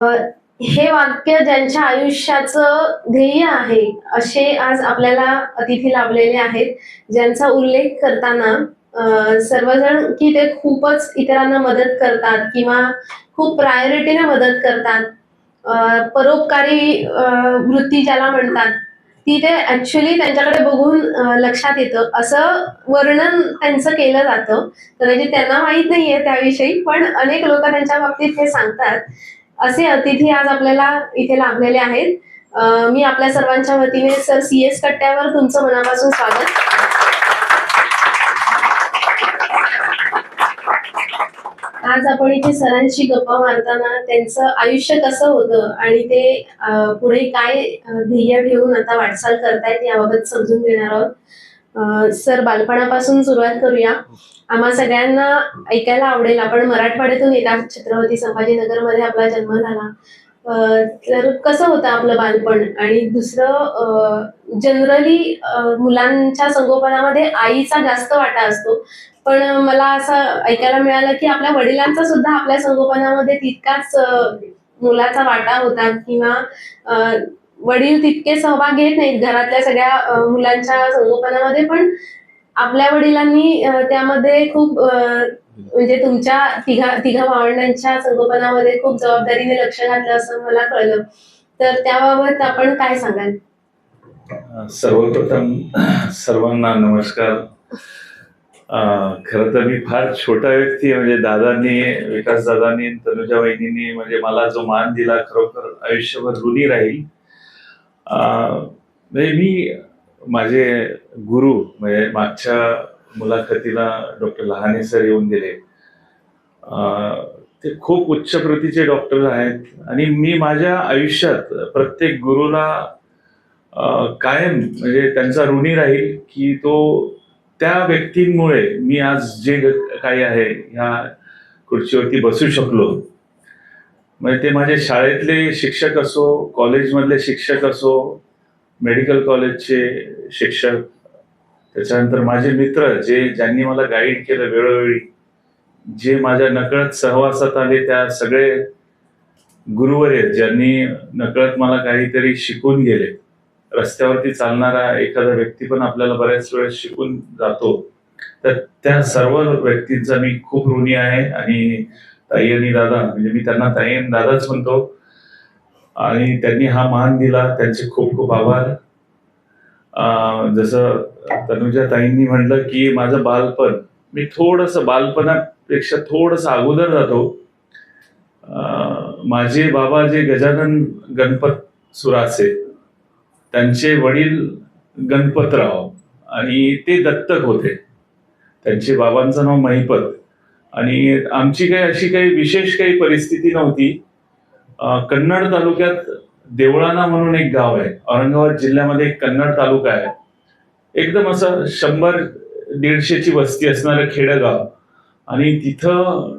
हे वाक्य ज्यांच्या आयुष्याचं ध्येय आहे, असे आज आपल्याला अतिथी लाभलेले आहेत, ज्यांचा उल्लेख करताना सर्वजण की ते खूपच इतरांना मदत करतात किंवा खूप प्रायोरिटीने मदत करतात. परोपकारी वृत्ती ज्याला म्हणतात, ती ते ॲक्चुअली त्यांच्याकडे बघून लक्षात येतं. असं वर्णन त्यांचं केलं जातं. कदाचित त्यांना माहीत नाहीये त्याविषयी, पण अनेक लोकं त्यांच्या बाबतीत हे सांगतात. असे अतिथी आज आपल्याला इथे लाभलेले आहेत. मी आपल्या सर्वांच्या वतीने सर सी.एस. कट्ट्यावर तुमचं मनापासून स्वागत. आज आपण इथे सरांशी गप्पा मारताना त्यांचं आयुष्य कसं होतं आणि ते पुढे काय ध्येय ठेवून आता वाटचाल करतायत याबाबत समजून घेणार आहोत. सर, बालपणापासून सुरुवात करूया. आम्हा सगळ्यांना ऐकायला आवडेल, आपण मराठवाड्यातून येतात, छत्रपती संभाजीनगरमध्ये आपला जन्म झाला. तर कसं होतं आपलं बालपण? आणि दुसरं, जनरली मुलांच्या संगोपनामध्ये आईचा जास्त वाटा असतो. पण मला असं ऐकायला मिळालं, की आपल्या वडिलांचा सुद्धा आपल्या संगोपनामध्ये तितकाच मुलाचा वाटा होता किंवा अ, वडील तितके सहभाग घेत नाहीत घरातल्या सगळ्या मुलांच्या संगोपनामध्ये, पण आपल्या वडिलांनी त्यामध्ये खूप म्हणजे तुमच्या तिघा भावंडांच्या संगोपनामध्ये खूप जबाबदारीने लक्ष घातलं असं मला कळलं. तर त्याबाबत आपण काय सांगाल? सर्वप्रथम सर्वांना नमस्कार. खरं तर मी फार छोटा व्यक्ती, म्हणजे दादांनी, विकास दादांनी, तनुजा वहिनींनी म्हणजे मला जो मान दिला, खरोखर आयुष्यभर ऋणी राहील. म्हणजे मी, माझे गुरु म्हणजे मागच्या मुलाखतीला डॉक्टर लहाने सर येऊन गेले. ते खूप उच्च प्रतीचे डॉक्टर आहेत आणि मी माझ्या आयुष्यात प्रत्येक गुरुला कायम म्हणजे त्यांचा ऋणी राहील, की तो त्या व्यक्तींमुळे मी आज जे काही आहे ह्या खुर्चीवरती बसू शकलो. म्हणजे ते माझे शाळेतले शिक्षक असो, कॉलेजमधले शिक्षक असो, मेडिकल कॉलेजचे शिक्षक, त्याच्यानंतर माझे मित्र ज्यांनी मला गाईड केलं वेळोवेळी, जे माझ्या नकळत सहवासात आले, त्या सगळे गुरुवर आहेत ज्यांनी नकळत मला काहीतरी शिकून गेले. रस्त्यावरती चालणारा एखादा व्यक्ती पण आपल्याला बऱ्याच वेळेस शिकून जातो. तर त्या सर्व व्यक्तींचा मी खूप ऋणी आहे. आणि ताई आणि दादा, म्हणजे मी त्यांना ताई आणि दादाच म्हणतो, आणि त्यांनी हा मान दिला, त्यांचे खूप खूप आभार. जसं तनुजा ताईंनी म्हटलं की माझं बालपण, मी थोडस बालपणापेक्षा थोडस अगोदर जातो. माझे बाबा जे गजानन गणपत सुरासे, त्यांचे वडील गणपतराव, आणि ते दत्तक होते. त्यांचे बाबांचं नाव महिपत. आणि आमची काही अशी काही विशेष काही परिस्थिती नव्हती. कन्नड तालुक्यात देवळाणा म्हणून एक गाव आहे, औरंगाबाद जिल्ह्यामध्ये एक कन्नड तालुका आहे. एकदम असं 100-150ची वस्ती असणारं खेडगाव. आणि तिथं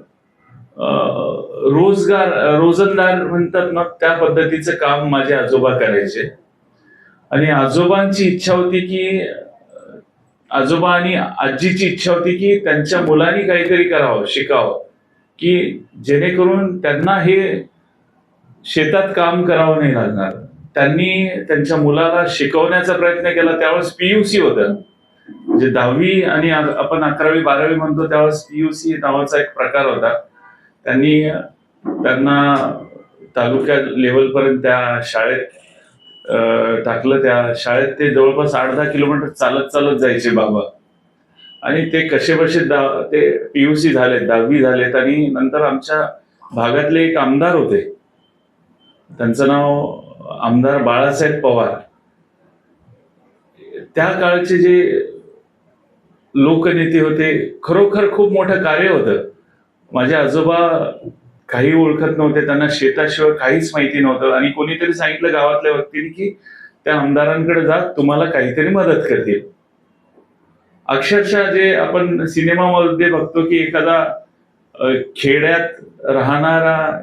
रोजंदार म्हणतात ना, त्या पद्धतीचं काम माझे आजोबा करायचे. आणि आजोबांची इच्छा होती की, आजोबा आणि आजीची इच्छा होती की त्यांच्या मुलांनी काहीतरी करावं, शिकावं, की जेणेकरून त्यांना हे शेतात काम करावं नाही लागणार. त्यांनी त्यांच्या मुलाला शिकवण्याचा प्रयत्न केला. त्यावेळेस पीयूसी होतं, म्हणजे 10वी आणि आपण 11वी-12वी म्हणतो, त्यावेळेस पीयूसी नावाचा एक प्रकार होता. त्यांनी त्यांना तालुक्या लेवलपर्यंत त्या शाळेत टाकलं. त्या शाळेत ते जवळपास 8-10 किलोमीटर चालत चालत जायचे बाबा. आणि ते कसेबसे ते पीयूसी झालेत, 10वी झालेत. आणि नंतर आमच्या भागातले एक आमदार होते, त्यांचं नाव आमदार बाळासाहेब पवार. त्या काळचे जे लोकनेते होते, खरोखर खूप मोठं कार्य होतं. माझे आजोबा काही ओळखत नव्हते, त्यांना शेताशिवाय काहीच माहिती नव्हतं. आणि कोणीतरी सांगितलं गावातल्या व्यक्तीने की त्या आमदारांकडे जा, तुम्हाला काहीतरी मदत करतील. अक्षरशः जे आपण सिनेमामध्ये बघतो की एखादा खेड्यात राहणारा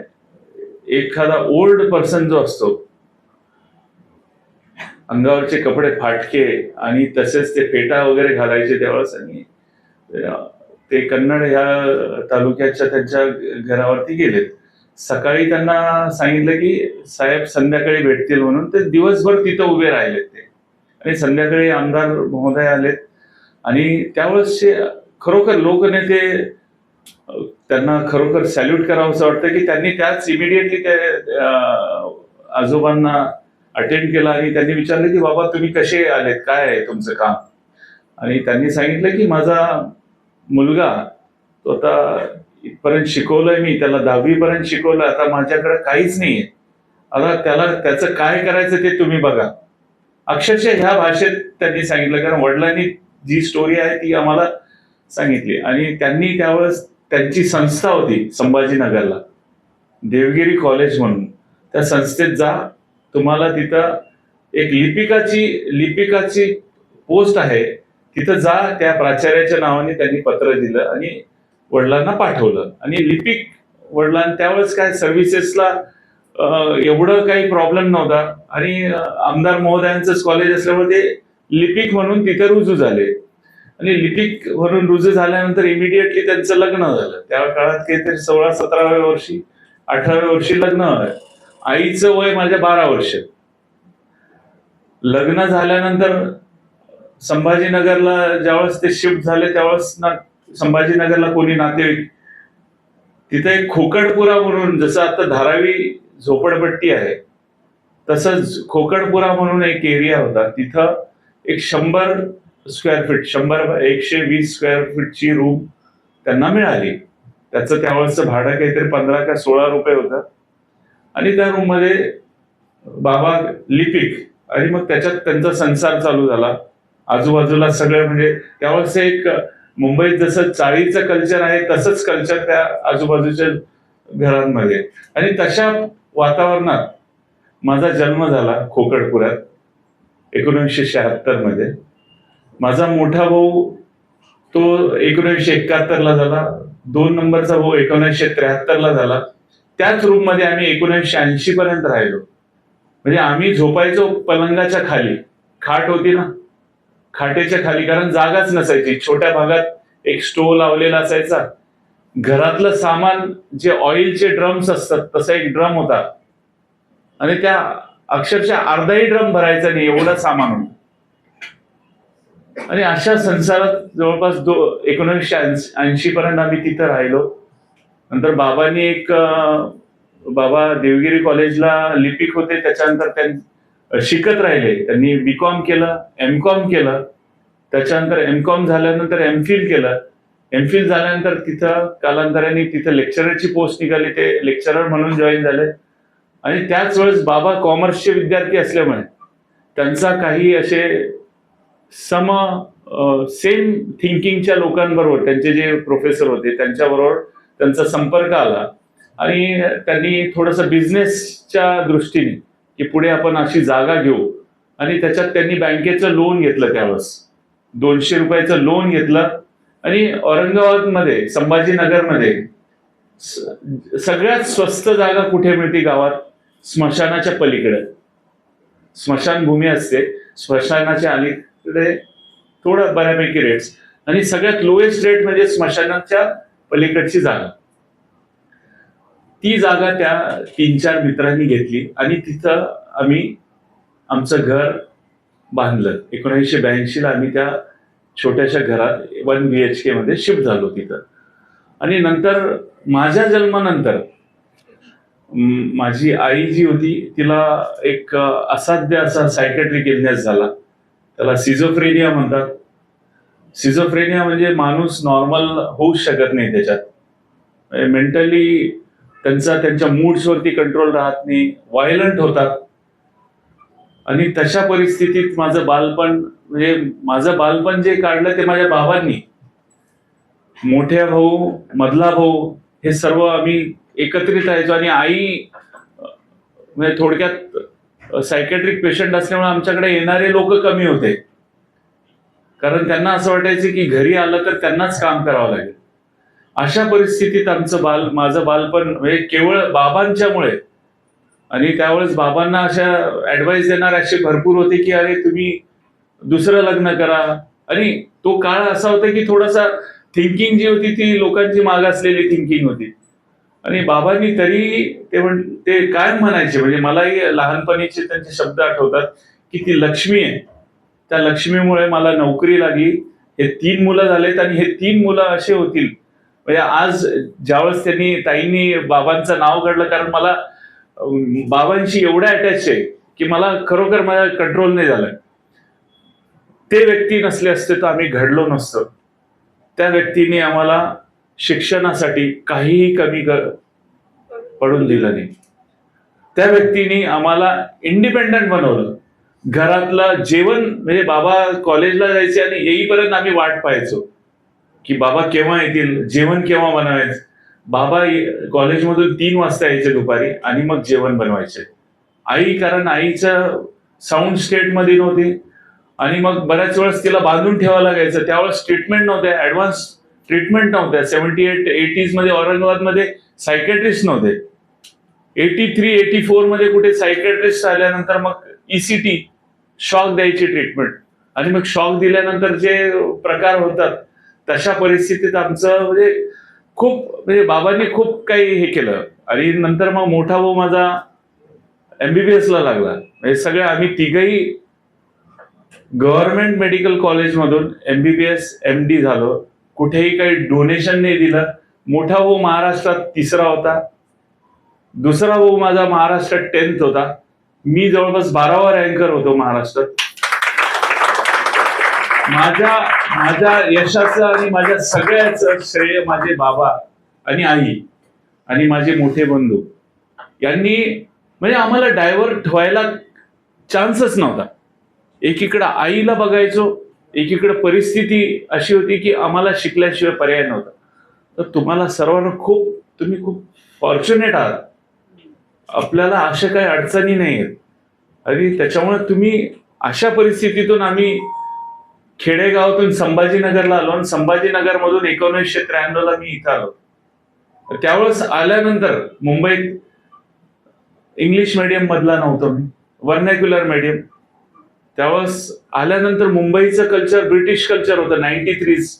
एखादा ओल्ड पर्सन जो असतो, अंगावरचे कपडे फाटके आणि तसेच ते फेटा वगैरे घालायचे त्यावेळेस, आणि ते कन्नड ह्या तालुक्याच्या त्यांच्या घरावरती गेलेत. सकाळी त्यांना सांगितलं की साहेब संध्याकाळी भेटतील म्हणून. ते दिवसभर तिथं उभे राहिलेत ते, आणि संध्याकाळी आमदार महोदय आलेत. आणि त्यावेळेस खरोखर लोकनेते, त्यांना खरोखर सॅल्यूट करावं असं वाटतं की त्यांनी त्याच इमिडिएटली त्या आजोबांना अटेंड केला आणि त्यांनी विचारलं की बाबा तुम्ही कसे आलेत, काय आहे तुमचं काम. आणि त्यांनी सांगितलं की माझा मुलगा तो आता इथपर्यंत शिकवलंय, मी त्याला 10वी पर्यंत शिकवलं, आता माझ्याकडे काहीच नाहीये, आता त्याला त्याचं काय करायचं ते तुम्ही बघा. अक्षरशः ह्या भाषेत त्यांनी सांगितलं, कारण वडिलांनी जी स्टोरी आहे ती आम्हाला सांगितली. आणि त्यांनी त्यावेळेस त्यांची संस्था होती संभाजीनगरला, देवगिरी कॉलेज म्हणून. त्या संस्थेत जा, तुम्हाला तिथं एक लिपिकाची पोस्ट आहे, तिथं जा. त्या प्राचार्याच्या नावाने त्यांनी पत्र दिलं आणि वडिलांना पाठवलं. आणि लिपिक वडिलांना त्यावेळेस काय सर्व्हिसेसला एवढं काही प्रॉब्लेम नव्हता, आणि आमदार महोदयांचंच कॉलेज असल्यामुळे ते लिपिक म्हणून तिथे रुजू झाले. आणि लिपिक म्हणून रुजू झाल्यानंतर इमिडिएटली त्यांचं लग्न झालं. त्या काळात काहीतरी 16-17व्या वर्षी 18व्या वर्षी लग्न झालं. आईचं वय माझ्या 12 वर्ष. लग्न झाल्यानंतर संभाजीनगरला ज्यावेळेस ते शिफ्ट झाले त्यावेळेस संभाजीनगरला कोणी नातेवाईक, तिथे एक खोकडपुरा म्हणून, जसं आता धारावी झोपडपट्टी आहे तसंच खोकडपुरा म्हणून एक एरिया होता. तिथं एक 100 स्क्वेअर फीट 120 स्क्वेअर फीटची रूम त्यांना मिळाली. त्याचं त्यावेळेचं भाडं काहीतरी 15 का 16 रुपये होतं. आणि त्या रूम मध्ये बाबा लिपिक, आणि मग त्याच्यात त्यांचा संसार चालू झाला. आजूबाजूला सगळं, म्हणजे त्यावेळेस एक मुंबईत जसं चाळीचं कल्चर आहे तसंच कल्चर त्या आजूबाजूच्या घरांमध्ये. आणि तशा वातावरणात माझा जन्म झाला खोकडपुऱ्यात 1976 मध्ये. माझा मोठा भाऊ तो 1971 झाला, 2 नंबरचा भाऊ 1973 झाला. त्याच रूम मध्ये आम्ही 1980 पर्यंत राहिलो. म्हणजे आम्ही झोपायचो पलंगाच्या खाली, खाट होती ना, खाटेच्या खाली, कारण जागाच नसायची. छोट्या भागात एक स्टोव लावलेला असायचा. घरातलं सामान जे ऑइलचे ड्रम्स असतात तसा एक ड्रम होता, आणि त्या अक्षरशः अर्धाही ड्रम भरायचा नाही एवढं सामान होतं. आणि अशा संसारात जवळपास 1980 पर्यंत आम्ही तिथं राहिलो. नंतर बाबांनी बाबा देवगिरी कॉलेजला लिपिक होते, त्याच्यानंतर त्यांनी शिकत राहिले. त्यांनी बीकॉम केलं, एमकॉम केलं, त्याच्यानंतर एमकॉम झाल्यानंतर एमफिल केलं. एमफिल झाल्यानंतर तिथं कालांतराने तिथं लेक्चररची पोस्ट निघाली, ते लेक्चरर म्हणून जॉईन झाले. आणि त्याच वेळेस बाबा कॉमर्सचे विद्यार्थी असल्यामुळे त्यांचा काही असे सेम थिंकिंगच्या लोकांबरोबर, त्यांचे जे प्रोफेसर होते त्यांच्याबरोबर त्यांचा संपर्क आला. आणि त्यांनी थोडंसं बिझनेसच्या दृष्टीने की पुढे आपण अशी जागा घेऊ, आणि त्याच्यात त्यांनी बँकेचं लोन घेतलं. त्यावेळेस 200 रुपयाचं लोन घेतलं. आणि औरंगाबादमध्ये संभाजीनगरमध्ये सगळ्यात स्वस्त जागा कुठे मिळते गावात? स्मशानाच्या पलीकडे स्मशानभूमी असते, स्मशानाच्या अलीकडे थोडं बऱ्यापैकी रेट्स, आणि सगळ्यात लोएस्ट रेट म्हणजे स्मशानाच्या पलीकडची जागा. ती जागा त्या 3-4 मित्रांनी घेतली आणि तिथं आम्ही आमचं घर बांधलं. 1982 आम्ही त्या छोट्याशा घरात 1 BHK मध्ये शिफ्ट झालो तिथं. आणि नंतर माझ्या जन्मानंतर माझी आई जी होती तिला एक असाध्य असा सायकॅट्रिक इलनेस झाला. त्याला सिझोफ्रेनिया म्हणतात. सिझोफ्रेनिया म्हणजे माणूस नॉर्मल होऊच शकत नाही त्याच्यात. मेंटली त्यांच्या मूड्सवरती कंट्रोल राहत नाही, व्हायलंट होतात. आणि तशा परिस्थितीत माझं बालपण जे काढलं ते माझ्या बाबांनी. मोठ्या भाऊ, मधला भाऊ हे सर्व आम्ही एकत्रित राहायचो. आणि आई म्हणजे थोडक्यात सायकॅट्रिक पेशंट असल्यामुळे आमच्याकडे येणारे लोक कमी होते, कारण त्यांना असं वाटायचं की घरी आलं तर त्यांनाच काम करावं लागेल. अशा परिस्थितीत माझं बालपण म्हणजे केवळ बाबांच्यामुळे. आणि त्यावेळेस बाबांना अशा ऍडवाइस देणारे असे भरपूर होते की अरे तुम्ही दुसरं लग्न करा. आणि तो काळ असा होता की थोडासा थिंकिंग जी होती ती लोकांची मागासलेली थिंकिंग होती. आणि बाबांनी तरी ते काय म्हणायचे, म्हणजे मलाही लहानपणीचे त्यांचे शब्द आठवतात की ती लक्ष्मी आहे, त्या लक्ष्मीमुळे मला नोकरी लागली, हे 3 मुलं झालेत आणि हे 3 मुलं असे होतील. म्हणजे आज ज्यावेळेस ताईंनी बाबांचं नाव काढलं, कारण मला बाबांशी एवढा अटॅच आहे की मला खरोखर माझा कंट्रोल नाही झालं. ते व्यक्ती नसले असते तर आम्ही घडलो नसतो. त्या व्यक्तीने आम्हाला शिक्षणासाठी काहीही कमी पडून दिलं नाही. त्या व्यक्तीने आम्हाला इंडिपेंडंट बनवलं. घरातलं जेवण, म्हणजे बाबा कॉलेजला जायचे आणि येईपर्यंत आम्ही वाट पाहायचो की बाबा केव्हा येतील, जेवण केव्हा बनवायचं. बाबा कॉलेजमधून 3 वाजता यायचे दुपारी आणि मग जेवण बनवायचे. आई, कारण आईचं साऊंड स्टेट मध्ये नव्हती आणि मग बऱ्याच वेळेस तिला बांधून ठेवावं लागायचं. त्यावेळेस ट्रीटमेंट नव्हत्या, ऍडव्हान्स ट्रीटमेंट नव्हत्या. 78-80s मध्ये औरंगाबादमध्ये सायकॅट्रिस्ट नव्हते. 83-84 मध्ये कुठे सायकॅट्रिस्ट आल्यानंतर मग ECT शॉक द्यायची ट्रीटमेंट, आणि मग शॉक दिल्यानंतर जे प्रकार होतात तशा परिस्थितीत आमचं म्हणजे बाबांनी खूप काही हे केलं. आणि नंतर मग मोठा भाऊ माझा MBBS ला लागला. म्हणजे सगळे आम्ही तिघही गव्हर्नमेंट मेडिकल कॉलेजमधून MBBS MD झालो. कुठेही काही डोनेशन नाही दिलं. मोठा भाऊ महाराष्ट्रात 3रा होता, दुसरा भाऊ माझा महाराष्ट्रात 10th होता, मी जवळपास 12वा रँकर होतो महाराष्ट्रात. माझ्या यशाचं आणि माझ्या सगळ्याचं श्रेय माझे बाबा आणि आई आणि माझे मोठे बंधू यांनी, म्हणजे आम्हाला डायव्हर्ट व्हायला चान्सच नव्हता. एकीकडे आईला बघायचो, एकीकडे परिस्थिती अशी होती की आम्हाला शिकल्याशिवाय पर्याय नव्हता. तर तुम्हाला सर्वांना तुम्ही खूप फॉर्च्युनेट आहात. आपल्याला अशा काही अडचणी नाही आहेत आणि त्याच्यामुळे तुम्ही अशा परिस्थितीतून आम्ही खेडेगावातून संभाजीनगरला आलो आणि संभाजीनगरमधून 1993ला मी इथं आलो. त्यावेळेस आल्यानंतर मुंबईत इंग्लिश मीडियम मधला नव्हतो मी, व्हर्नॅक्युलर मीडियम. त्यावेळेस आल्यानंतर मुंबईचं कल्चर ब्रिटिश कल्चर होतं. 93s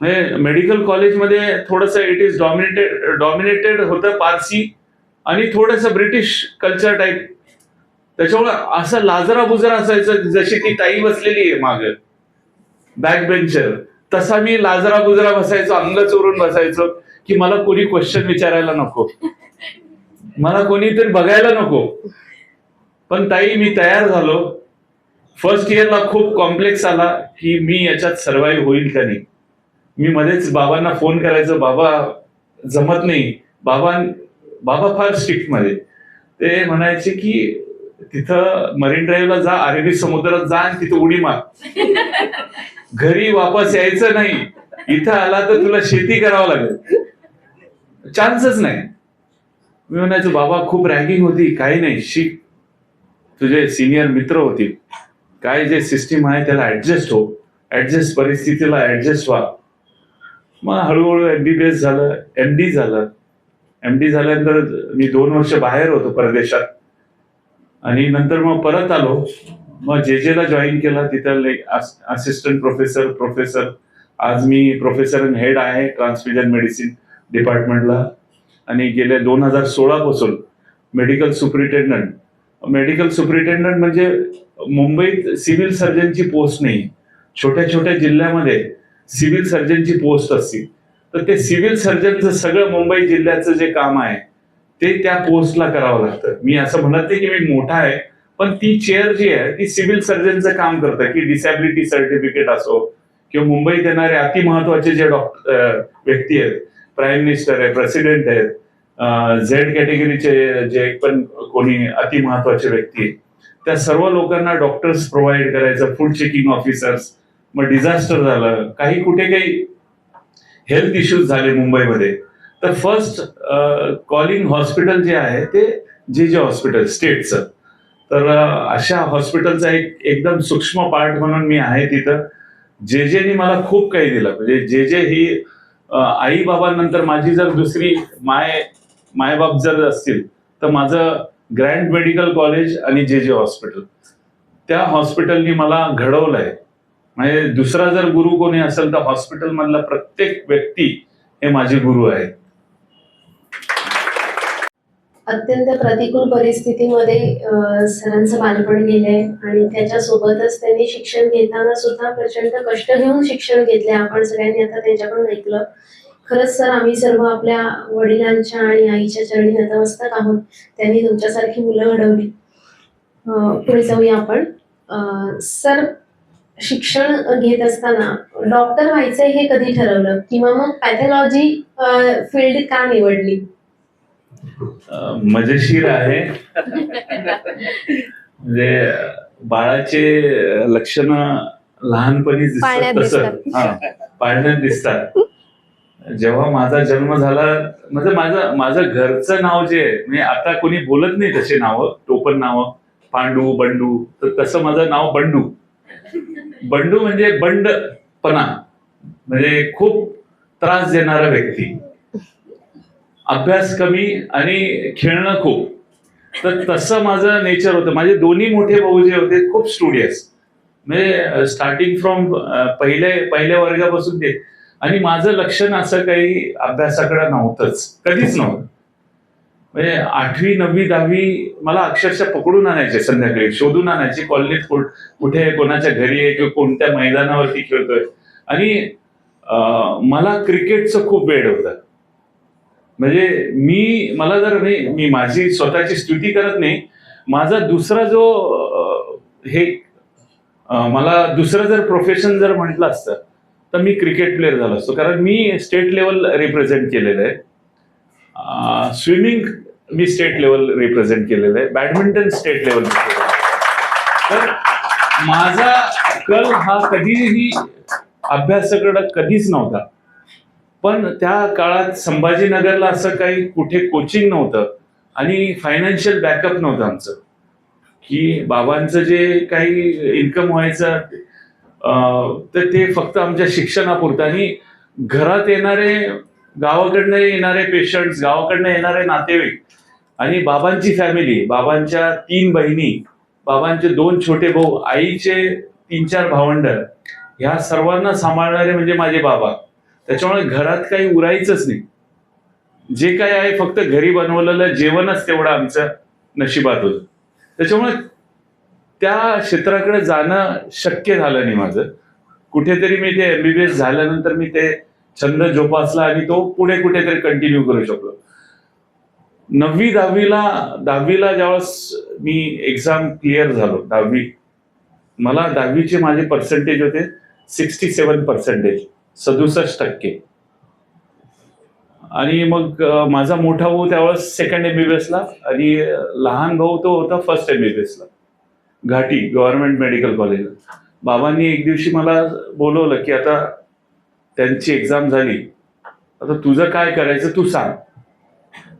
म्हणजे मेडिकल कॉलेजमध्ये थोडंसं इट इज डॉमिनेटेड होतं पारसी आणि थोडंसं ब्रिटिश कल्चर टाईप. त्याच्यामुळे असं लाजरा बुजरा असायचं, जशी ती ताई बसलेली आहे माग बॅक बेंचर, तसा मी लाजरा बुजरा बसायचो, अंग चोरून बसायचो की मला कोणी क्वेश्चन विचारायला नको, मला कोणीतरी बघायला नको. पण ताई, मी तयार झालो. फर्स्ट इयरला खूप कॉम्प्लेक्स आला की मी याच्यात सर्व्हाइव्ह होईल का नाही. मी मध्येच बाबांना फोन करायचो, बाबा जमत नाही. बाबा फार स्ट्रिक्ट मध्ये. ते म्हणायचे की तिथं मरीन ड्राईव्हला जा, अरबी समुद्रात जा आणि तिथं उडी मार, घरी वापस यायचं नाही. इथं आला तर तुला शेती करावं लागेल, चान्सच नाही. मी म्हणायचो बाबा खूप रॅगिंग होती, काही नाही, शिक, तुझे सिनियर मित्र होतील, काय जे सिस्टीम आहे त्याला ऍडजस्ट परिस्थितीला ऍडजस्ट व्हा. मग हळूहळू MBBS झालं, MD झालं. MD झाल्यानंतर मी 2 वर्ष बाहेर होतो परदेशात आणि नंतर मग परत आलो. मग JJला जॉईन केला, तिथं असिस्टंट प्रोफेसर. आज मी प्रोफेसर अँड हेड आहे ट्रान्सफ्युजन मेडिसिन डिपार्टमेंटला. आणि गेल्या 2016 पासून मेडिकल सुपरिटेंडंट म्हणजे मुंबईत सिव्हिल सर्जनची पोस्ट नाही, छोट्या छोट्या जिल्ह्यामध्ये सिव्हिल सर्जनची पोस्ट असते. तर ते सिव्हिल सर्जनचं सगळं मुंबई जिल्ह्याचं जे काम आहे ते त्या पोस्टला करावं लागतं. मी असं म्हणत नाही की मी मोठा आहे, पण ती चेअर जी आहे ती सिव्हिल सर्जनचं काम करतं. की डिसॅबिलिटी सर्टिफिकेट असो किंवा मुंबईत येणारे अति महत्वाचे जे व्यक्ती आहेत, प्राईम मिनिस्टर आहे, प्रेसिडेंट आहेत, Z कॅटेगरीचे जे पण कोणी अति महत्वाचे व्यक्ती आहेत, त्या सर्व लोकांना डॉक्टर्स प्रोव्हाइड करायचं, फूड चेकिंग ऑफिसर्स. मग डिझास्टर झालं, कुठे काही हेल्थ इश्यूज झाले मुंबईमध्ये, तर फर्स्ट कॉलिंग हॉस्पिटल जे आहे ते JJ हॉस्पिटल स्टेटचं. तर अशा हॉस्पिटलचा एकदम सूक्ष्म पार्ट म्हणून मी आहे तिथं. JJनी मला खूप काही दिलं. म्हणजे JJ ही आई बाबांनंतर माझी जर दुसरी मायबाप जर असतील तर माझं ग्रँड मेडिकल कॉलेज आणि JJ हॉस्पिटल, त्या हॉस्पिटलनी मला घडवलंय. म्हणजे दुसरा जर गुरु कोणी असेल तर हॉस्पिटल मधला प्रत्येक व्यक्ती हे माझे गुरु आहेत. अत्यंत प्रतिकूल परिस्थितीमध्ये सरांचं बालपण गेलंय आणि त्याच्यासोबतच त्यांनी शिक्षण घेताना सुद्धा प्रचंड कष्ट घेऊन शिक्षण घेतले. आपण सगळ्यांनी आता त्यांच्याकडून ऐकलं. खरंच सर, आम्ही सर्व आपल्या वडिलांच्या आणि आईच्या चरणी नतमस्तक आहोत. त्यांनी तुमच्यासारखी मुलं घडवली. पुढे जाऊया आपण. सर, शिक्षण घेत असताना डॉक्टर व्हायचं हे कधी ठरवलं, किंवा मग पॅथॉलॉजी फील्ड का निवडली? मजेशीर आहे. म्हणजे बाळाचे लक्षण लहानपणी पाळण्यात दिसतात तसं पाळण्यात दिसतात. जेव्हा माझा जन्म झाला, म्हणजे माझं घरचं नाव जे आहे, म्हणजे आता कोणी बोलत नाही तसे नावं, टोपण नावं, पांडू, बंडू, तर तसं माझं नाव बंडू. बंडू म्हणजे बंडपणा, म्हणजे खूप त्रास देणारा व्यक्ती, अभ्यास कमी आणि खेळणं खूप. तर तसं माझं नेचर होतं. माझे दोन्ही मोठे भाऊ जे होते खूप स्टुडियस, म्हणजे स्टार्टिंग फ्रॉम पहिल्या वर्गापासून ते. आणि माझं लक्षण असं काही अभ्यासाकडे नव्हतंच, कधीच नव्हतं. म्हणजे 8वी 9वी 10वी मला अक्षरशः पकडून आणायचे, संध्याकाळी शोधून आणायचे कॉलनीत, कुठे कोणाच्या घरी आहे किंवा कोणत्या मैदानावरती खेळतोय. आणि मला क्रिकेटचं खूप वेड होतं. म्हणजे मला जर मी माझी स्वतःची स्तुती करत नाही, माझा दुसरा जो मला दुसरं जर प्रोफेशन जर म्हटलं असतं तर मी क्रिकेट प्लेअर झालो असतो. कारण मी स्टेट लेवल रिप्रेझेंट केलेलं आहे. स्विमिंग मी स्टेट लेवल रिप्रेझेंट केलेलं आहे. Badminton state level. तर माझा कल हा कधीही अभ्यासाकडे कधीच नव्हता. पण त्या काळात संभाजीनगरला असं काही कुठे कोचिंग नव्हतं आणि फायनान्शियल बॅकअप नव्हतं आमचं, की बाबांचं जे काही इन्कम व्हायचं तर ते फक्त आमच्या शिक्षणापुरतं. आणि घरात येणारे, गावाकडनं येणारे पेशंट्स, गावाकडनं येणारे नातेवाईक आणि बाबांची फॅमिली, बाबांच्या 3 बहिणी, बाबांचे 2 छोटे भाऊ, आईचे 3-4 भावंड, ह्या सर्वांना सांभाळणारे म्हणजे माझे बाबा. त्याच्यामुळे घरात काही उरायचंच नाही. जे काय आहे फक्त घरी बनवलेलं जेवणच तेवढं आमचं नशिबात होतं. त्याच्यामुळे त्या क्षेत्राकडे जाणं शक्य झालं नाही माझं. कुठेतरी मी ते MBBS झाल्यानंतर मी ते छंद जोपासला आणि तो पुढे कुठेतरी कंटिन्यू करू शकलो. 9वी 10वीला ज्यावेळेस मी एक्झाम क्लिअर झालो, 10वी, मला 10वीचे माझे पर्सेंटेज होते 67%, 67%. आणि मग माझा मोठा भाऊ त्यावेळेस सेकंड MBBS ला आणि लहान भाऊ तो होता फर्स्ट MBBS ला, घाटी गव्हर्नमेंट मेडिकल कॉलेजला. बाबांनी एक दिवशी मला बोलवलं की आता त्यांची एक्झाम झाली, आता तुझं काय करायचं तू सांग.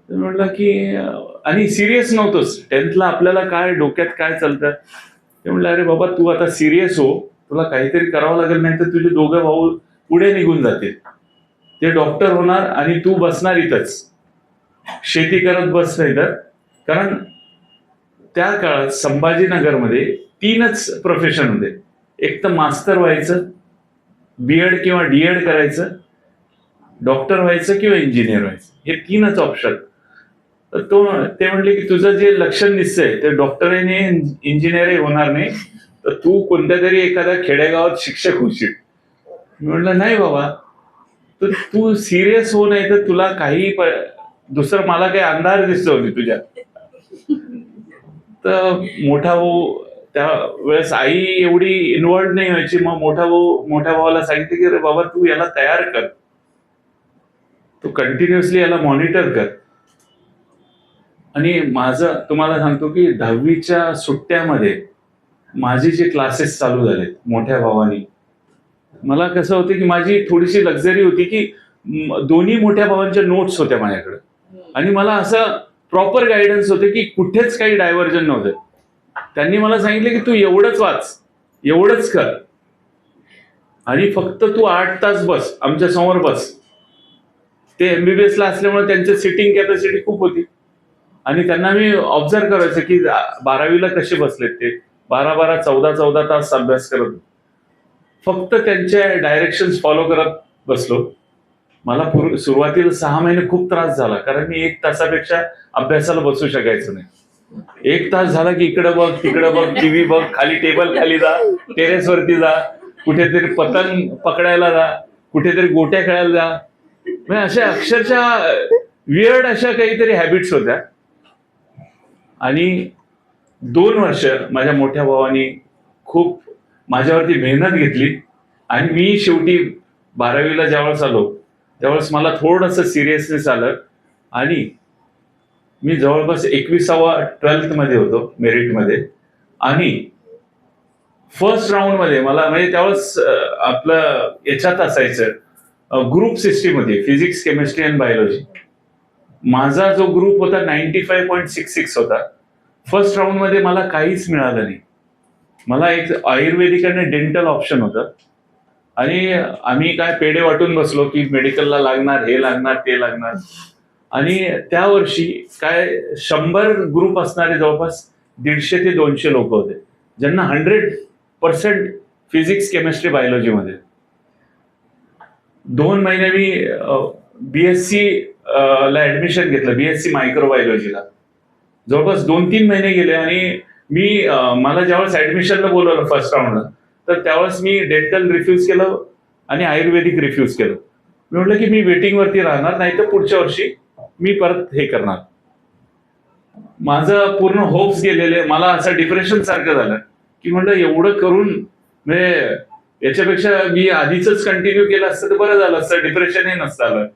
म्हटलं की, आणि सिरियस नव्हतोच, 10thला आपल्याला काय डोक्यात काय चालतं. ते म्हटलं अरे बाबा तू आता सिरियस हो, तुला काहीतरी करावं लागेल, नाही तर तुझे दोघं भाऊ पुढे निघून जातील. ते डॉक्टर होणार आणि तू बसणार इथंच, शेती करत बस नाही तर. कारण त्या काळात संभाजीनगरमध्ये 3च प्रोफेशन होते. एक तर मास्तर व्हायचं, BEd किंवा DEd करायचं, डॉक्टर व्हायचं किंवा इंजिनियर व्हायचं, हे 3च ऑप्शन. तर ते म्हणले की तुझं जे लक्षण दिसतंय ते डॉक्टरही इंजिनियरही होणार नाही, तर तू कोणत्या तरी एखाद्या खेडेगावात शिक्षक होशील. मी म्हटलं नाही बाबा, तर तू सिरियस हो, नाही तर तुला काही दुसरं मला काही अंधार दिसतो होती तुझ्या. तर मोठा भाऊ, त्या वेळेस आई एवढी इन्व्हॉल्व नाही व्हायची. मग मोठ्या भावाला सांगितलं की अरे बाबा तू याला तयार कर, तू कंटिन्युअसली याला मॉनिटर कर. आणि माझं तुम्हाला सांगतो की 10वीच्या सुट्ट्यामध्ये माझे जे क्लासेस चालू झाले मोठ्या भावानी, मला कसं होतं की माझी थोडीशी लक्झरी होती की दोन्ही मोठ्या भावांच्या नोट्स होत्या माझ्याकडे आणि मला असं प्रॉपर गायडन्स होते की कुठेच काही डायव्हर्जन नव्हतं. त्यांनी मला सांगितलं की तू एवढंच वाच, एवढंच कर आणि फक्त तू 8 तास बस, आमच्या समोर बस. ते MBBS ला असल्यामुळे त्यांची सिटिंग कॅपॅसिटी खूप होती आणि त्यांना मी ऑब्झर्व करायचं की 12वीला कसे बसलेत ते, 12-12, 14-14 तास अभ्यास करत, फक्त त्यांचे डायरेक्शन्स फॉलो करत बसलो. मला सुरुवातीला 6 महिने खूप त्रास झाला, कारण मी 1 तासापेक्षा अभ्यासाला बसू शकायचो नाही. 1 तास झाला की इकडे बघ, तिकडे बघ, टीव्ही बघ, खाली टेबल खाली जा, टेरेस वरती जा, कुठेतरी पतंग पकडायला जा, कुठेतरी गोट्या खेळायला जा. म्हणजे अशा अक्षरशः वियर्ड अशा काहीतरी हॅबिट्स होत्या. आणि 2 वर्ष माझ्या मोठ्या भावानी खूप माझ्यावरती मेहनत घेतली. आणि मी शेवटी 12वीला ज्यावेळेस आलो त्यावेळेस मला थोडंसं सिरियसनेस आलं. आणि मी जवळपास 12th मध्ये होतो मेरिटमध्ये. आणि फर्स्ट राऊंड मध्ये मला म्हणजे त्यावेळेस आपलं याच्यात असायचं ग्रुप सिस्टीम होती, फिजिक्स, केमिस्ट्री अँड बायोलॉजी. माझा जो ग्रुप होता 95.66 होता. फर्स्ट राऊंड मध्ये मला काहीच मिळालं नाही. मला एक आयुर्वेदिक आणि डेंटल ऑप्शन होतं. आणि आम्ही काय पेढे वाटून बसलो की मेडिकलला लागणार, हे लागणार, ते लागणार. आणि त्या वर्षी काय 100 ग्रुप असणारे जवळपास 150 ते 200 लोक होते, ज्यांना 100% फिजिक्स, केमिस्ट्री, बायोलॉजी मध्ये. 2 महिने मी बीएससी ला ऍडमिशन घेतलं, बीएससी मायक्रोबायोलॉजीला. जवळपास 2-3 महिने गेले. आणि मी मला ज्यावेळेस ऍडमिशनला बोलवलं फर्स्ट राऊंडला, तर त्यावेळेस मी डेंटल रिफ्यूज केलं आणि आयुर्वेदिक रिफ्यूज केलं. मी म्हटलं की मी वेटिंग वरती राहणार, नाही तर पुढच्या वर्षी मी परत हे करणार. माझं पूर्ण होप्स गेलेले. मला असं डिप्रेशन सारखं झालं की म्हटलं एवढं करून म्हणजे याच्यापेक्षा मी आधीच कंटिन्यू केलं असतं तर बरं झालं असतं, डिप्रेशनही नसतं आलं.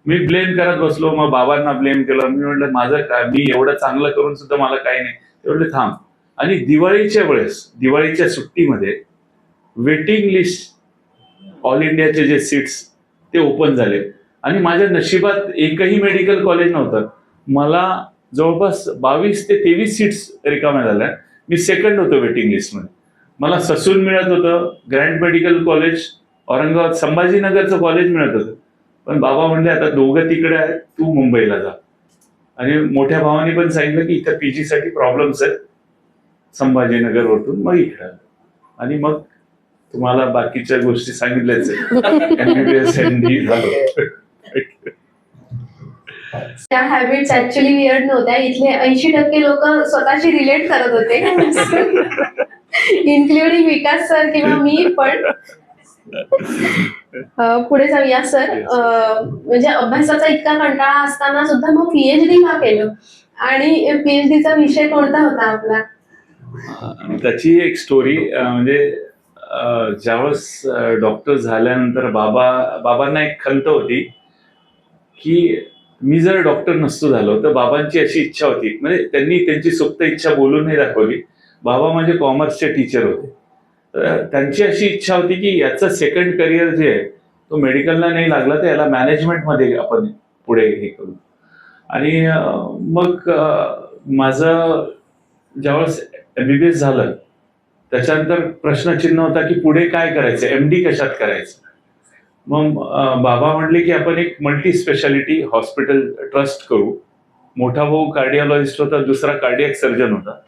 मी ब्लेम करत बसलो, मग बाबांना ब्लेम केलं. मी म्हटलं माझं काय, मी एवढं चांगलं करून सुद्धा मला काही नाही. एवढे थांब. आणि दिवाळीच्या वेळेस, दिवाळीच्या सुट्टीमध्ये वेटिंग लिस्ट ऑल इंडियाचे जे सीट्स ते ओपन झाले. आणि माझ्या नशिबात एकही मेडिकल कॉलेज नव्हतं. मला जवळपास 22 ते 23 सीट्स रिकाम्या झाल्या. मी सेकंड होतो वेटिंग लिस्टमध्ये. मला ससून मिळत होतं, ग्रँड मेडिकल कॉलेज औरंगाबाद, संभाजीनगरचं कॉलेज मिळत होतं. पण बाबा म्हणले आता दोघं तिकडे आहेत, तू मुंबईला जा. आणि मोठ्या भावाने पण सांगितलं की इथं पीजी साठी प्रॉब्लेम्स आहेत संभाजीनगरवरतून, मग इकडे. आणि मग तुम्हाला बाकीच्या गोष्टी सांगितल्याच एमबीबीएस एमडी झालो. त्या हॅबिट्स ऍक्च्युली वियर्ड नव्हत्या. इथले 80% लोक स्वतःशी रिलेट करत होते, इन्क्लुडिंग विकास सर किंवा मी पण. पुढे जाऊया सर. म्हणजे अभ्यासाचा इतका कंटाळा असताना सुद्धा मग पीएचडी का केलं, आणि पीएचडीचा विषय कोणता होता आपला? त्याची एक स्टोरी म्हणजे ज्यावेळेस डॉक्टर झाल्यानंतर बाबांना एक खंत होती की मी जर डॉक्टर नसतो झालो तर बाबांची अशी इच्छा होती, म्हणजे त्यांनी त्यांची सुप्त इच्छा बोलून नाही दाखवली. बाबा माझे कॉमर्सचे टीचर होते. तर त्यांची अशी इच्छा होती की याचं सेकंड करिअर जे आहे तो मेडिकलला नाही लागला तर याला मॅनेजमेंटमध्ये आपण पुढे हे करू. आणि मग माझं ज्यावेळेस एमबीबीएस झालं त्याच्यानंतर प्रश्नचिन्ह होता की पुढे काय करायचं, एमडी कशात करायचं. मग बाबा म्हणले की आपण एक मल्टी स्पेशालिटी हॉस्पिटल ट्रस्ट करू. मोठा भाऊ कार्डिओलॉजिस्ट होता, दुसरा कार्डियक सर्जन होता.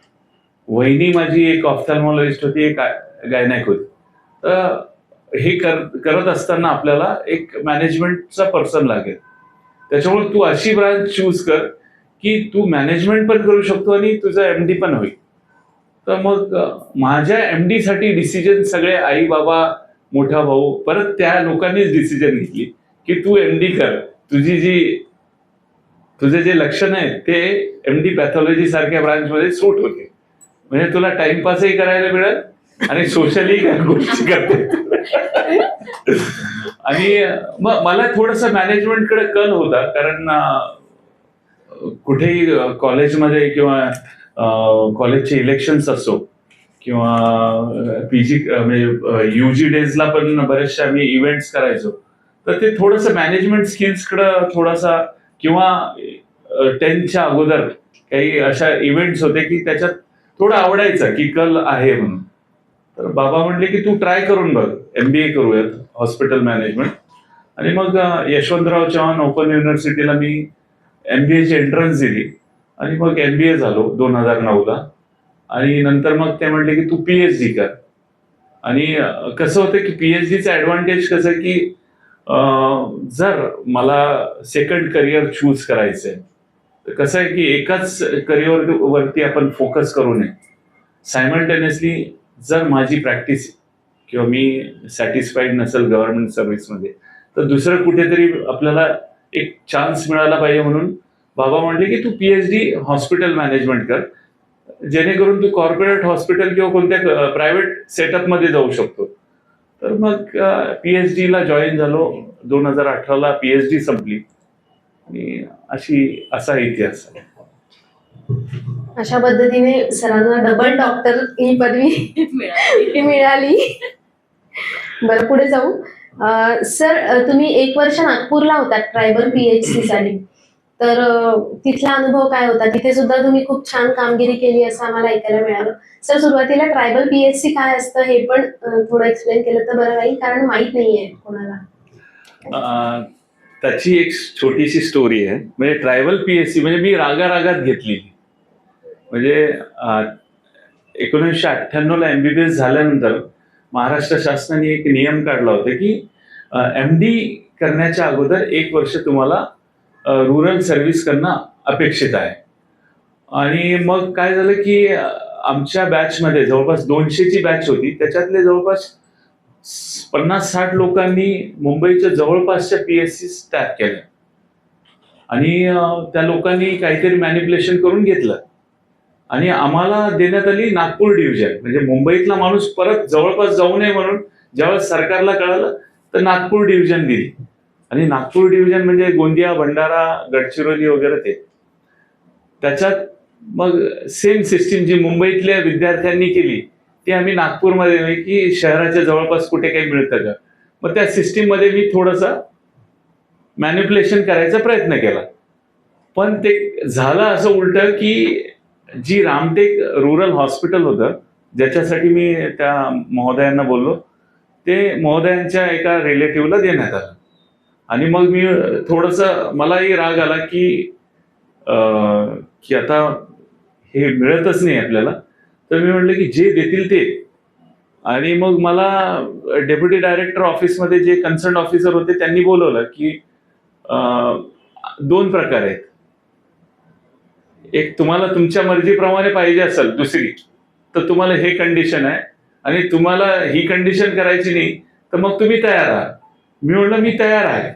वहिनी माझी एक ऑफ्थॅल्मॉलॉजिस्ट होती, एक गायनॅक होती. तर हे करत असताना आपल्याला एक मॅनेजमेंटचा पर्सन लागेल. त्याच्यामुळे तू अशी ब्रांच चूज कर की तू मॅनेजमेंट पण करू शकतो आणि तुझं एमडी पण होईल. तर मग माझ्या एमडी साठी डिसिजन सगळे आई बाबा मोठा भाऊ परत त्या लोकांनीच डिसिजन घेतली की तू एमडी कर. तुझे जे लक्षण आहेत ते एमडी पॅथॉलॉजी सारख्या ब्रांचमध्ये सूट होते, म्हणजे तुला टाइमपासही करायला मिळेल आणि सोशली गोष्टी करते. आणि मग मला थोडस मॅनेजमेंटकडे कल होता, कारण कुठेही कॉलेजमध्ये किंवा कॉलेजचे इलेक्शन्स असो किंवा पीजी म्हणजे युजी डेजला पण बरेचसे आम्ही इव्हेंट्स करायचो. तर ते थोडंसं मॅनेजमेंट स्किल्सकडे थोडासा, किंवा 10च्या अगोदर काही अशा इव्हेंट्स होते की त्याच्यात थोडं आवडायचं की कल आहे म्हणून. तर बाबा म्हणले की तू ट्राय करून बघ, एमबीए करूयात हॉस्पिटल मॅनेजमेंट. आणि मग यशवंतराव चव्हाण ओपन युनिव्हर्सिटीला मी एमबीएची एंट्रन्स दिली आणि मग एमबीए झालो 2009ला. आणि नंतर मग ते म्हणले की तू पीएचडी कर. आणि कसं होतं की पीएचडीचा ऍडव्हान्टेज कसं की जर मला सेकंड करिअर चूज करायचंय तर कसं आहे की एकाच करिअर वरती आपण फोकस करू नये. सायमल्टेनियसली जर माझी प्रॅक्टिस किंवा मी सॅटिस्फाईड नसेल गव्हर्नमेंट सर्व्हिसमध्ये तर दुसरं कुठेतरी आपल्याला एक चान्स मिळाला पाहिजे, म्हणून बाबा म्हणले की तू PhD हॉस्पिटल मॅनेजमेंट कर, जेणेकरून तू कॉर्पोरेट हॉस्पिटल किंवा कोणत्या प्रायव्हेट सेटअपमध्ये जाऊ शकतो. तर मग PhD ला जॉईन झालो. 2018ला PhD संपली आणि असा इतिहास आहे. अशा पद्धतीने सरांना डबल डॉक्टर ही पदवी मिळाली. बरं, पुढे जाऊ. सर, तुम्ही 1 वर्ष नागपूरला होता ट्रायबल PHC साठी, तर तिथला अनुभव काय होता? तिथे सुद्धा तुम्ही खूप छान कामगिरी केली असं आम्हाला ऐकायला मिळालं. सर, सुरुवातीला ट्रायबल PHC काय असतं हे पण थोडं एक्सप्लेन केलं तर बरं राहील, कारण माहित नाहीये कोणाला. त्याची एक छोटीशी स्टोरी आहे. म्हणजे ट्रायबल PHC म्हणजे मी रागारागात घेतली. म्हणजे 1998ला MBBS झाल्यानंतर महाराष्ट्र शासनाने एक नियम काढला होता की MD करण्याच्या अगोदर 1 वर्ष तुम्हाला रुरल सर्व्हिस करणं अपेक्षित आहे. आणि मग काय झालं की आमच्या बॅचमध्ये जवळपास 200ची बॅच होती, त्याच्यातले जवळपास 50-60 लोकांनी मुंबईच्या जवळपासच्या PHC टॅप केल्या आणि त्या लोकांनी काहीतरी मॅनिप्युलेशन करून घेतलं आणि आम्हाला देण्यात आली नागपूर डिव्हिजन. म्हणजे मुंबईतला माणूस परत जवळपास जाऊ नये म्हणून ज्यावेळेस सरकारला कळालं तर नागपूर डिव्हिजन दिली. आणि नागपूर डिव्हिजन म्हणजे गोंदिया, भंडारा, गडचिरोली वगैरे ते. त्याच्यात मग सेम सिस्टीम जी मुंबईतल्या विद्यार्थ्यांनी केली ती आम्ही नागपूरमध्ये, की शहराच्या जवळपास कुठे काही मिळतं का, मग त्या सिस्टीममध्ये मी थोडंसं मॅनिप्युलेशन करायचा प्रयत्न केला. पण ते झालं असं उलट की जी रामटेक रुरल हॉस्पिटल होतं ज्याच्यासाठी मी त्या महोदयांना बोललो, ते महोदयांच्या एका रिलेटिव्हला देण्यात आलं. आणि मग मी थोडंसं मलाही राग आला की आता हे मिळतच नाही आपल्याला. तर मी म्हटलं की जे देतील ते. आणि मग मला डेप्युटी डायरेक्टर ऑफिसमध्ये जे कन्सर्न ऑफिसर होते त्यांनी बोलवलं की 2 प्रकार आहेत. एक, तुम्हाला तुमच्या मर्जीप्रमाणे पाहिजे असेल दुसरी, तर तुम्हाला हे कंडिशन आहे, आणि तुम्हाला ही कंडिशन करायची नाही तर मग तुम्ही तयार आहात. मी म्हटलं मी तयार आहे.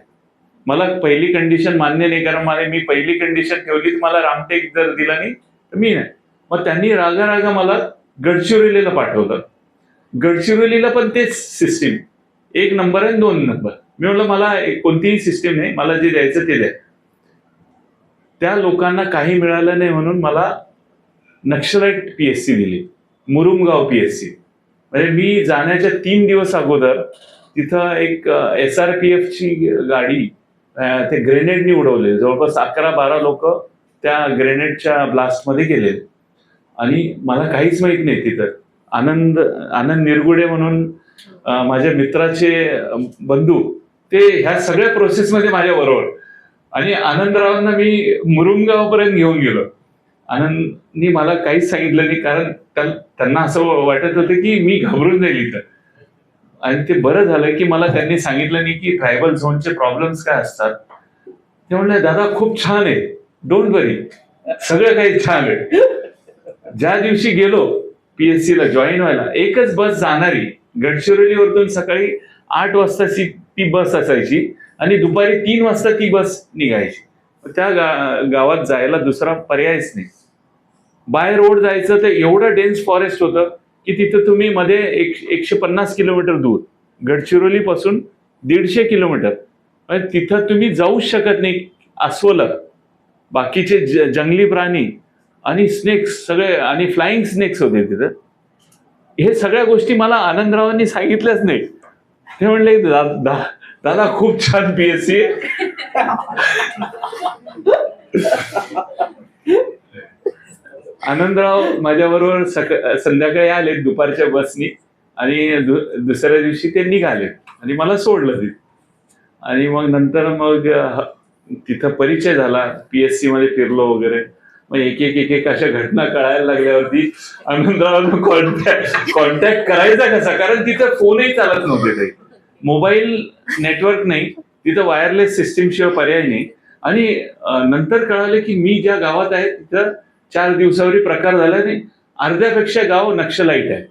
मला पहिली कंडिशन मान्य नाही, कारण मी पहिली कंडिशन ठेवली तर मला रामटेक जर दिला नाही तर मी नाही. मग त्यांनी रागा मला गडचिरोलीला पाठवलं. गडचिरोलीला पण तेच सिस्टीम, 1 नंबर आणि 2 नंबर. मी म्हटलं मला कोणतीही सिस्टीम नाही, मला जे द्यायचं ते द्या. त्या लोकांना काही मिळालं नाही म्हणून मला नक्षलाईट PHC दिली, मुरुमगाव PHC. म्हणजे मी जाण्याच्या 3 दिवस अगोदर तिथं एक SRPF ची गाडी ते ग्रेनेडनी उडवले. जवळपास 11-12 लोक त्या ग्रेनेडच्या ब्लास्टमध्ये गेले आणि मला काहीच माहित नाही. तिथं आनंद निरगुडे म्हणून माझ्या मित्राचे बंधू, ते ह्या सगळ्या प्रोसेसमध्ये माझ्या बरोबर. आणि आनंदरावांना मी मुरुमगावपर्यंत घेऊन गेलो. आनंदनी मला काहीच सांगितलं नाही, कारण त्यांना असं वाटत होतं की मी घाबरून जाईल इथं. आणि ते बरं झालं की मला त्यांनी सांगितलं नाही की ट्रायबल झोनचे प्रॉब्लेम्स काय असतात. ते म्हणले दादा खूप छान आहे, डोंट वरी, सगळं काही छान आहे. ज्या दिवशी गेलो PHC ला जॉईन व्हायला, एकच बस जाणारी गडचिरोलीवरून सकाळी 8 वाजता ती बस असायची आणि दुपारी 3 वाजता ती बस निघायची. त्या गावात जायला दुसरा पर्यायच नाही. बाय रोड जायचं तर एवढं डेन्स फॉरेस्ट होतं की तिथं तुम्ही मध्ये 150 किलोमीटर दूर, गडचिरोली पासून 150 किलोमीटर, तिथं तुम्ही जाऊच शकत नाही. अस्वलं, बाकीचे जंगली प्राणी आणि स्नेक्स सगळे, आणि फ्लाइंग स्नेक्स होते तिथं. हे सगळ्या गोष्टी मला आनंदरावांनी सांगितल्याच नाही. ते म्हणले दादा खूप छान PHC आहे. आनंदराव माझ्याबरोबर संध्याकाळी आले दुपारच्या बसनी आणि दुसऱ्या दिवशी ते निघाले आणि मला सोडलं तिथे. आणि मग नंतर मग तिथं परिचय झाला, PHC मध्ये फिरलो वगैरे. मग एक अशा घटना कळायला लागल्यावरती आनंदरावांना कॉन्टॅक्ट करायचा कसा, कारण तिथं फोनही चालत नव्हते काही. मोबाईल नेटवर्क नाही, तिथं वायरलेस सिस्टीम शिवाय पर्याय नाही. आणि नंतर कळालं की मी ज्या गावात आहे तिथं 4 दिवसावरी प्रकार झाला आणि अर्ध्यापेक्षा गाव नक्षलाईट आहे.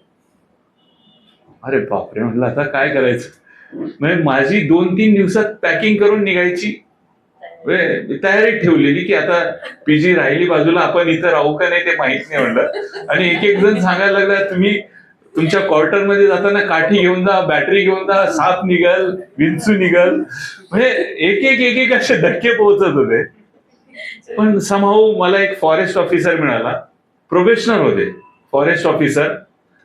अरे बापरे, म्हटलं आता काय करायचं. म्हणजे माझी 2-3 दिवसात पॅकिंग करून निघायची तयारी ठेवलेली की आता पीजी राहिली बाजूला, आपण इथं राहू का नाही ते माहित नाही म्हणलं. आणि एक जण सांगायला लागला, तुम्ही तुमच्या क्वार्टर मध्ये जाताना काठी घेऊन जा, बॅटरी घेऊन जा, साप निघल, विंचू निघल. म्हणजे एक असे धक्के पोहोचत होते. पण समहाऊ मला एक फॉरेस्ट ऑफिसर मिळाला, प्रोबेशनर होते फॉरेस्ट ऑफिसर,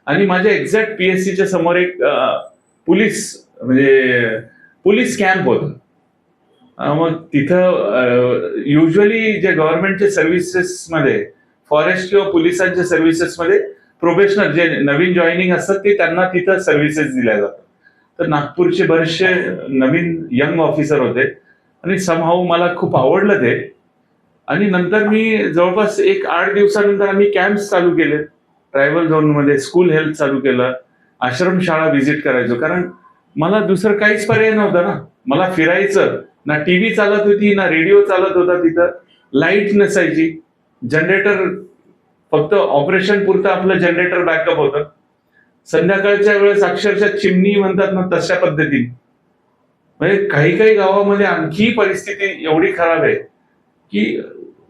आणि माझ्या एक्झॅक्ट पीएससीच्या समोर एक पोलीस कॅम्प होता. मग तिथं युजली जे गव्हर्नमेंटच्या सर्व्हिसेस मध्ये, फॉरेस्ट किंवा पोलिसांच्या सर्व्हिसेस मध्ये प्रोबेशनर जे नवीन जॉईनिंग असतात ते त्यांना तिथं सर्व्हिसेस दिल्या जातात. तर नागपूरचे बरेचसे नवीन यंग ऑफिसर होते आणि समहाऊ मला खूप आवडलं ते. आणि नंतर मी जवळपास 8 दिवसानंतर आम्ही कॅम्प्स चालू केले ट्रायबल झोन मध्ये, स्कूल हेल्थ चालू केलं, आश्रमशाळा व्हिजिट करायचो, कारण मला दुसरं काहीच पर्याय नव्हता ना. मला फिरायचं, ना टीव्ही चालत होती ना रेडिओ चालत होता, तिथं लाईट नसायची, जनरेटर फक्त ऑपरेशन पुरतं आपलं जनरेटर बॅकअप होतं. संध्याकाळच्या वेळेस अक्षरशः चिमणी म्हणतात ना तशा पद्धतीने. म्हणजे काही गावामध्ये आणखी परिस्थिती एवढी खराब आहे की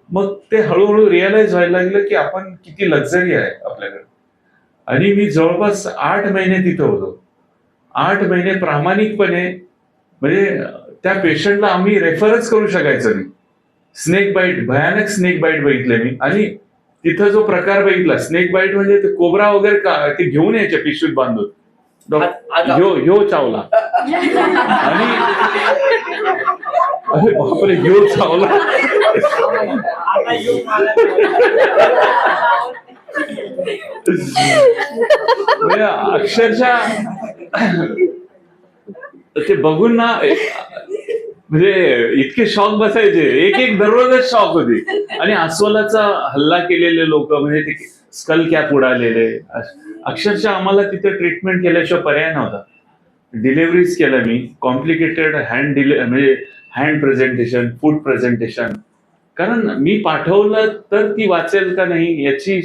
मग ते हळूहळू रिअलाइज व्हायला लागलं की आपण किती लक्झरी आहे आपल्याकडे. आणि मी जवळपास 8 महिने तिथं होतो. 8 महिने प्रामाणिकपणे, म्हणजे त्या पेशंटला आम्ही रेफरच करू शकायचं नाही. स्नेक बाईट, भयानक स्नेक बाईट बघितले मी. आणि तिथं जो प्रकार बघितला स्नेक बाईट, म्हणजे ते कोबरा वगैरे ते घेऊन यायचे पिशवीत बांधून, ह्यो चावला. आणि अरे बापरे, ह्यो चावला. म्हणजे अक्षरशः ते बघून ना म्हणजे इतके शॉक बसायचे, एक दररोजच शॉक होती. आणि अस्वलाचा हल्ला केलेले लोक, म्हणजे ते स्कल कॅप उडालेले, अक्षरशः आम्हाला तिथे ट्रीटमेंट केल्याशिवाय पर्याय नव्हता. डिलिव्हरीज केल्या मी, कॉम्प्लिकेटेड म्हणजे हँड प्रेझेंटेशन, फूड प्रेझेंटेशन, कारण मी पाठवलं तर ती वाचेल का नाही याची.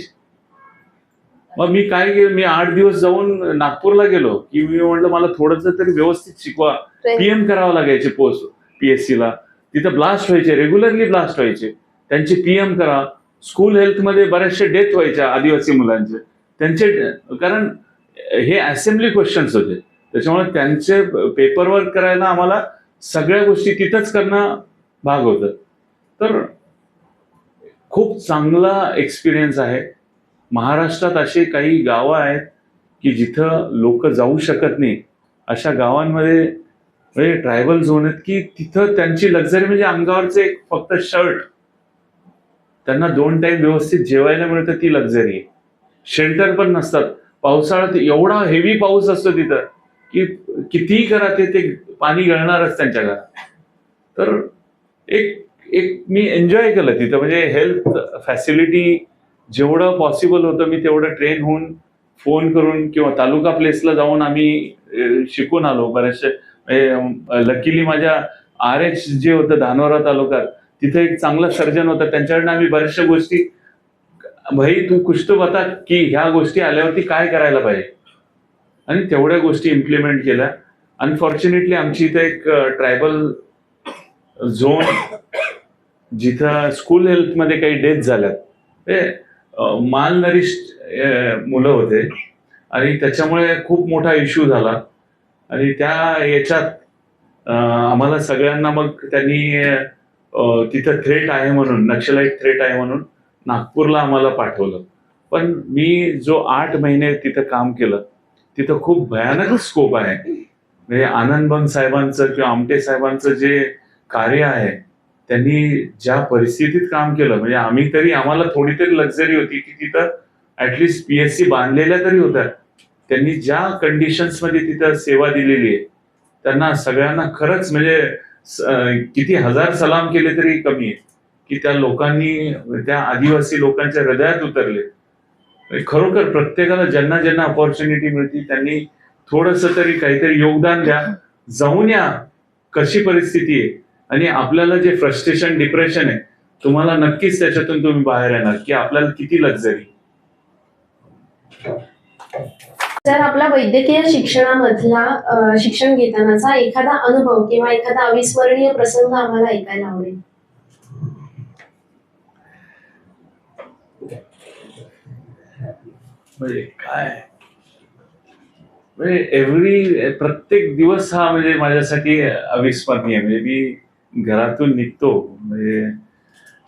मग मी काय केलं, मी 8 दिवस जाऊन नागपूरला गेलो की मी म्हटलं मला थोडंसं तरी व्यवस्थित शिकवा. पीएम करावं लागायचे पोस्ट पीएससी ला, तिथं ब्लास्ट व्हायचे, रेग्युलरली ब्लास्ट व्हायचे, त्यांचे पीएम करा. स्कूल हेल्थ मध्ये बऱ्याचशा डेथ व्हायच्या आदिवासी मुलांचे, त्यांचे, कारण हे असेंब्ली क्वेश्चन्स होते, त्याच्यामुळे त्यांचे पेपर वर्क करायला आम्हाला सगळ्या गोष्टी तिथंच करणं भाग होतं. तर खूप चांगला एक्सपिरियन्स आहे. महाराष्ट्रात असे काही गावं आहेत की जिथं लोक जाऊ शकत नाही, अशा गावांमध्ये म्हणजे ट्रायबल झोन आहेत की तिथं त्यांची लक्झरी म्हणजे अंगावरचं एक फक्त शर्ट, त्यांना 2 टाइम व्यवस्थित जेवायला मिळतं, ती लक्झरी आहे. शेल्टर पण नसतात. पावसाळ्यात एवढा हेवी पाऊस असतो तिथं की कितीही करा ते पाणी गळणारच त्यांच्या घरात. तर एक मी एन्जॉय केलं तिथं, म्हणजे हेल्थ फॅसिलिटी जेवढं पॉसिबल होतं मी तेवढं ट्रेन होऊन, फोन करून किंवा तालुका प्लेसला जाऊन आम्ही शिकून आलो बरेचसे. लकीली माझ्या RH जे होतं धानोरा तालुक्यात, तिथे एक चांगला सर्जन होता, त्यांच्याकडनं आम्ही बऱ्याचशा गोष्टी, भाई तू कुछ तो बता की ह्या गोष्टी आल्यावरती काय करायला पाहिजे, आणि तेवढ्या गोष्टी इम्प्लिमेंट केल्या. अनफॉर्च्युनेटली आमची इथे एक ट्रायबल झोन जिथं स्कूल हेल्थ मध्ये काही डेथ झाल्यात, ते माल नरिश्ड मुलं होते आणि त्याच्यामुळे खूप मोठा इश्यू झाला. आणि त्या याच्यात आम्हाला सगळ्यांना मग त्यांनी तिथं थ्रेट आहे म्हणून, नक्षलाईट थ्रेट आहे म्हणून नागपूरला आम्हाला पाठवलं. पण मी जो 8 महिने तिथं काम केलं, तिथं खूप भयानक स्कोप आहे. म्हणजे आनंद बंग साहेबांचं किंवा आमटे साहेबांचं जे कार्य आहे, त्यांनी ज्या परिस्थितीत काम केलं, म्हणजे आम्हाला थोडी तरी लक्झरी होती की तिथं ऍटलिस्ट पीएससी बांधलेल्या तरी होत्या. त्यांनी ज्या कंडिशन्स मध्ये तिथं सेवा दिलेली आहे, त्यांना सगळ्यांना खरंच म्हणजे किती हजार सलाम केले तरी कमी आहे की त्या लोकांनी, त्या आदिवासी लोकांच्या हृदयात उतरले. खरोखर प्रत्येकाला ज्यांना ज्यांना अपॉर्च्युनिटी मिळते त्यांनी थोडंसं तरी काहीतरी योगदान द्या. जाऊन या कशी परिस्थिती आहे, आणि आपल्याला जे फ्रस्ट्रेशन डिप्रेशन आहे तुम्हाला नक्कीच त्याच्यातून तुम्ही बाहेर येणार की आपल्याला किती लक्झरी. जर आपला वैद्यकीय शिक्षणामधला शिक्षण घेतानाचा एखादा अनुभव किंवा एखादा अविस्मरणीय प्रसंग आम्हाला ऐकायला आवडेल. म्हणजे काय, म्हणजे प्रत्येक दिवस हा म्हणजे माझ्यासाठी अविस्मरणीय. म्हणजे मी घरातून निघतो, म्हणजे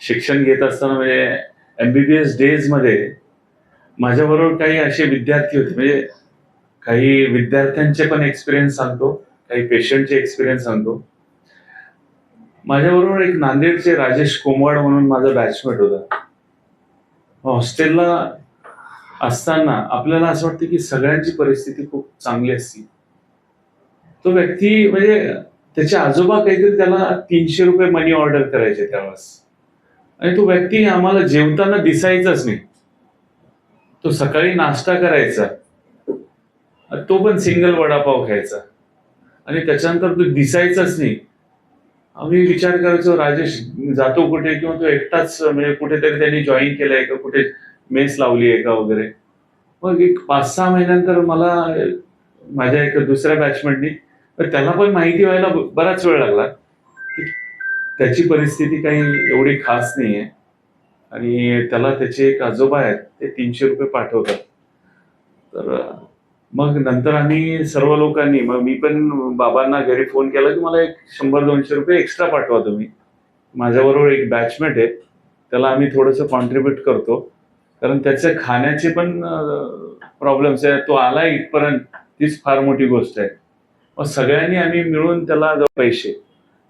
शिक्षण घेत असताना म्हणजे MBBS डेज मध्ये माझ्याबरोबर काही असे विद्यार्थी होते. म्हणजे काही विद्यार्थ्यांचे पण एक्सपिरियन्स सांगतो, काही पेशंटचे एक्सपिरियन्स सांगतो. माझ्याबरोबर एक नांदेडचे राजेश कोमवाड म्हणून माझा बॅचमेट होता. हॉस्टेलला असताना आपल्याला असं वाटतं की सगळ्यांची परिस्थिती खूप चांगली असती. तो व्यक्ती म्हणजे त्याचे आजोबा काहीतरी त्याला 300 रुपये मनी ऑर्डर करायचे त्यावेळेस, आणि तो व्यक्ती आम्हाला जेवताना दिसायचाच नाही. तो सकाळी नाश्ता करायचा, तो पण सिंगल वडापाव खायचा, आणि त्याच्यानंतर तो दिसायचाच नाही. आम्ही विचार करायचो राजेश जातो कुठे, किंवा तो एकटाच म्हणजे कुठेतरी त्यांनी जॉईन केलंय का, कुठे मेस लावली आहे का वगैरे. मग एक 5-6 महिन्यानंतर मला माझ्या एका दुसऱ्या बॅचमेटनी, त्याला पण माहिती व्हायला बराच वेळ लागला की त्याची परिस्थिती काही एवढी खास नाहीये, आणि त्याला त्याचे एक आजोबा आहेत ते 300 रुपये पाठवतात. तर मग नंतर आम्ही सर्व लोकांनी, मग मी पण बाबांना घरी फोन केला की मला एक 100-200 रुपये एक्स्ट्रा पाठवा तुम्ही. माझ्याबरोबर एक बॅचमेट आहे, त्याला आम्ही थोडंसं कॉन्ट्रीब्युट करतो, कारण त्याच्या खाण्याचे पण प्रॉब्लेम्स आहे. तो आला इथपर्यंत तीच फार मोठी गोष्ट आहे. मग सगळ्यांनी आम्ही मिळून त्याला पैसे,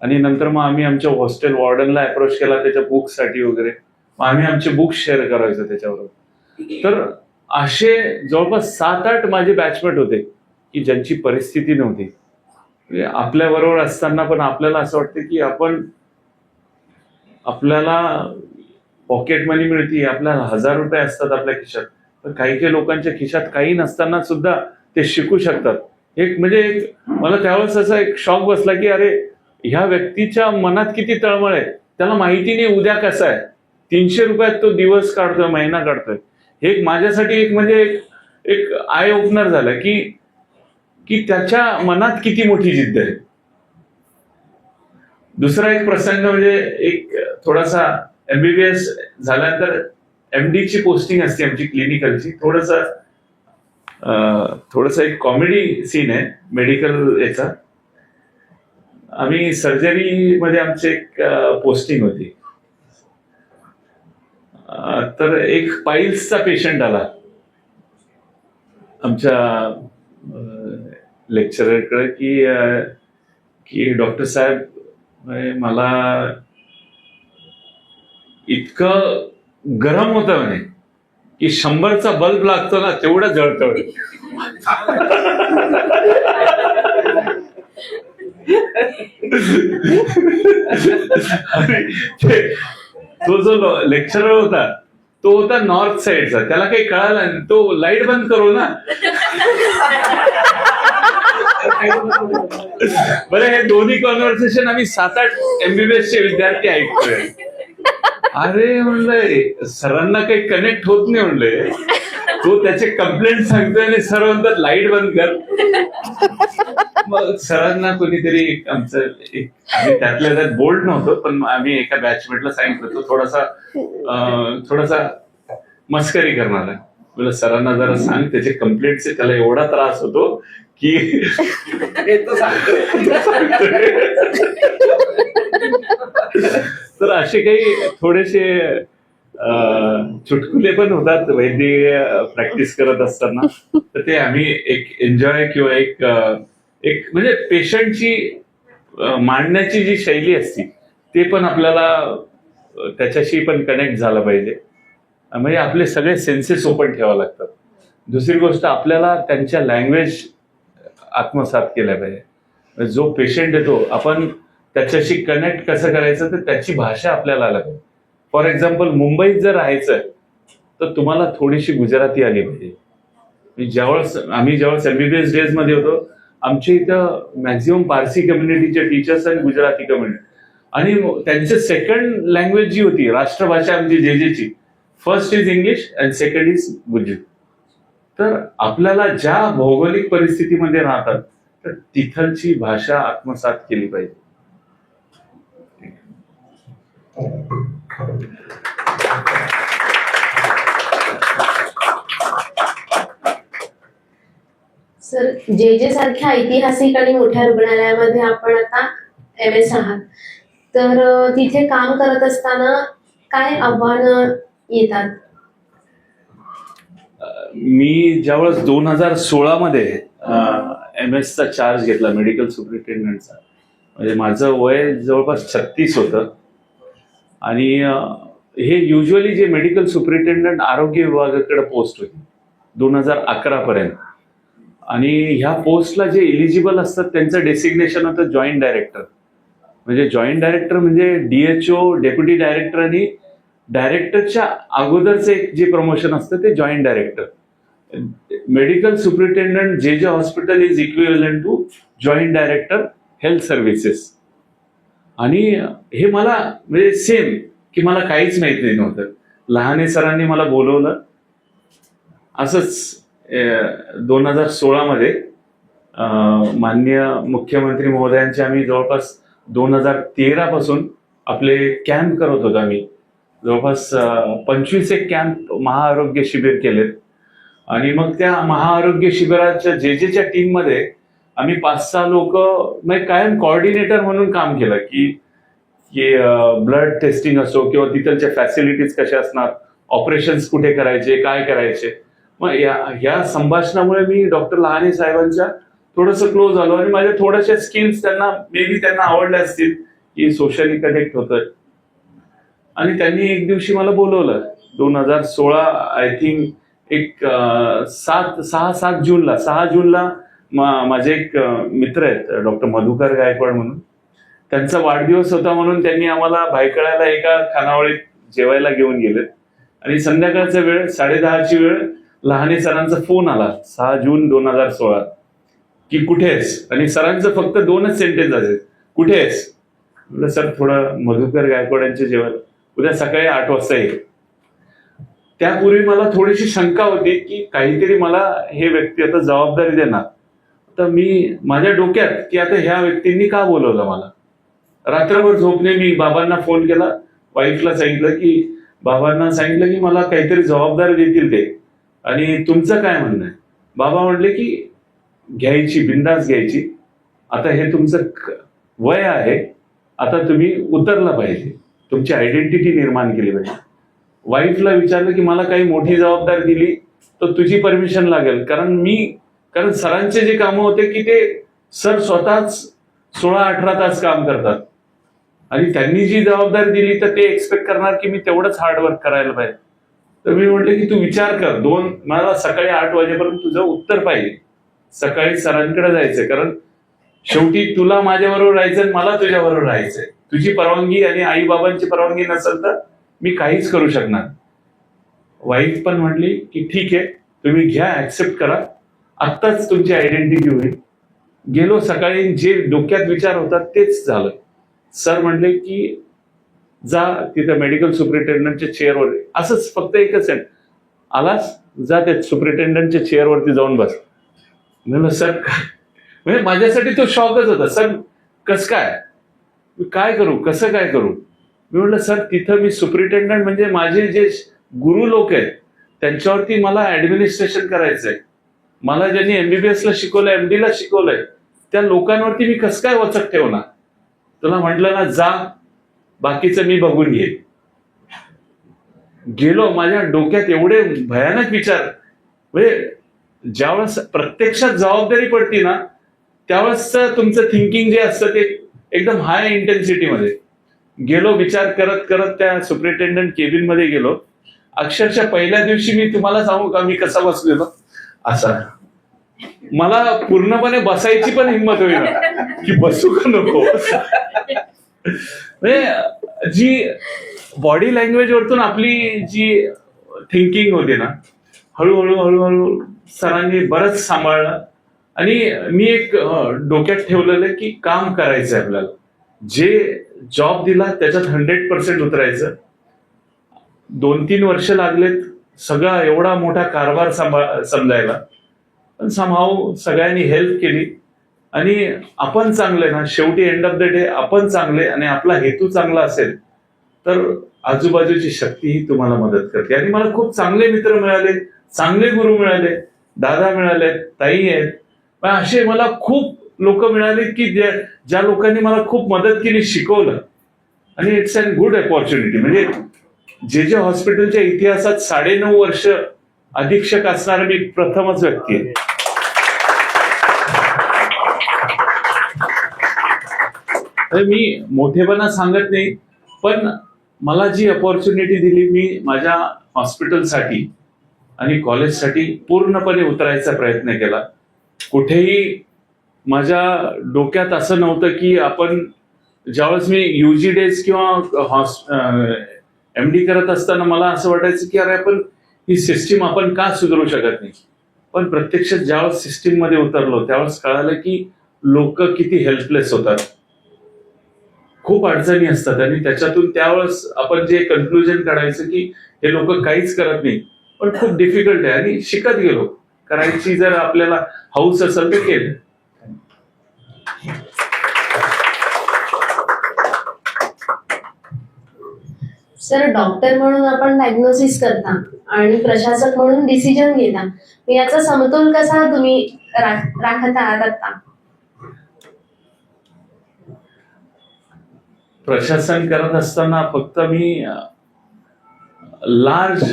आणि नंतर मग आम्ही आमच्या हॉस्टेल वॉर्डनला अप्रोच केला त्याच्या बुक्ससाठी वगैरे. मग आम्ही आमचे बुक्स शेअर करायचो त्याच्याबरोबर. तर असे जवळपास 7-8 माझे बॅचमेट होते की ज्यांची परिस्थिती नव्हती. म्हणजे आपल्या बरोबर असताना पण आपल्याला असं वाटतं की आपल्याला पॉकेट मनी मिळते, आपल्याला 1000 रुपये असतात आपल्या खिशात, तर काही काही लोकांच्या खिशात काही नसताना सुद्धा ते शिकू शकतात. म्हणजे मला त्यावेळेस असा एक शॉक बसला की अरे, ह्या व्यक्तीच्या मनात किती तळमळ आहे, त्याला माहिती नाही उद्या कसं आहे. 300 रुपयात तो दिवस काढतोय, महिना काढतोय. हे एक माझ्यासाठी एक म्हणजे एक आय ओपनर झालं की त्याच्या मनात किती मोठी जिद्द आहे. दुसरा एक प्रसंग म्हणजे एक थोडासा MBBS झाल्यानंतर MD ची पोस्टिंग असते आमची क्लिनिकलची. थोडस एक कॉमेडी सीन आहे मेडिकल याचा. आम्ही सर्जरी मध्ये आमची एक पोस्टिंग होती. तर एक पाईल्सचा पेशंट आला आमच्या लेक्चररकडे की डॉक्टर साहेब, मला इतकं गरम होतं म्हणे की 100चा बल्ब लागतो ना तेवढं जळतं. तो जो लेक्चरर होता तो होता नॉर्थ साइडचा, त्याला काही कळालं नाही. तो लाईट बंद करू ना. बरं, हे दोन्ही कॉन्व्हर्सेशन आम्ही 7-8 MBBS चे विद्यार्थी ऐकतोय. अरे म्हणलंय सरांना काही कनेक्ट होत नाही म्हणलंय. तो त्याचे कंप्लेंट सांगतोय आणि सर म्हणतात लाईट बंद कर. मग सरांना कोणीतरी आमचं आम्ही त्यातल्या त्यात बोल्ड नव्हतो, पण आम्ही एका बॅचमेटला सांगितलं तो थोडासा मस्करी करणार आहे. बोला सरांना जरा सांग त्याचे कंप्लेंटचे त्याला एवढा त्रास होतो की तर असे काही थोडेसे चुटकुले पण होतात वैद्यकीय प्रॅक्टिस करत असताना. तर ते आम्ही एक एन्जॉय किंवा एक म्हणजे पेशंटची मांडण्याची जी शैली असते ते पण आपल्याला त्याच्याशी पण कनेक्ट झालं पाहिजे. म्हणजे आपले सगळे सेन्सेस ओपन ठेवावे लागतात. दुसरी गोष्ट आपल्याला त्यांच्या लँग्वेज आत्मसात केल्या पाहिजे. जो पेशंट येतो आपण त्याच्याशी कनेक्ट कसं करायचं तर त्याची भाषा आपल्याला आली पाहिजे. फॉर एक्झाम्पल मुंबईत जर राहायचं तर तुम्हाला थोडीशी गुजराती आली पाहिजे. ज्यावेळेस MBBS डेज मध्ये होतो आमच्या इथं मॅक्झिमम पारसी कम्युनिटीचे टीचर्स आणि गुजराती कम्युनिटी, आणि त्यांची सेकंड लँग्वेज जी होती राष्ट्रभाषा आमची जेजेची, first is English and second is Gujarati. तर आपल्याला ज्या भौगोलिक परिस्थितीमध्ये राहतात तर तिथलची भाषा आत्मसात केली पाहिजे. सर, जे सारख्या ऐतिहासिक आणि मोठ्या रुग्णालयामध्ये आपण आता MS आहात, तर तिथे काम करत असताना काय आव्हानं येतात? मी ज्यावेळेस 2016 मध्ये MS चा चार्ज घेतला, मेडिकल सुपरिटेंडंटचा, म्हणजे माझं वय जवळपास 36 होतं. आणि हे युजली जे मेडिकल सुपरिटेंडंट आरोग्य विभागाकडे पोस्ट होती 2011 पर्यंत. आणि ह्या पोस्टला जे एलिजिबल असतात त्यांचं डेसिग्नेशन होतं जॉईंट डायरेक्टर. म्हणजे जॉईंट डायरेक्टर म्हणजे DHO, डेप्युटी डायरेक्टर, आणि डायरेक्टरच्या अगोदरचं एक जे प्रमोशन असतं ते जॉईंट डायरेक्टर. मेडिकल सुपरिटेंडंट जे hospital is equivalent to joint director health services. आणि हे मला म्हणजे सेम की मला काहीच माहिती नव्हतं. लहाने सरांनी मला बोलवलं असंच 2016 मध्ये. माननीय मुख्यमंत्री महोदयांचे आम्ही जवळपास 2013 पासून आपले कॅम्प करत होतो. आम्ही जवळपास 25 एक कॅम्प महाआरोग्य शिबिर केलेत. आणि मग त्या महाआरोग्य शिबिराच्या जेजेच्या टीम मध्ये आम्ही 5-6 लोक म्हणजे कायम कोऑर्डिनेटर म्हणून काम केलं की ब्लड टेस्टिंग असो किंवा तिथलच्या फॅसिलिटीज कशा असणार, ऑपरेशन्स कुठे करायचे, काय करायचे. मग या संभाषणामुळे मी डॉक्टर लहाने साहेबांच्या थोडंसं क्लोज झालो आणि माझ्या थोड्याशा स्किल्स त्यांना त्यांना आवडल्या असतील की सोशली कनेक्ट होतं. आणि त्यांनी एक दिवशी मला बोलवलं 2016 आय थिंक एक 6 जूनला माझे एक मित्र आहेत डॉक्टर मधुकर गायकवाड म्हणून. त्यांचा वाढदिवस होता म्हणून त्यांनी आम्हाला भायखळ्याला एका खानावळीत जेवायला घेऊन गेलेत. आणि संध्याकाळचा वेळ 10:30ची वेळ लहाने सरांचा फोन आला 6 जून 2016 की कुठे आहेस. आणि सरांचं फक्त 2च सेंटेन्स असेल, कुठे आहेस. म्हटलं सर थोडं मधुकर गायकवाड यांचे जेवण उद्या सकाळी 8 वाजता येईल. त्यापूर्वी मला थोडीशी शंका होती की काहीतरी मला हे व्यक्ती आता जबाबदारी देणार. तर मी माझ्या डोक्यात की आता ह्या व्यक्तींनी का बोलवलं मला. रात्रभर झोपणे. मी बाबांना फोन केला, वाईफला सांगितलं की बाबांना सांगितलं की मला काहीतरी जबाबदारी देतील ते, आणि तुमचं काय म्हणणं आहे. बाबा म्हणले की घ्यायची, बिंदास घ्यायची. आता हे तुमचं वय आहे, आता तुम्ही उतरलं पाहिजे, तुमची आयडेंटिटी निर्माण केली पाहिजे. वाईफला विचारलं की मला काही मोठी जबाबदारी दिली तर तुझी परमिशन लागेल. कारण सरांचे जे कामं होते की ते सर स्वतःच 16-18 तास काम करतात आणि त्यांनी जी जबाबदारी दिली तर ते एक्सपेक्ट करणार की मी तेवढंच हार्डवर्क करायला पाहिजे. तर मी म्हटलं की तू विचार कर, मला सकाळी 8 वाजेपर्यंत तुझं उत्तर पाहिजे. सकाळी सरांकडे जायचंय, कारण शेवटी तुला माझ्याबरोबर राहायचंय, मला तुझ्याबरोबर राहायचंय. तुझी परवानगी आणि आई बाबांची परवानगी नसेल तर मी काहीच करू शकणार. वाईफ पण म्हटली की ठीक आहे, तुम्ही घ्या, ऍक्सेप्ट करा, आत्ताच तुमची आयडेंटिटी होईल. गेलो सकाळी, जे डोक्यात विचार होतात तेच झालं. सर म्हणले की जा तिथं मेडिकल सुपरिटेंडंटच्या चेअरवर, असंच फक्त एकच आहे, आलास जा त्या सुपरिटेंडंटच्या चेअरवरती जाऊन बस. म्हणलं सर म्हणजे माझ्यासाठी तो शॉकच होता. सर कसं काय करू, कसं काय करू. मी म्हटलं सर तिथं मी सुपरिटेंडंट म्हणजे माझे जे गुरु लोक आहेत त्यांच्यावरती मला ऍडमिनिस्ट्रेशन करायचंय. मला ज्यांनी MBBS ला शिकवलंय, MD ला शिकवलंय, त्या लोकांवरती मी कसं काय वचक ठेवणार. तुला म्हटलं ना जा, बाकीचं मी बघून घेईन. गेलो, माझ्या डोक्यात एवढे भयानक विचार. म्हणजे ज्यावेळेस प्रत्यक्षात जबाबदारी पडती ना त्यावेळेस तुमचं थिंकिंग जे असतं ते एकदम हाय इंटेन्सिटीमध्ये. गेलो, विचार करत करत त्या सुपरिटेंडंट केबिन मध्ये गेलो. अक्षरशः पहिल्या दिवशी मी तुम्हाला सांगू का मी कसा बसलेलो, असा. मला पूर्णपणे बसायची पण हिंमत होईना की बसू का नको. म्हणजे जी बॉडी लँग्वेज वरतून आपली जी थिंकिंग होती ना, हळूहळू सरांनी बरंच सांभाळलं आणि मी एक डोक्यात ठेवलेलं की काम करायचं आहे आपल्याला. जे जॉब दिला त्याच्यात 100% उतरायचं. 2-3 वर्ष लागलेत सगळा एवढा मोठा कारभार समजायला, पण समहाऊ सगळ्यांनी हेल्प केली. आणि आपण चांगले ना, शेवटी एंड ऑफ द डे आपण चांगले आणि आपला हेतू चांगला असेल तर आजूबाजूची शक्तीही तुम्हाला मदत करते. आणि मला खूप चांगले मित्र मिळाले, चांगले गुरु मिळाले, दादा मिळाले, ताई आहेत, पण असे मला खूप लोक मिळाले की ज्या लोकांनी मला खूप मदत केली, शिकवलं. आणि इट्स अन गुड अपॉर्च्युनिटी. म्हणजे जे हॉस्पिटलच्या इतिहासात 9.5 वर्ष अधीक्षक असणारा मी प्रथमच व्यक्ती आहे. तर मी मोठेपणा सांगत नाही, पण मला जी अपॉर्च्युनिटी दिली, मी माझ्या हॉस्पिटलसाठी आणि कॉलेजसाठी पूर्णपणे उतरायचा प्रयत्न केला. कुठेही माझ्या डोक्यात असं नव्हतं की आपण, ज्यावेळेस मी UG डेज किंवा MD करत असताना मला असं वाटायचं की अरे आपण ही सिस्टीम आपण का सुधारू शकत नाही. पण प्रत्यक्षात ज्यावेळेस सिस्टीम मध्ये उतरलो त्यावेळेस कळालं की लोक किती हेल्पलेस होतात, खूप अडचणी असतात. आणि त्याच्यातून त्यावेळेस आपण जे कन्क्लुजन काढायचं की हे लोक काहीच करत नाही, पण खूप डिफिकल्ट आहे. आणि शिकत गेलो. करायची जर आपल्याला हौस असेल तर केलं. सर, डॉक्टर म्हणून आपण डायग्नोसिस करता आणि प्रशासक म्हणून डिसिजन घेता, मग याचा समतोल कसा तुम्ही राखत आहात आता? प्रशासन करत असताना फक्त मी लार्ज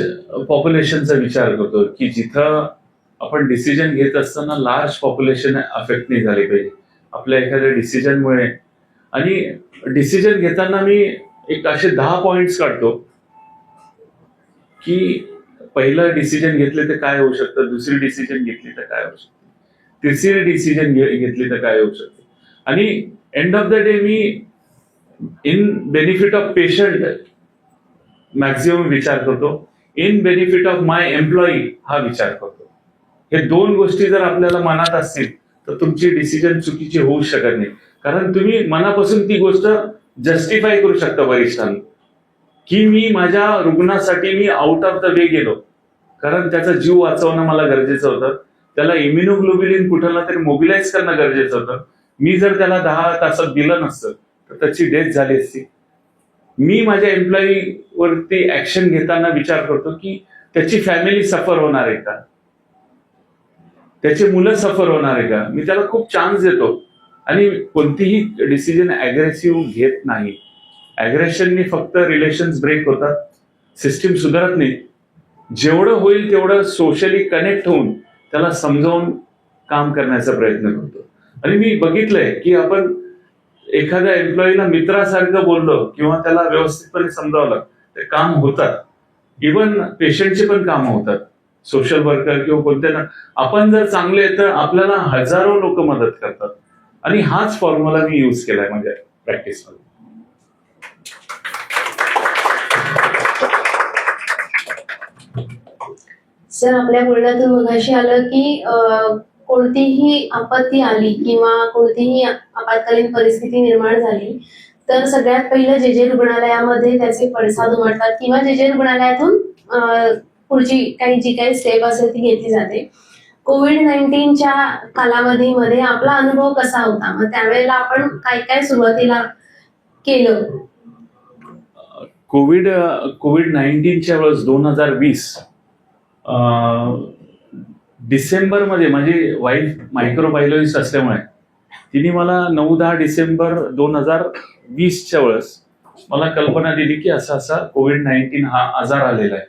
पॉप्युलेशनचा विचार करतो की जिथं आपण डिसिजन घेत असताना लार्ज पॉप्युलेशन अफेक्ट नाही झाले पाहिजे आपल्या एखाद्या डिसिजनमुळे. आणि डिसिजन घेताना मी एक असे 10 पॉइंट्स काढतो की पहिलं डिसिजन घेतले तर काय होऊ शकतं, दुसरी डिसिजन घेतली तर काय होऊ शकते, तिसरी डिसिजन घेतली तर काय होऊ शकते. आणि end of the day me in benefit of patient maximum विचार करतो, in benefit of my employee हा विचार करतो. हे 2 गोष्टी जर आपल्याला मनात असतील तर तुमची डिसिजन चुकीची होऊ शकत नाही. कारण तुम्ही मनापासून ती गोष्ट जस्टिफाय करू शकता वरिष्ठांना की मी माझ्या रुग्णासाठी me out of the way गेलो, कारण त्याचा जीव वाचवणं मला गरजेचं होतं. त्याला इम्युनोग्लोबिलिन कुठला तरी मोबिलाइज करणं गरजेचं होतं. मी जर त्याला 10 तासात दिलं नसतं तर त्याची डेथ झाली असती. मी माझ्या एम्प्लॉई वरती ऍक्शन घेताना विचार करतो की त्याची फॅमिली सफर होणार आहे का, त्याची मुलं सफर होणार आहे का. मी त्याला खूप चान्स देतो. आणि कोणतीही डिसिजन अग्रेसिव्ह घेत नाही. अग्रेशननी फक्त रिलेशन्स ब्रेक होतात, सिस्टीम सुधारत नाही. जेवढं होईल तेवढं सोशली कनेक्ट होऊन त्याला समजावून काम करण्याचा प्रयत्न करतो. आणि मी बघितलंय की आपण एखाद्या एम्प्लॉईला मित्रासारखं बोललो किंवा त्याला व्यवस्थितपणे समजावलं ते काम होतात. इव्हन पेशंटचे पण काम होतात. सोशल वर्कर किंवा कोणत्या, आपण जर चांगले तर आपल्याला हजारो लोक मदत करतात. आणि हाच फॉर्म्युला मी यूज केलाय माझ्या प्रॅक्टिसमध्ये. सर, आपल्या बोलण्यातून मगाशी आलं की कोणतीही आपत्ती आली किंवा कोणतीही आपत्कालीन परिस्थिती निर्माण झाली तर सगळ्यात पहिलं जे रुग्णालयामध्ये त्याचे पडसाद उमटतात किंवा जे रुग्णालयातून पुढची जी काही स्टेप असेल ती घेतली जाते. कोविड-19च्या कालावधीमध्ये आपला अनुभव कसा होता? मग त्यावेळेला आपण काय काय सुरुवातीला केलं? कोविड-19च्या वेळेस 2020 डिसेंबरमध्ये माझी वाईफ मायक्रोबायोलॉजिस्ट असल्यामुळे तिने मला 9-10 डिसेंबर 2020च्या वेळेस मला कल्पना दिली की असा कोविड-19 हा आजार आलेला आहे.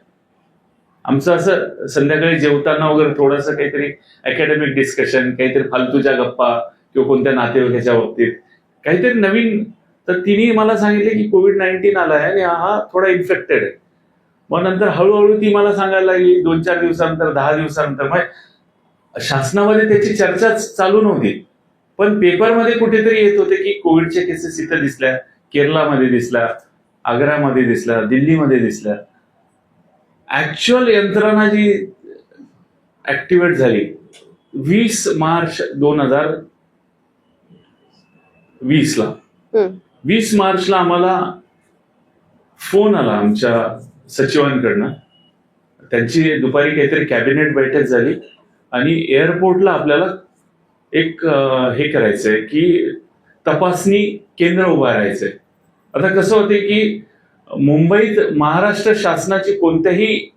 आमचं असं संध्याकाळी जेवताना वगैरे थोडंसं काहीतरी अकॅडमिक डिस्कशन, काहीतरी फालतूच्या गप्पा किंवा कोणत्या नातेवाईकाच्या बाबतीत काहीतरी नवीन. तर तिने मला सांगितले की कोविड-19 आलाय आणि हा थोडा इन्फेक्टेड आहे. मग नंतर हळूहळू ती मला सांगायला लागली 2-4 दिवसानंतर, 10 दिवसानंतर. मग शासनामध्ये त्याची चर्चा चालू नव्हती, पण पेपरमध्ये कुठेतरी येत होते की कोविडच्या केसेस इथं दिसल्या, केरळमध्ये दिसल्या, आग्रामध्ये दिसल्या, दिल्लीमध्ये दिसल्या. ऍक्च्युअल यंत्रणा जी ऍक्टिव्हेट झाली 20 मार्च 2020 ला 20 मार्चला आम्हाला फोन आला आमच्या सचिवांकडनं. त्यांची दुपारी काहीतरी कॅबिनेट बैठक झाली आणि एअरपोर्टला आपल्याला एक हे करायचंय की तपासणी केंद्र उभारायचंय. आता कसं होते की मुंबईत महाराष्ट्र शासनाची कोणत्याही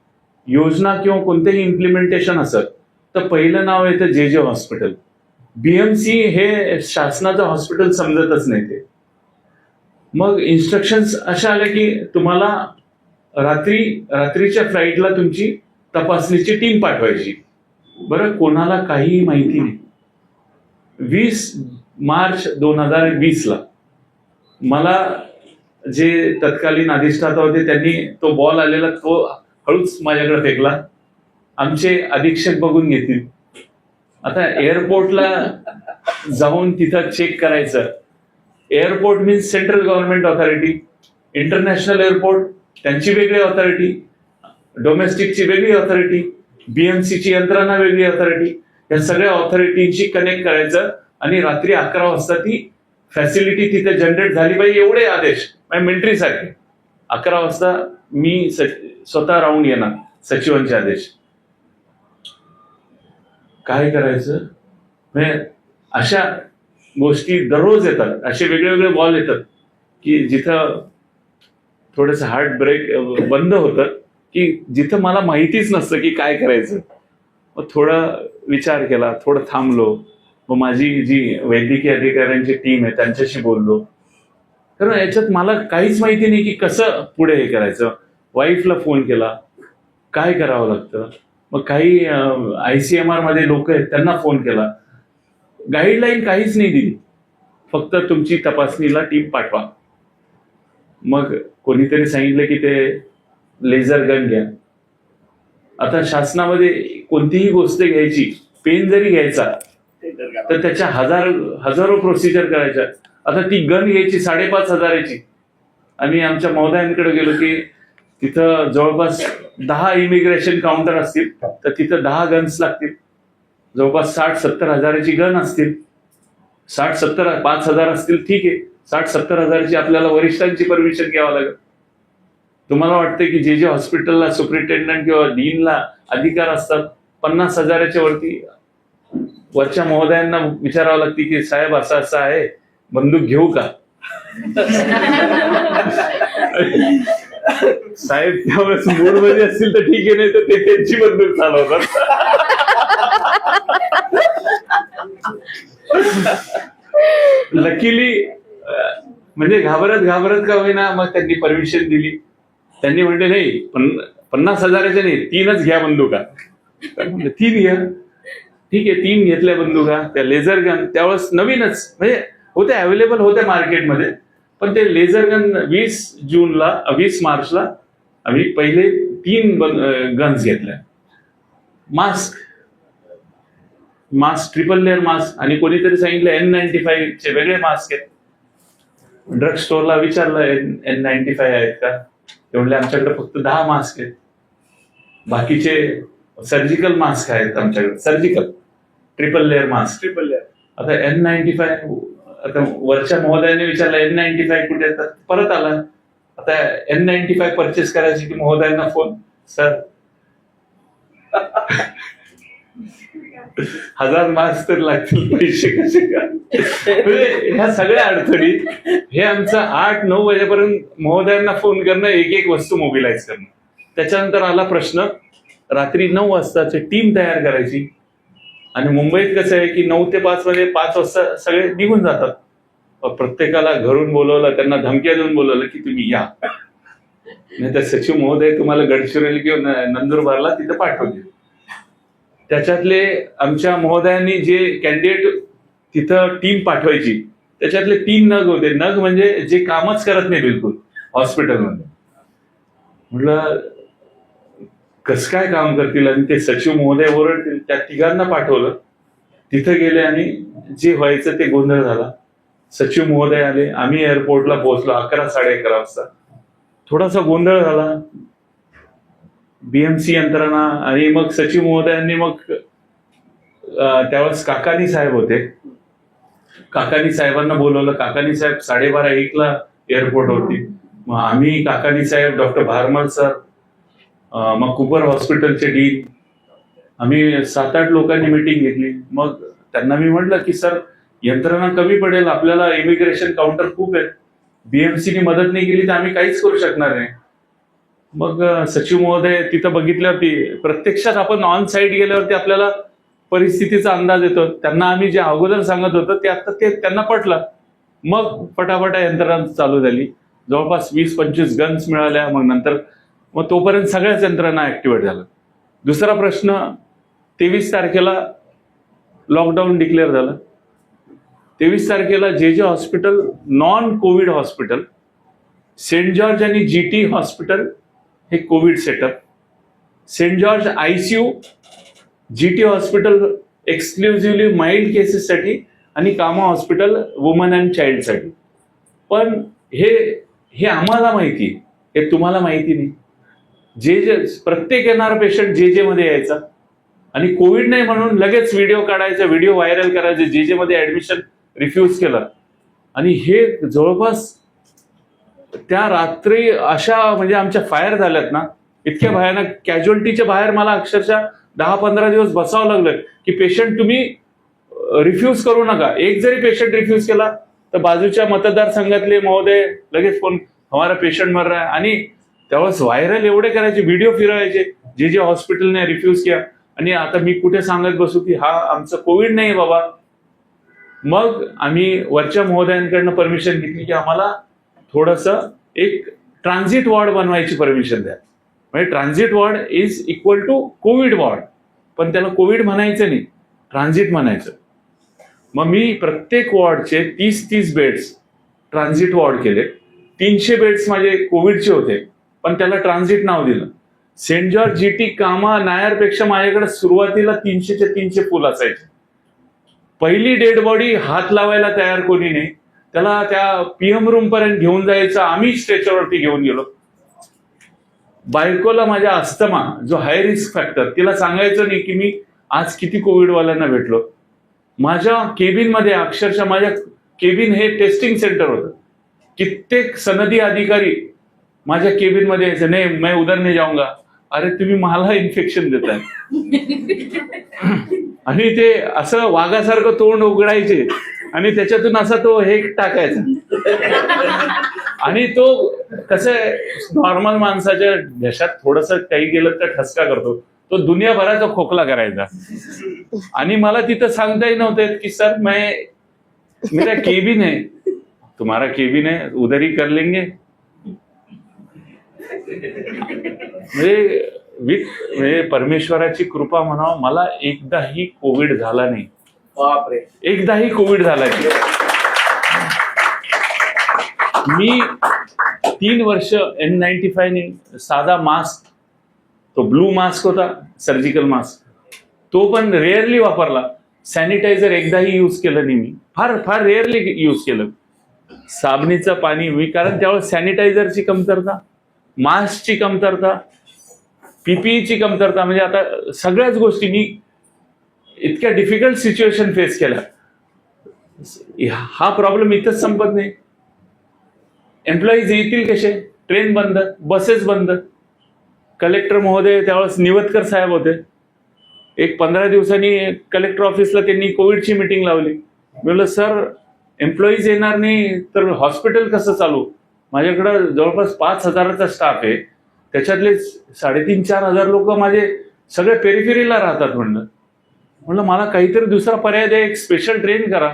योजना किंवा कोणतेही इम्प्लिमेंटेशन असत तर पहिलं नाव येतं जे हॉस्पिटल. बीएमसी हे शासनाचं हॉस्पिटल समजतच नाही ते. मग इन्स्ट्रक्शन्स अशा आल्या की तुम्हाला रात्रीच्या फ्लाईटला तुमची तपासणीची टीम पाठवायची. बरं, कोणाला काहीही माहिती नाही. 20 मार्च 2020 ला मला जे तत्कालीन अधिष्ठाता होते त्यांनी तो बॉल आलेला तो हळूच माझ्याकडे फेकला. आमचे अधीक्षक बघून घेतील. आता एअरपोर्टला जाऊन तिथं चेक करायचं. Airport means central government authority, international airport त्यांची वेगळी ऑथॉरिटी, डोमेस्टिकची वेगळी ऑथॉरिटी, बीएमसीची यंत्रणा वेगळी ऑथॉरिटी. या सगळ्या ऑथॉरिटींशी कनेक्ट करायचं आणि रात्री 11 वाजता ती फॅसिलिटी तिथे जनरेट झाली पाहिजे. एवढे आदेश मिलिटरीसाठी. 11 वाजता मी स्वतः राहून येणार. सचिवांचे आदेश. काय करायचं म्हणजे अशा गोष्टी दररोज येतात. असे वेगळे वेगळे बॉल येतात की जिथं थोडंसं हार्ट ब्रेक बंद होतं की जिथं मला माहितीच नसतं की काय करायचं. मग थोडा विचार केला, थोडं थांबलो. मग माझी जी वैद्यकीय अधिकाऱ्यांची टीम आहे त्यांच्याशी बोललो. कारण याच्यात मला काहीच माहिती नाही की कसं पुढे हे करायचं. वाईफला फोन केला, काय करावं लागतं. मग काही ICMR मध्ये लोक आहेत त्यांना फोन केला. गाईडलाईन काहीच नाही दिली, फक्त तुमची तपासणीला टीम पाठवा. मग कोणीतरी सांगितलं की ते लेझर गन घ्या. आता शासनामध्ये कोणतीही गोष्ट घ्यायची, पेन जरी घ्यायचा तर त्याच्या हजारो प्रोसिजर करायच्या. आता ती गन घ्यायची 5,500ची. आम्ही आमच्या महोदयांकडे गेलो की तिथं जवळपास 10 इमिग्रेशन काउंटर असतील तर तिथं 10 गन्स लागतील. जवळपास 60-70 हजाराची गन असतील. 60-70 5,000 असतील ठीक आहे. 60-70 हजाराची आपल्याला वरिष्ठांची परमिशन घ्यावं लागेल. तुम्हाला वाटतं की जे हॉस्पिटलला सुपरिटेंडंट किंवा डीनला अधिकार असतात 50 हजाराच्या वरती वरच्या महोदयांना विचारावं लागते की साहेब असं असं आहे, बंदूक घेऊ का. साहेब त्यावेळेस मूडमध्ये असतील तर ठीक आहे, नाही तर ते त्यांची बंदूक चालवतात. लकीली म्हणजे घाबरत का होईना मग त्यांनी परमिशन दिली. त्यांनी म्हणले नाही 50 हजाराच्या नाही 3च घ्या बंदुका. 3 घ्या ठीक आहे. 3 घेतल्या बंदुका. त्या लेझर गन त्यावेळेस नवीनच म्हणजे होत्या, अवेलेबल होत्या मार्केटमध्ये. पण ते लेझर गन 20 मार्चला आम्ही पहिले 3 गन्स घेतल्या. मास्क ट्रिपल लेअर मास्क आणि कोणीतरी सांगितलं N95 चे वेगळे मास्क आहेत. ड्रग स्टोअरला विचारलं N95 आहेत का. तेवढे आमच्याकडे फक्त 10 मास्क आहेत. बाकीचे सर्जिकल मास्क आहेत आमच्याकडे. Surgical triple layer mask. आता N95 आता वरच्या महोदयाने विचारलं N95 कुठे येतात. परत आला. आता N95 परचेस करायची की महोदयांना फोन. सर 1000 मास्क तर लागतील, पैसे कसे का. म्हणजे ह्या सगळ्या अडचणी हे आमचं 8-9 वाजेपर्यंत महोदयांना फोन करणं, एक वस्तू मोबिलाइज करणं. त्याच्यानंतर आला प्रश्न रात्री 9 वाजताची टीम तयार करायची. आणि मुंबईत कसं आहे की 9 ते 5 मध्ये 5 वाजता सगळे निघून जातात. प्रत्येकाला घरून बोलवलं, त्यांना धमक्या देऊन बोलवलं की तुम्ही या, नाही तर सचिव महोदय तुम्हाला गडचिरोली किंवा नंदुरबारला तिथं पाठवतील. त्याच्यातले आमच्या महोदयांनी जे कॅन्डिडेट तिथं टीम पाठवायची त्याच्यातले 3 नग होते. नग म्हणजे जे कामच करत नाही बिलकुल हॉस्पिटलमध्ये. म्हटलं कसं काय काम करतील आणि ते सचिव महोदय ओरडतील. त्या 3घांना पाठवलं. तिथं गेले आणि जे व्हायचं ते गोंधळ झाला. सचिव महोदय आले, आम्ही एअरपोर्टला पोहोचलो 11-11:30 वाजता. थोडासा गोंधळ झाला. बीएमसी यंत्रणा आणि मग सचिव महोदयांनी मग त्यावेळेस काकानी साहेब होते. काकानी साहेबांना बोलवलं. काकानी साहेब 12:30-1ला एअरपोर्टवरती. मग आम्ही, काकानी साहेब, डॉक्टर भारमल सर, मग कुपर हॉस्पिटलचे डीन, आम्ही 7-8 लोकांनी मिटिंग घेतली. मग त्यांना मी म्हटलं की सर, यंत्रणा कमी पडेल, आपल्याला इमिग्रेशन काउंटर खूप आहेत, बीएमसीनी मदत नाही केली तर आम्ही काहीच करू शकणार नाही. मग सचिव महोदय तिथं बघितल्यावरती, प्रत्यक्षात आपण ऑन साईट गेल्यावरती आपल्याला परिस्थितीचा अंदाज येतो. त्यांना आम्ही जे अगोदर सांगत होतो ते आता ते त्यांना पटलं. मग फटाफटा यंत्रणा चालू झाली. जवळपास 20-25 गन्स मिळाल्या. मग तोपर्यंत सगळ्याच यंत्रणा ऍक्टिव्हेट झाल्या. दुसरा प्रश्न, 23 तारखेला लॉकडाऊन डिक्लेअर झालं. 23 तारखेला जे hospital, non covid hospital, saint George आणि जीटी हॉस्पिटल हे covid setup, saint George ICU, GT hospital exclusively mild केसेससाठी आणि कामा हॉस्पिटल वुमन अँड चाइल्डसाठी. पण हे आम्हाला माहिती, हे तुम्हाला माहिती नाही. जे प्रत्येक येणारा पेशंट जे मध्ये यायचा आणि कोविड नाही म्हणून लगेच व्हिडिओ काढायचा, व्हिडिओ व्हायरल करायचे, जे मध्ये ऍडमिशन रिफ्यूज केलं. आणि हे जवळपास त्या रात्री अशा म्हणजे आमच्या फायर झाल्यात ना, इतक्या भयानक, कॅज्युअल्टीच्या बाहेर मला अक्षरशः 10-15 दिवस बसावं लागलं की पेशंट तुम्ही रिफ्यूज करू नका. एक जरी पेशंट रिफ्यूज केला तर बाजूच्या मतदारसंघातले महोदय लगेच फोन, हमारा पेशंट मर रहा है. आणि त्यावेळेस व्हायरल एवढे करायचे, व्हिडिओ फिरवायचे, जे हॉस्पिटलने रिफ्यूज केला. आणि आता मी कुठे सांगत बसू की हा आमचं कोविड नाही बाबा. मग आम्ही वरच्या महोदयांकडनं परमिशन घेतली की आम्हाला थोडंसं एक ट्रान्झिट वॉर्ड बनवायची परमिशन द्या. म्हणजे transit ward is equal to covid ward, पण त्याला कोविड म्हणायचं नाही, ट्रान्झिट म्हणायचं. मग मी प्रत्येक वॉर्डचे 30-30 बेड्स ट्रान्झिट वॉर्ड केले. 300 बेड्स माझे कोविडचे होते, पण त्याला ट्रान्झिट नाव दिलं. सेंट जॉर्ज, जीटी, कामा, नायरपेक्षा माझ्याकडे सुरुवातीला 300चे 300 पूल असायचे. पहिली डेड बॉडी हात लावायला तयार कोणी नाही. त्याला त्या पीएम रूम पर्यंत घेऊन जायचं, आम्ही स्ट्रेचरवरती घेऊन गेलो. बायकोला माझ्या अस्थमा, जो हाय रिस्क फॅक्टर, तिला सांगायचं नाही की मी आज किती कोविडवाल्यांना भेटलो. माझ्या केबिन मध्ये, अक्षरशः माझ्या केबिन हे टेस्टिंग सेंटर होतं. कित्येक सनदी अधिकारी माझ्या केबिन मध्ये यायचं, नाही मैं उधर नाही जाऊंगा. अरे तुम्ही मला इन्फेक्शन देताय. आणि ते असं वाघासारखं तोंड उघडायचे आणि त्याच्यातून असा तो हे टाकायचा. आणि तो कसं आहे, नॉर्मल माणसाच्या घशात थोडंसं काही गेलं तर ठसका करतो, तो दुनियाभराचा खोकला करायचा. आणि मला तिथं सांगताही नव्हते की सर मेरा केबिन है, तुम्हारा केबिन है, उधर ही कर लेंगे. म्हणजे परमेश्वराची कृपा म्हणावं, मला एकदाही कोविड झाला नाही. बापरे, एकदाही कोविड झाला नाही. मी 3 वर्ष N95 ने साधा मास्क, तो ब्लू मास्क होता, सर्जिकल मास्क, तो पण रेअरली वापरला. सॅनिटायझर एकदाही यूज केलं नाही मी, फार रेअरली यूज केलं. साबणीचं पाणी मी, कारण त्यावेळेस सॅनिटायझरची कमतरता, मास्कची कमतरता, पीपीईची कमतरता, म्हणजे आता सगळ्याच गोष्टी मी इतक्या डिफिकल्ट सिच्युएशन फेस केल्या. हा प्रॉब्लेम इथंच संपत नाही. एम्प्लॉईज येतील कसे? ट्रेन बंद, बसेस बंद. कलेक्टर महोदय त्यावेळेस निवतकर साहेब होते. एक 15 दिवसांनी कलेक्टर ऑफिसला त्यांनी कोविडची मीटिंग लावली. मी म्हटलं सर, एम्प्लॉईज येणार नाही तर हॉस्पिटल कसं चालू? माझ्याकडं जवळपास 5,000चा स्टाफ आहे, त्याच्यातले 3,500-4 हजार लोक माझे सगळे पेरिफेरीला राहतात. म्हणलं मला काहीतरी दुसरा पर्याय द्या, एक स्पेशल ट्रेन करा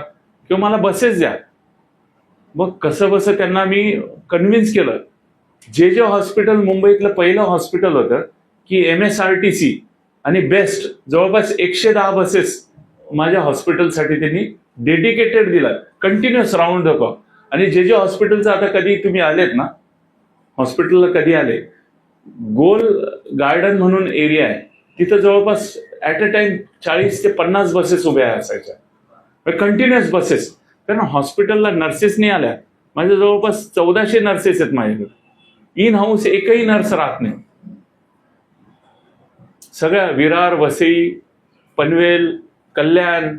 किंवा मला बसेस द्या. मग कसं बसं त्यांना मी कन्व्हिन्स केलं. जे हॉस्पिटल मुंबईतलं पहिलं हॉस्पिटल होतं की MSRTC आणि बेस्ट, जवळपास 110 बसेस माझ्या हॉस्पिटलसाठी त्यांनी डेडिकेटेड दिला, कंटिन्युअस राऊंड द क्लॉक. आणि जे हॉस्पिटलचं आता कधी तुम्ही आलेत ना, हॉस्पिटलला कधी आले, गोल गार्डन म्हणून एरिया आहे, तिथं जवळपास ऍट अ टाइम 40 ते 50 बसेस उभ्या असायच्या, कंटिन्युअस बसेस. कारण हॉस्पिटलला नर्सेस नाही आल्या. माझ्या जवळपास 1400 नर्सेस आहेत माझ्याकडे. इन हाऊस एकही नर्स राहत नाही. सगळ्या विरार, वसई, पनवेल, कल्याण,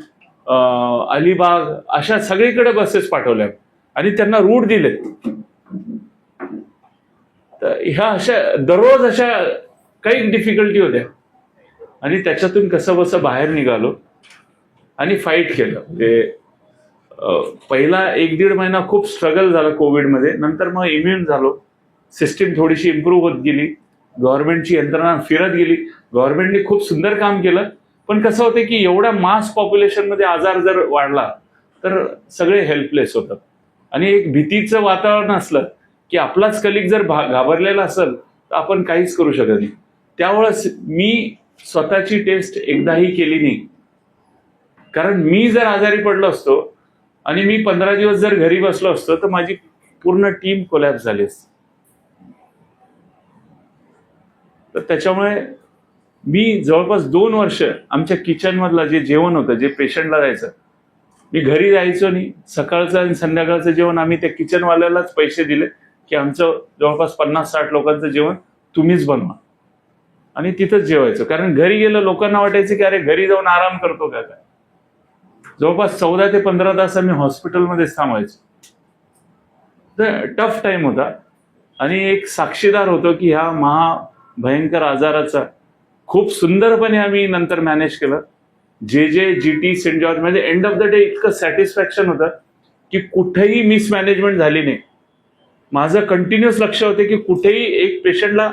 अलिबाग अशा सगळीकडे बसेस पाठवल्या आणि त्यांना रूट दिलेत. तर ह्या अशा दररोज अशा काही डिफिकल्टी होत्या आणि त्याच्यातून कसं बसं बाहेर निघालो आणि फाईट केलं. म्हणजे पहिला 1-1.5 महिना खूप स्ट्रगल झालं कोविडमध्ये, नंतर मग इम्युन झालो. सिस्टीम थोडीशी इम्प्रूव्ह होत गेली, गव्हर्नमेंटची यंत्रणा फिरत गेली. गव्हर्नमेंटने खूप सुंदर काम केलं, पण कसं होतं की एवढ्या मास पॉप्युलेशनमध्ये आजार जर वाढला तर सगळे हेल्पलेस होतात आणि एक भीतीचं वातावरण असलं की आपलाच कलिग जर घाबरलेला असेल तर आपण काहीच करू शकत नाही. त्यावेळेस मी स्वतःची टेस्ट एकदाही केली नाही, कारण मी जर आजारी पडलो असतो आणि मी 15 दिवस जर घरी बसलो असतो तर माझी पूर्ण टीम कोलॅप्स झाली असती. तर त्याच्यामुळे मी जवळपास 2 वर्ष आमच्या किचनमधलं जे जेवण होतं, जे पेशंटला जायचं, मी घरी जायचो नाही. सकाळचं आणि संध्याकाळचं जेवण आम्ही त्या किचनवाल्यालाच पैसे दिले की आमचं जवळपास 50-60 लोकांचं जेवण तुम्हीच बनवा आणि तिथंच जेवायचं. कारण घरी गेलं लोकांना वाटायचं की अरे घरी जाऊन आराम करतो का काय. जवळपास 14 ते 15 तास आम्ही हॉस्पिटलमध्येच थांबायचो. तर टफ टाइम होता आणि एक साक्षीदार होतो की ह्या महाभयंकर आजाराचा खूप सुंदरपणे आम्ही नंतर मॅनेज केलं. GT सेंट जॉर्ज म्हणजे एंड ऑफ द डे इतकं सॅटिस्फॅक्शन होतं की कुठेही मिसमॅनेजमेंट झाली नाही. माझं कंटिन्युअस लक्ष होतं की कुठेही एक पेशंटला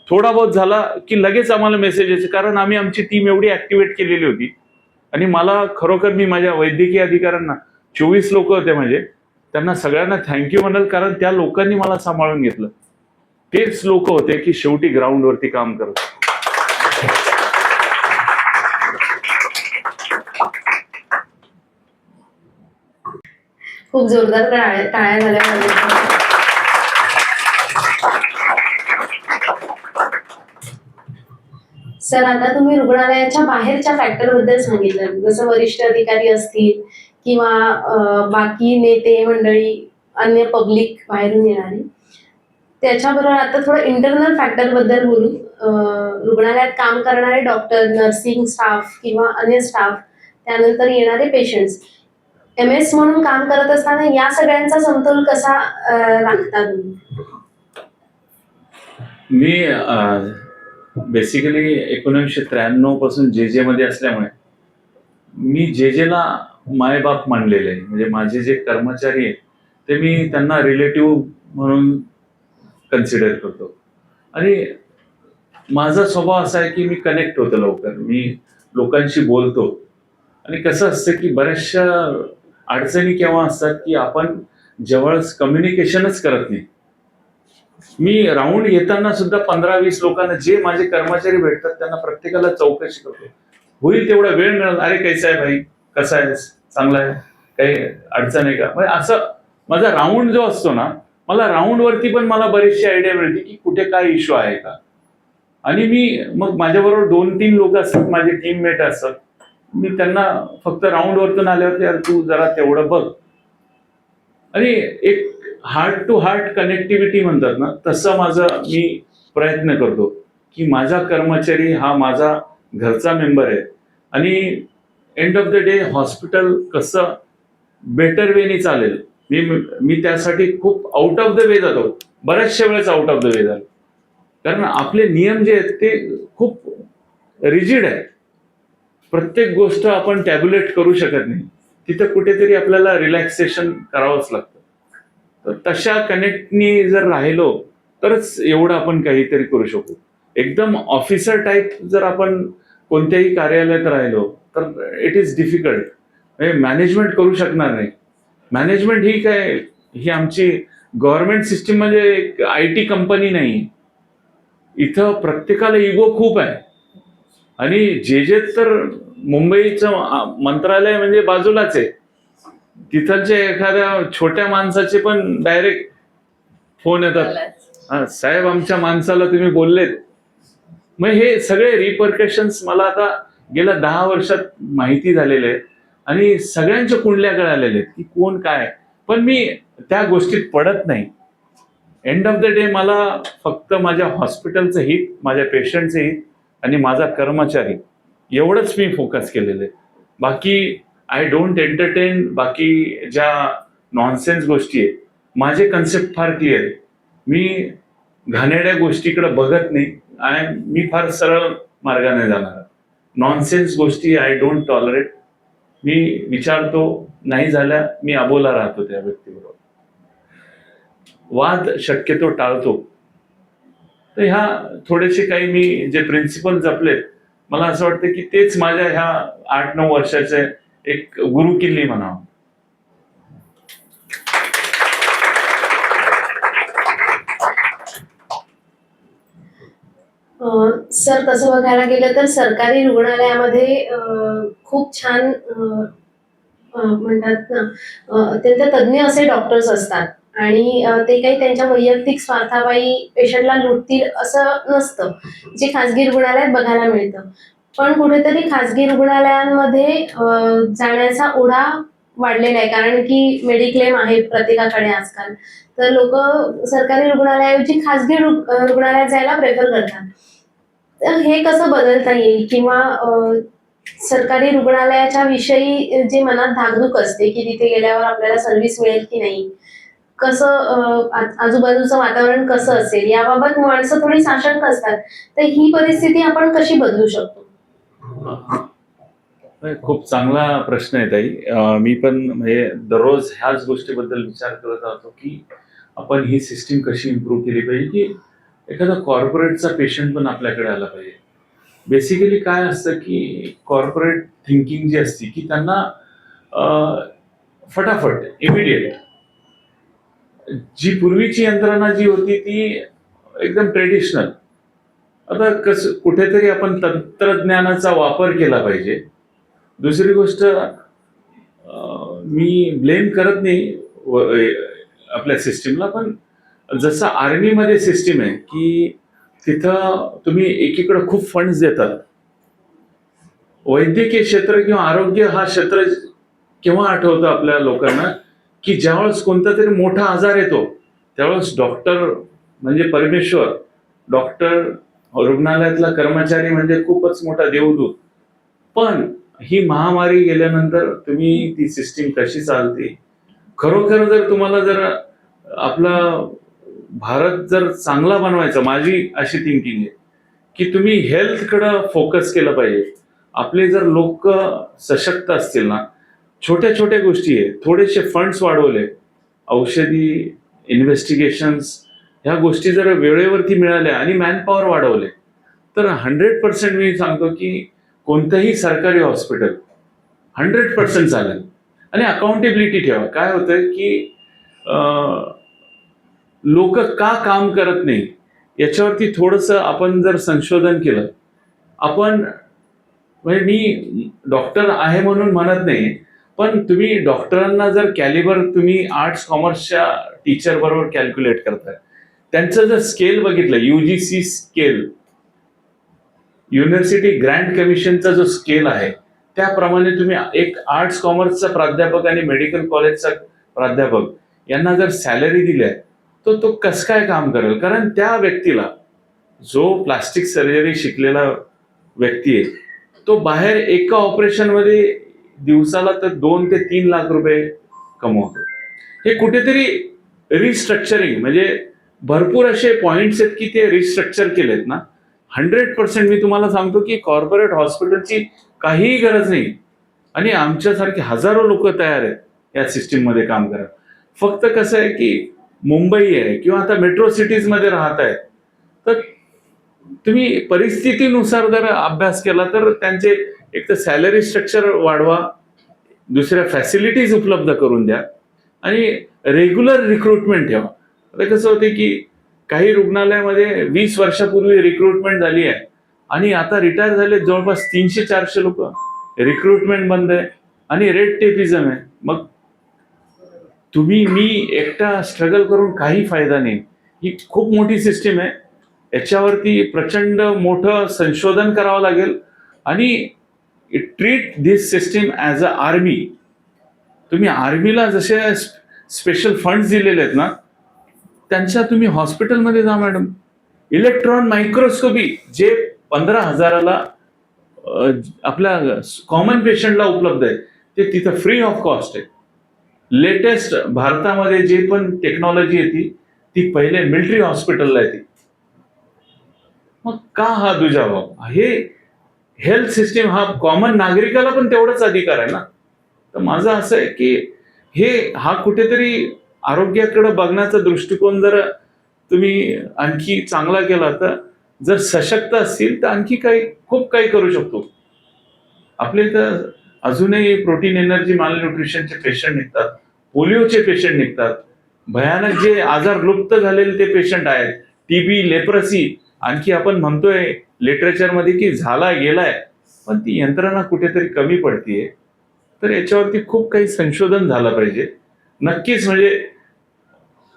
थोडा बहुत झाला की लगेच आम्हाला मेसेज यायचे, कारण आम्ही आमची टीम एवढी ऍक्टिव्हेट केलेली होती. आणि मला खरोखर मी माझ्या वैद्यकीय अधिकाऱ्यांना 24 लोक होते म्हणजे त्यांना सगळ्यांना थँक्यू म्हणाल, कारण त्या लोकांनी मला सांभाळून घेतलं. तेच लोक होते की शेवटी ग्राउंडवरती काम करत. खूप जोरदार टाळ्या झाल्या पाहिजे. सर, आता तुम्ही रुग्णालयाच्या बाहेरच्या फॅक्टर बद्दल सांगितलं, जसं वरिष्ठ अधिकारी असतील किंवा बाकी नेते मंडळी, अन्य पब्लिक बाहेरून येणारी. त्याच्याबरोबर आता थोडं इंटरनल फॅक्टर बद्दल बोलू. रुग्णालयात काम करणारे डॉक्टर, नर्सिंग स्टाफ किंवा अन्य स्टाफ, त्यानंतर येणारे पेशंट्स, MS म्हणून काम करत असताना या सगळ्यांचा समतोल कसा राखता तुम्ही? मी बेसिकली 1993 पासून JJ मध्ये असल्यामुळे मी JJला मायबाप मानलेले आहे. म्हणजे माझे जे कर्मचारी आहेत ते मी त्यांना रिलेटिव्ह म्हणून कन्सिडर करतो. आणि माझा स्वभाव असा आहे की मी कनेक्ट होतो लवकर, मी लोकांशी बोलतो. आणि कसं असतं की बऱ्याचशा अडचणी केव्हा असतात की आपण जवळच कम्युनिकेशनच करत नाही. मी राऊंड येताना सुद्धा 15-20 लोकांना, जे माझे कर्मचारी भेटतात त्यांना प्रत्येकाला चौकशी करतो. होईल तेवढा वेळ मिळाल, अरे कैसा आहे भाई, कसा आहे, चांगला आहे, काही अडचण आहे का. म्हणजे असं माझा राऊंड जो असतो ना, मला राऊंड वरती पण मला बरीचशी आयडिया मिळते की कुठे काय इश्यू आहे का. आणि मी मग माझ्याबरोबर 2-3 लोक असतात, माझे टीममेट असतात, मी त्यांना फक्त राऊंड वरतून आल्यावरती यार तू जरा तेवढं बघ. आणि एक हार्ट टू हार्ट कनेक्टिव्हिटी म्हणतात ना, तसं माझं मी प्रयत्न करतो की माझा कर्मचारी हा माझा घरचा मेंबर आहे. आणि end of the day hospital कसं बेटर वेने चालेल, मी त्यासाठी खूप आउट ऑफ द वे जातो. बऱ्याचशा वेळेस आउट ऑफ द वे झालो, कारण आपले नियम जे आहेत ते खूप रिजिड आहेत. प्रत्येक गोष्ट आपण टॅब्युलेट करू शकत नाही, तिथं कुठेतरी आपल्याला रिलॅक्सेशन करावंच लागतं. तर तशा कनेक्टनी जर राहिलो तरच एवढं आपण काहीतरी करू शकू. एकदम ऑफिसर टाईप जर आपण कोणत्याही कार्यालयात राहिलो तर इट इज डिफिकल्ट. मॅनेजमेंट करू शकणार नाही. मॅनेजमेंट ही आमची गव्हर्नमेंट सिस्टीम म्हणजे एक IT कंपनी नाही. इथं प्रत्येकाला इगो खूप आहे. आणि JJ तर मुंबईचं मंत्रालय म्हणजे बाजूलाच आहे. तिथलच्या एखाद्या छोट्या माणसाचे पण डायरेक्ट फोन येतात, साहेब आमच्या माणसाला तुम्ही बोललेत. मग हे सगळे रिपरकशन्स मला आता गेल्या 10 वर्षात माहिती झालेले आहेत आणि सगळ्यांच्या कुंडल्या कळालेल्या आहेत की कोण काय. पण मी त्या गोष्टीत पडत नाही. एंड ऑफ द डे मला फक्त माझ्या हॉस्पिटलचं हित, माझ्या पेशंटचं हित आणि माझा कर्मचारी एवढंच मी फोकस केलेलं आहे. बाकी आय डोंट एंटरटेन बाकी ज्या नॉनसेन्स गोष्टी आहेत. माझे कन्सेप्ट फार क्लिअर आहे. मी घाणेरड्या गोष्टीकडे बघत नाही. मी फार सरळ मार्गाने जाणार. नॉनसेन्स गोष्टी आय डोंट टॉलरेट. मी विचारतो, नाही झाल्या मी अबोला राहतो त्या व्यक्तीबरोबर. वाद शक्यतो टाळतो. तर ह्या थोडेसे काही मी जे प्रिन्सिपल जपलेत, मला असं वाटतं की तेच माझ्या ह्या 8-9 वर्षाचे एक गुरुकिल्ली म्हणावं. सर, तसं बघायला गेलं तर सरकारी रुग्णालयामध्ये खूप छान म्हणतात ना, अत्यंत तज्ज्ञ असे डॉक्टर्स असतात आणि ते काही त्यांच्या वैयक्तिक स्वार्थापायी पेशंटला लुटतील असं नसतं, जे खाजगी रुग्णालयात बघायला मिळतं. पण कुठेतरी खाजगी रुग्णालयांमध्ये जाण्याचा ओढा वाढलेला आहे, कारण की मेडिक्लेम आहे प्रत्येकाकडे आजकाल. तर लोक सरकारी रुग्णालयाऐवजी खाजगी रुग्णालयात जायला प्रेफर करतात. तर हे कसं बदलता येईल, किंवा सरकारी रुग्णालयाच्या विषयी जे मनात धाकधूक असते की तिथे गेल्यावर आपल्याला सर्व्हिस मिळेल की नाही, कसं आजूबाजूचं वातावरण कसं असेल याबाबत माणसं थोडी साशंक असतात. तर ही परिस्थिती आपण कशी बदलू शकतो? खूप चांगला प्रश्न आहे ताई. मी पण म्हणजे दररोज ह्याच गोष्टीबद्दल विचार करत राहतो की आपण ही सिस्टीम कशी इम्प्रूव्ह केली पाहिजे, की एखादा कॉर्पोरेटचा पेशंट पण आपल्याकडे आला पाहिजे. बेसिकली काय असतं की कॉर्पोरेट थिंकिंग जी असते की त्यांना फटाफट इमिडिएट, जी पूर्वीची यंत्रणा जी होती ती एकदम ट्रेडिशनल. आता कसं कुठेतरी आपण तंत्रज्ञानाचा वापर केला पाहिजे. दुसरी गोष्ट, मी ब्लेम करत नाही आपल्या सिस्टीमला, पण जसं आर्मीमध्ये सिस्टीम आहे की तिथं तुम्ही एकीकडे खूप फंड्स देतात. वैद्यकीय क्षेत्र किंवा आरोग्य हा क्षेत्र केव्हा आठवतं आपल्या लोकांना, की ज्यावेळेस कोणता तरी मोठा आजार येतो त्यावेळेस डॉक्टर म्हणजे परमेश्वर, डॉक्टर रुग्णालयातला कर्मचारी म्हणजे खूपच मोठा देवदूत. पण ही महामारी गेल्यानंतर तुम्ही ती सिस्टीम कशी चालते, खरोखर जर तुम्हाला जर आपला भारत जर चांगला बनवायचा, माझी अशी थिंकिंग आहे की तुम्ही हेल्थकडं फोकस केलं पाहिजे. आपले जर लोक सशक्त असतील ना, छोट्या छोट्या गोष्टी आहे, थोडेसे फंड्स वाढवले, औषधी, इन्व्हेस्टिगेशन्स, ह्या गोष्टी जर वेळेवरती मिळाल्या आणि मॅनपॉवर वाढवले, तर 100% मी सांगतो की कोणतंही सरकारी हॉस्पिटल 100% चालेल. आणि अकाउंटेबिलिटी ठेवा. काय होतंय की लोक का काम करत नाही याच्यावरती थोडंसं आपण जर संशोधन केलं, आपण म्हणजे मी डॉक्टर आहे म्हणून म्हणत नाही, पण तुम्ही डॉक्टरांना जर कॅलिबर तुम्ही आर्ट्स कॉमर्सच्या टीचर बरोबर कॅल्क्युलेट करताय, त्यांचं जर स्केल बघितलं, UGC स्केल, युनिव्हर्सिटी ग्रँट कमिशनचा जो स्केल आहे, त्याप्रमाणे तुम्ही एक आर्ट्स कॉमर्सचा प्राध्यापक आणि मेडिकल कॉलेजचा प्राध्यापक यांना जर सॅलरी दिल्या, तर तो कसं काय काम करेल? कारण त्या व्यक्तीला, जो प्लास्टिक सर्जरी शिकलेला व्यक्ती आहे, तो बाहेर एका ऑपरेशनमध्ये दिवसाला तर 2 ते 3 लाख रुपये कमवतो. हे कुठेतरी रिस्ट्रक्चरिंग, म्हणजे भरपूर असे पॉइंट्स आहेत की ते रिस्ट्रक्चर केलेत ना. 100% मी तुम्हाला सांगतो की कॉर्पोरेट हॉस्पिटलची काहीही गरज नाही. आणि आमच्यासारखे हजारो लोक तयार आहेत या सिस्टीम मध्ये काम करायला. फक्त कसं आहे की मुंबई आहे किंवा आता मेट्रो सिटीज मध्ये राहत आहेत, तर तुम्ही परिस्थितीनुसार जर अभ्यास केला तर त्यांचे एक तर सॅलरी स्ट्रक्चर वाढवा, दुसऱ्या फॅसिलिटीज उपलब्ध करून द्या आणि रेग्युलर रिक्रुटमेंट ठेवा. आता कसं होते की काही रुग्णालयामध्ये 20 वर्षापूर्वी रिक्रुटमेंट झाली आहे आणि आता रिटायर झाले जवळपास 300-400 लोक. रिक्रुटमेंट बंद आहे आणि रेड टेपिझम आहे. मग तुम्ही मी एकटा स्ट्रगल करून काही फायदा नाही. ही खूप मोठी सिस्टीम आहे, याच्यावरती प्रचंड मोठं संशोधन करावं लागेल आणि treat this system as a army. तुम्ही आर्मीला जसे स्पेशल फंड्स दिलेले आहेत ना, त्यांच्या तुम्ही हॉस्पिटलमध्ये जा मॅडम. इलेक्ट्रॉन मायक्रोस्कोपी जे 15,000ला आपल्या कॉमन पेशंटला उपलब्ध आहे ते तिथं फ्री ऑफ कॉस्ट आहे. लेटेस्ट भारतामध्ये जे पण टेक्नॉलॉजी येते ती पहिले मिलिटरी हॉस्पिटलला येते. मग का हा दुजाभाव? हे हेल्थ सिस्टीम हा कॉमन नागरिकाला पण तेवढाच अधिकार आहे ना. तर माझं असं आहे की हा कुठेतरी आरोग्याकडे बघण्याचा दृष्टिकोन जर तुम्ही आणखी चांगला केला तर जर सशक्त असतील तर आणखी खूप काही करू शकतो. आपल्या इथं अजूनही प्रोटीन एनर्जी मालन्यूट्रिशनचे पेशंट निघतात, पोलिओचे पेशंट निघतात, भयानक जे आजार लुप्त झालेले ते पेशंट आहेत, टीबी, लेप्रसी, आणखी आपण म्हणतोय लिटरेचरमध्ये की झाला गेलाय, पण ती यंत्रणा कुठेतरी कमी पडतीये. तर याच्यावरती खूप काही संशोधन झालं पाहिजे नक्कीच. म्हणजे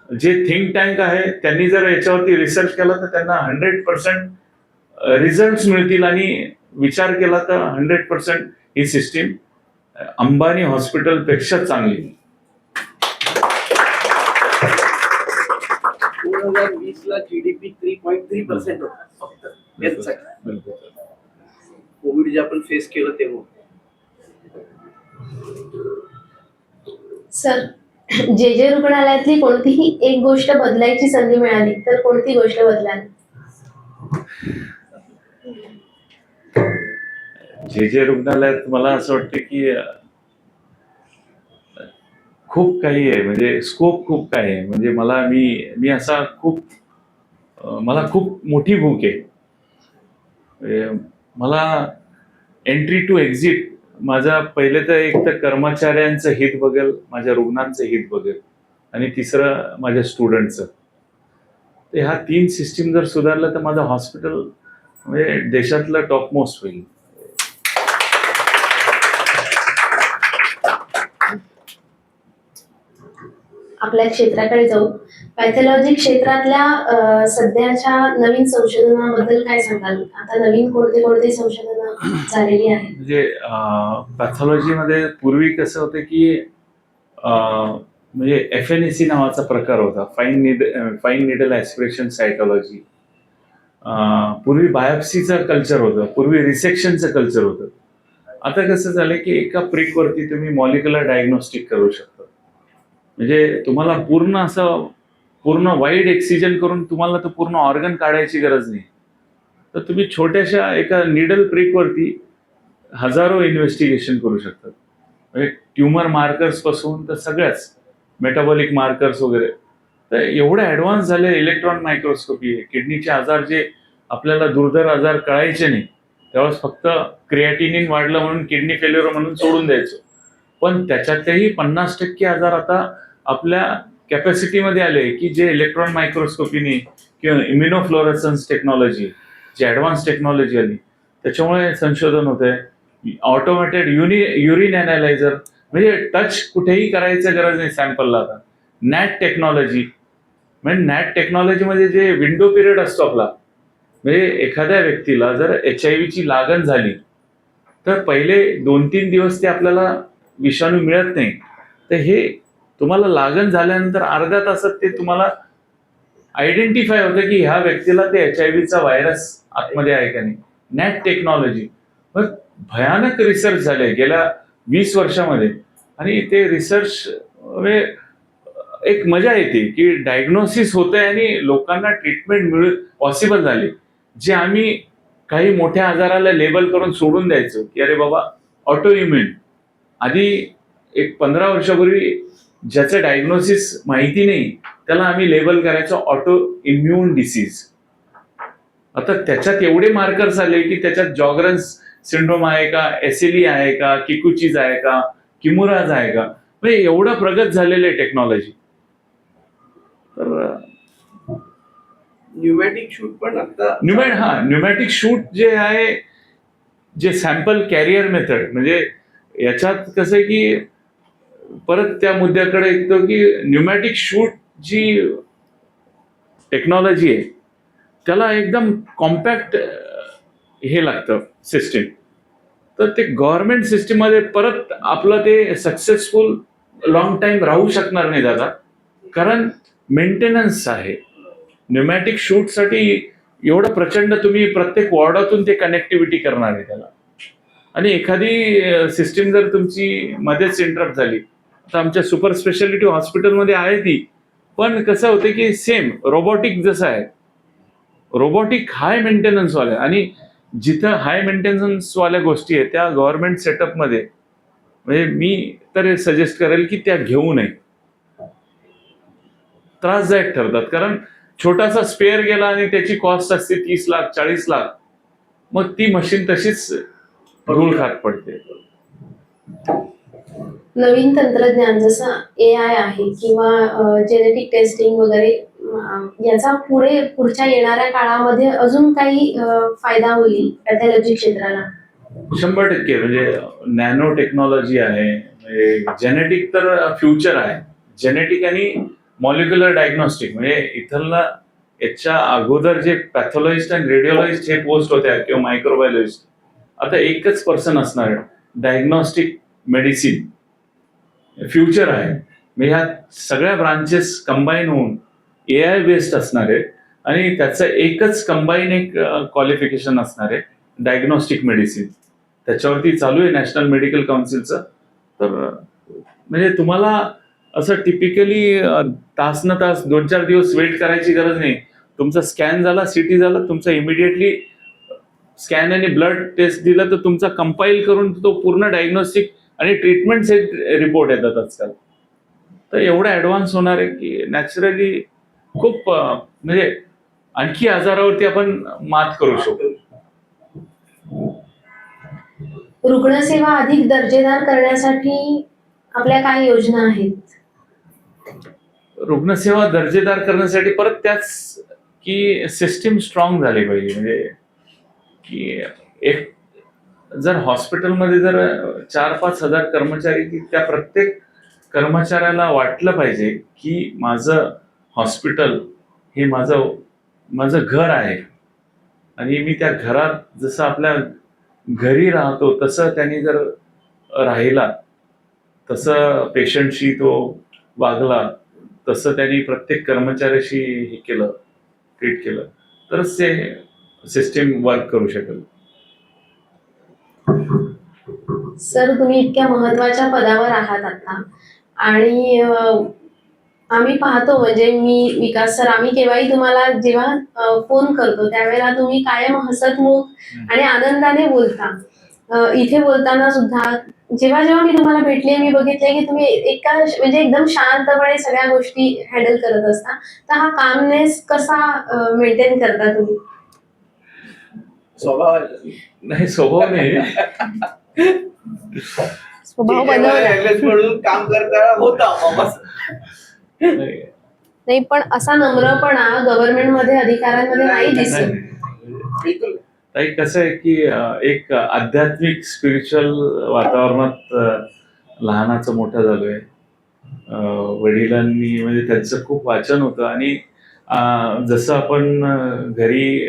जे थिंक टँक आहे त्यांनी जर याच्यावरती रिसर्च केला तर त्यांना 100% रिझल्ट मिळतील आणि विचार केला तर 100% ही सिस्टीम अंबानी हॉस्पिटल पेक्षा चांगली. 2020ला जीडीपी 3.3% होता फक्त हेल्थसाठी. कोविड जे आपण फेस केलं तेव्हा. सर, जे रुग्णालयातली कोणतीही एक गोष्ट बदलायची संधी मिळाली तर कोणती गोष्ट बदलाल? जे रुग्णालयात मला असं वाटतं की खूप काही आहे, म्हणजे स्कोप खूप काही आहे. म्हणजे मी असा मला खूप मोठी भूक आहे. मला एंट्री टू एक्झिट माझा पहिले तर एक तर कर्मचाऱ्यांचं हित बघेल, माझ्या रुग्णांचं हित बघेल आणि तिसरं माझ्या स्टुडंटचं. तर ह्या 3 सिस्टीम जर सुधारलं तर माझं हॉस्पिटल म्हणजे देशातलं टॉप मोस्ट होईल. आपल्या क्षेत्राकडे जाऊ. पॅथॉलॉजी क्षेत्रातल्या सध्याच्या नवीन संशोधनाबद्दल काय सांगाल? आता नवीन कोणते संशोधन झालेली आहेत? म्हणजे पॅथॉलॉजीमध्ये पूर्वी कसं होतं की म्हणजे FNAC नावाचा प्रकार होता, फाईन निडल ॲस्पिरेशन सायटॉलॉजी. पूर्वी बायोप्सीचं कल्चर होतं, पूर्वी रिसेक्शनचं कल्चर होतं. आता कसं झालं की एका प्रिकवरती तुम्ही मॉलिक्युलर डायग्नोस्टिक करू शकता. म्हणजे तुम्हाला पूर्ण वाईड एक्सिजन करून तुम्हाला तर पूर्ण ऑर्गन काढायची गरज नाही. तर तुम्ही छोट्याशा एका निडल प्रिकवरती हजारो इन्व्हेस्टिगेशन करू शकतात. म्हणजे ट्युमर मार्कर्स पासून तर सगळ्याच मेटाबॉलिक मार्कर्स वगैरे. तर एवढं ॲडव्हान्स झाले इलेक्ट्रॉन मायक्रोस्कोपी. किडनीचे आजार जे आपल्याला दुर्धर आजार कळायचे नाही त्यावेळेस फक्त क्रिएटिनिन वाढलं म्हणून किडनी फेल्युअर म्हणून सोडून द्यायचं. पण त्याच्यातलेही 50% आजार आता आपल्या कॅपॅसिटीमध्ये आले की जे इलेक्ट्रॉन मायक्रोस्कोपीने किंवा इम्युनोफ्लोरेसन्स टेक्नॉलॉजी, जी ॲडव्हान्स टेक्नॉलॉजी आली त्याच्यामुळे संशोधन होत आहे. ऑटोमॅटेड युरिन अनालायझर, म्हणजे टच कुठेही करायचं गरज नाही सॅम्पलला. आता नॅट टेक्नॉलॉजी, म्हणजे नॅट टेक्नॉलॉजीमध्ये जे विंडो पिरियड असतो आपला, म्हणजे एखाद्या व्यक्तीला जर HIV ची लागण झाली तर पहिले 2-3 दिवस ते आपल्याला विषाणू मिळत नाही. तर हे तुम्हाला लागण झाल्यानंतर अर्ध्या तासात ते तुम्हाला आयडेंटिफाय होतं की ह्या व्यक्तीला ते HIV चा व्हायरस आतमध्ये आहे का नाही. NAAT technology. मग भयानक रिसर्च झाले गेल्या 20 वर्षामध्ये आणि ते रिसर्च म्हणजे एक मजा येते की डायग्नोसिस होतंय आणि लोकांना ट्रीटमेंट पॉसिबल झाली. जे आम्ही काही मोठ्या आजाराला लेबल करून सोडून द्यायचो की अरे बाबा ऑटो इम्युन, आधी एक 15 वर्षापूर्वी ज्याचं डायग्नोसिस माहिती नाही त्याला आम्ही लेबल करायचो ऑटो इम्युन डिसीज. आता त्याच्यात एवढे मार्कर्स आले की त्याच्यात जॉगरन्स सिंड्रोम आहे का, SLE आहे का, किकुचीज आहे का, किमुराज आहे का, म्हणजे एवढं प्रगत झालेलं आहे टेक्नॉलॉजी. तर न्यूमॅटिक शूट पण आता न्यूमॅटिक शूट जे आहे, जे सॅम्पल कॅरियर मेथड, म्हणजे याच्यात कसं आहे की परत त्या मुद्द्याकडे येतो की न्यूमॅटिक शूट जी टेक्नॉलॉजी आहे त्याला एकदम कॉम्पॅक्ट हे लागतं सिस्टीम. तर ते गव्हर्नमेंट सिस्टीममध्ये परत आपलं ते सक्सेसफुल लॉंग टाइम राहू शकणार नाही दादा, कारण मेंटेनन्स आहे. न्यूमॅटिक शूटसाठी एवढं प्रचंड तुम्ही प्रत्येक वॉर्डातून ते कनेक्टिव्हिटी करणार आहे त्याला. आणि एखादी सिस्टीम जर तुमची मध्येच इंटरप्ट झाली, तर आमच्या सुपर स्पेशालिटी हॉस्पिटलमध्ये आहे ती, पण कसं होतं की सेम रोबोटिक जसं आहे, रोबोटिक हाय मेंटेनन्स वाल्या, आणि जिथं हाय मेंटेनन्स वाल्या गोष्टी आहेत त्या गव्हर्नमेंट सेटअपमध्ये, म्हणजे मी तर सजेस्ट करेल की त्या घेऊ नये. त्रासदायक ठरतात, कारण छोटासा स्पेअर गेला आणि त्याची कॉस्ट असते 30 लाख 40 लाख, मग ती मशीन तशीच धूळ खात पडते. नवीन तंत्रज्ञान जसं AI आहे किंवा जेनेटिक टेस्टिंग वगैरे, याचा पुढच्या येणाऱ्या काळामध्ये अजून काही फायदा होईल पॅथॉलॉजी क्षेत्राला? 100% म्हणजे नॅनो टेक्नॉलॉजी आहे, म्हणजे जेनेटिक तर फ्युचर आहे. जेनेटिक आणि मॉलिक्युलर डायग्नोस्टिक, म्हणजे इथला याच्या अगोदर जे पॅथॉलॉजिस्ट आणि रेडिओलॉजिस्ट हे पोस्ट होत्या किंवा मायक्रोबायोलॉजिस्ट, आता एकच पर्सन असणार आहे. डायग्नोस्टिक मेडिसिन फ्युचर आहे. म्हणजे ह्या सगळ्या ब्रांचेस कंबाईन होऊन AI बेस्ड असणार आहे, आणि त्याचं एकच कंबाईन एक क्वालिफिकेशन असणार आहे, डायग्नोस्टिक मेडिसिन. त्याच्यावरती चालू आहे नॅशनल मेडिकल काउन्सिलचं. तर म्हणजे तुम्हाला असं टिपिकली तास न तास 2-4 दिवस वेट करायची गरज नाही. तुमचा स्कॅन झाला, CT झाला, तुमचा इमिडिएटली स्कॅन आणि ब्लड टेस्ट दिला तर तुमचा कंपाईल करून तो पूर्ण डायग्नोस्टिक आणि ट्रीटमेंट सेट रिपोर्ट येतात आजकाल. तर एवढं ऍडव्हान्स होणार आहे की नॅचरली खूप म्हणजे आणखी आजारावरती आपण मात करू शकतो. रुग्णसेवा अधिक दर्जेदार करण्यासाठी आपल्या काय योजना आहेत? रुग्णसेवा दर्जेदार करण्यासाठी परत त्याच की सिस्टीम स्ट्रॉंग झाली पाहिजे. म्हणजे की एक जर हॉस्पिटलमध्ये जर 4-5 हजार कर्मचारी, की त्या प्रत्येक कर्मचाऱ्याला वाटलं पाहिजे की माझं हॉस्पिटल हे माझं घर आहे, आणि मी त्या घरात जसं आपल्या घरी राहतो तसं त्यांनी जर राहिला, तसं पेशंटशी तो वागला, तसं त्यांनी प्रत्येक कर्मचाऱ्याशी हे केलं, ट्रीट केलं, तरच ते सिस्टीम वर्क करू शकेल. सर, तुम्ही इतक्या महत्वाच्या पदावर आहात आता, आणि आम्ही पाहतो, म्हणजे मी, विकास सर, आम्ही केव्हाही तुम्हाला जेव्हा फोन करतो त्यावेळेला तुम्ही कायम हसतमुख आणि आनंदाने बोलता. इथे बोलताना सुद्धा जेव्हा जेव्हा मी तुम्हाला भेटले, मी बघितले की तुम्ही म्हणजे एकदम शांतपणे सगळ्या गोष्टी हँडल करत असता. तर हा कामनेस कसा मेंटेन करता तुम्ही? स्वभाव नाही, स्वभाव नाही. स्वभाव बनवला म्हणून काम करताना होता. नाही, पण असा नम्रपणा गव्हर्नमेंट मध्ये अधिकाऱ्यांमध्ये नाही दिसत. बिलकुल. ताई, कसं आहे की एक आध्यात्मिक स्पिरिच्युअल वातावरणात लहानाचं मोठं झालोय. वडिलांनी म्हणजे त्यांचं खूप वाचन होतं, आणि जसं आपण घरी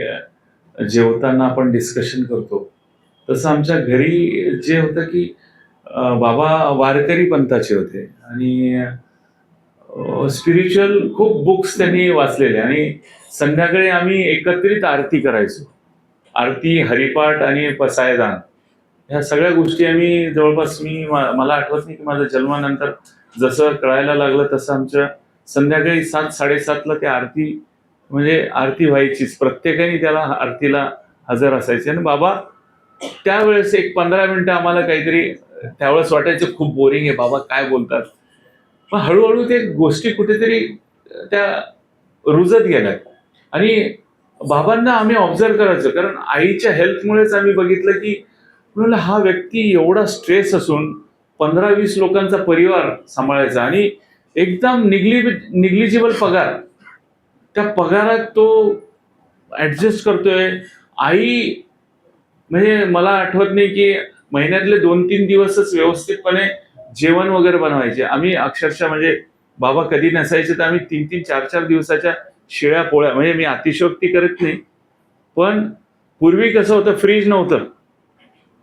जेवताना आपण डिस्कशन करतो, तसं आमच्या घरी जे होतं की बाबा वारकरी पंथाचे होते, आणि स्पिरिच्युअल खूप बुक्स त्यांनी वाचलेले, आणि संध्याकाळी आम्ही एकत्रित आरती करायचो. आरती, हरिपाठ आणि पसायदान, ह्या सगळ्या गोष्टी आम्ही जवळपास, मला आठवत नाही की माझ्या जन्मानंतर जसं कळायला लागलं तसं आमच्या संध्याकाळी 7-7:30ला त्या आरती, म्हणजे आरती व्हायचीच, प्रत्येकाने त्याला आरतीला हजर असायचे. आणि बाबा त्यावेळेस एक 15 मिनिटं आम्हाला काहीतरी, त्यावेळेस वाटायचं खूप बोरिंग आहे, बाबा काय बोलतात, पण हळूहळू ते गोष्टी कुठेतरी त्या रुजत गेल्या. आणि बाबांना आम्ही ऑब्झर्व करायचो, कारण आईच्या हेल्थमुळेच आम्ही बघितलं की म्हणलं हा व्यक्ती एवढा स्ट्रेस असून 15-20 लोकांचा परिवार सांभाळायचा, आणि एकदम निग्लिजिबल पगार, त्या पगारात तो ऍडजस्ट करतोय. आई म्हणजे मला आठवत नाही की महिन्यातले 2-3 दिवसच व्यवस्थितपणे जेवण वगैरे बनवायचे. आम्ही अक्षरशः, म्हणजे बाबा कधी नसायचे तर आम्ही 3-3, 4-4 दिवसाच्या शिळ्या पोळ्या, म्हणजे मी अतिशयोक्ती करत नाही, पण पूर्वी कसं होतं, फ्रीज नव्हतं.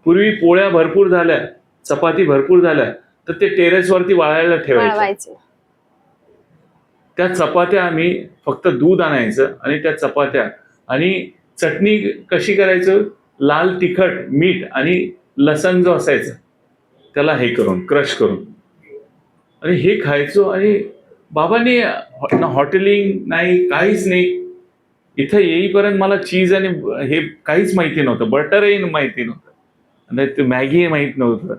पूर्वी पोळ्या भरपूर झाल्या, चपाती भरपूर झाल्या, तर ते टेरेसवरती वाळायला ठेवायचे. त्या चपात्या आम्ही फक्त दूध आणायचं, आणि त्या चपात्या आणि चटणी कशी करायचं, लाल तिखट, मीठ आणि लसण जो असायचा त्याला हे करून क्रश करून आणि हे खायचो. आणि बाबांनी हॉटेलिंग नाही, काहीच नाही. इथं येईपर्यंत मला चीज आणि हे काहीच माहिती नव्हतं, बटरही माहिती नव्हतं आणि ते मॅगी माहीत नव्हतं.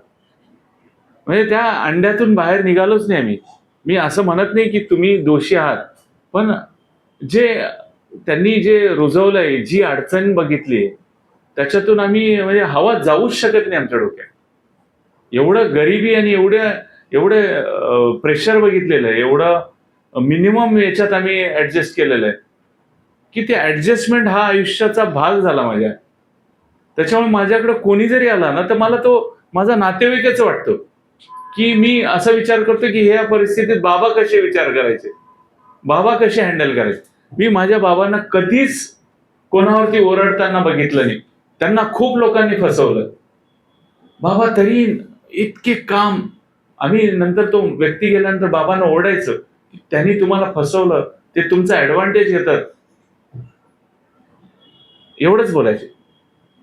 म्हणजे त्या अंड्यातून बाहेर निघालोच नाही आम्ही. मी असं म्हणत नाही की तुम्ही दोषी आहात, पण जे त्यांनी जे रुजवलंय, जी अडचण बघितली त्याच्यातून आम्ही म्हणजे हवा जाऊच शकत नाही आमच्या डोक्यात. एवढं गरिबी आणि एवढं प्रेशर बघितलेलं आहे, एवढं मिनिमम याच्यात आम्ही ऍडजस्ट केलेलं आहे की ते ऍडजस्टमेंट हा आयुष्याचा भाग झाला माझ्या. त्याच्यामुळे माझ्याकडे कोणी जरी आला ना तर मला तो माझा नातेवाईकच वाटतो. की मी असा विचार करतो की ह्या परिस्थितीत बाबा कसे विचार करायचे, बाबा कसे हँडल करायचे. मी माझ्या बाबांना कधीच कोणावरती ओरडताना बघितलं नाही. त्यांना खूप लोकांनी फसवलं, बाबा तरी इतके काम. आम्ही नंतर तो व्यक्ती गेल्यानंतर बाबांना ओरडायचं, त्यांनी तुम्हाला फसवलं, ते तुमचा ऍडव्हान्टेज घेतात, एवढंच बोलायचे.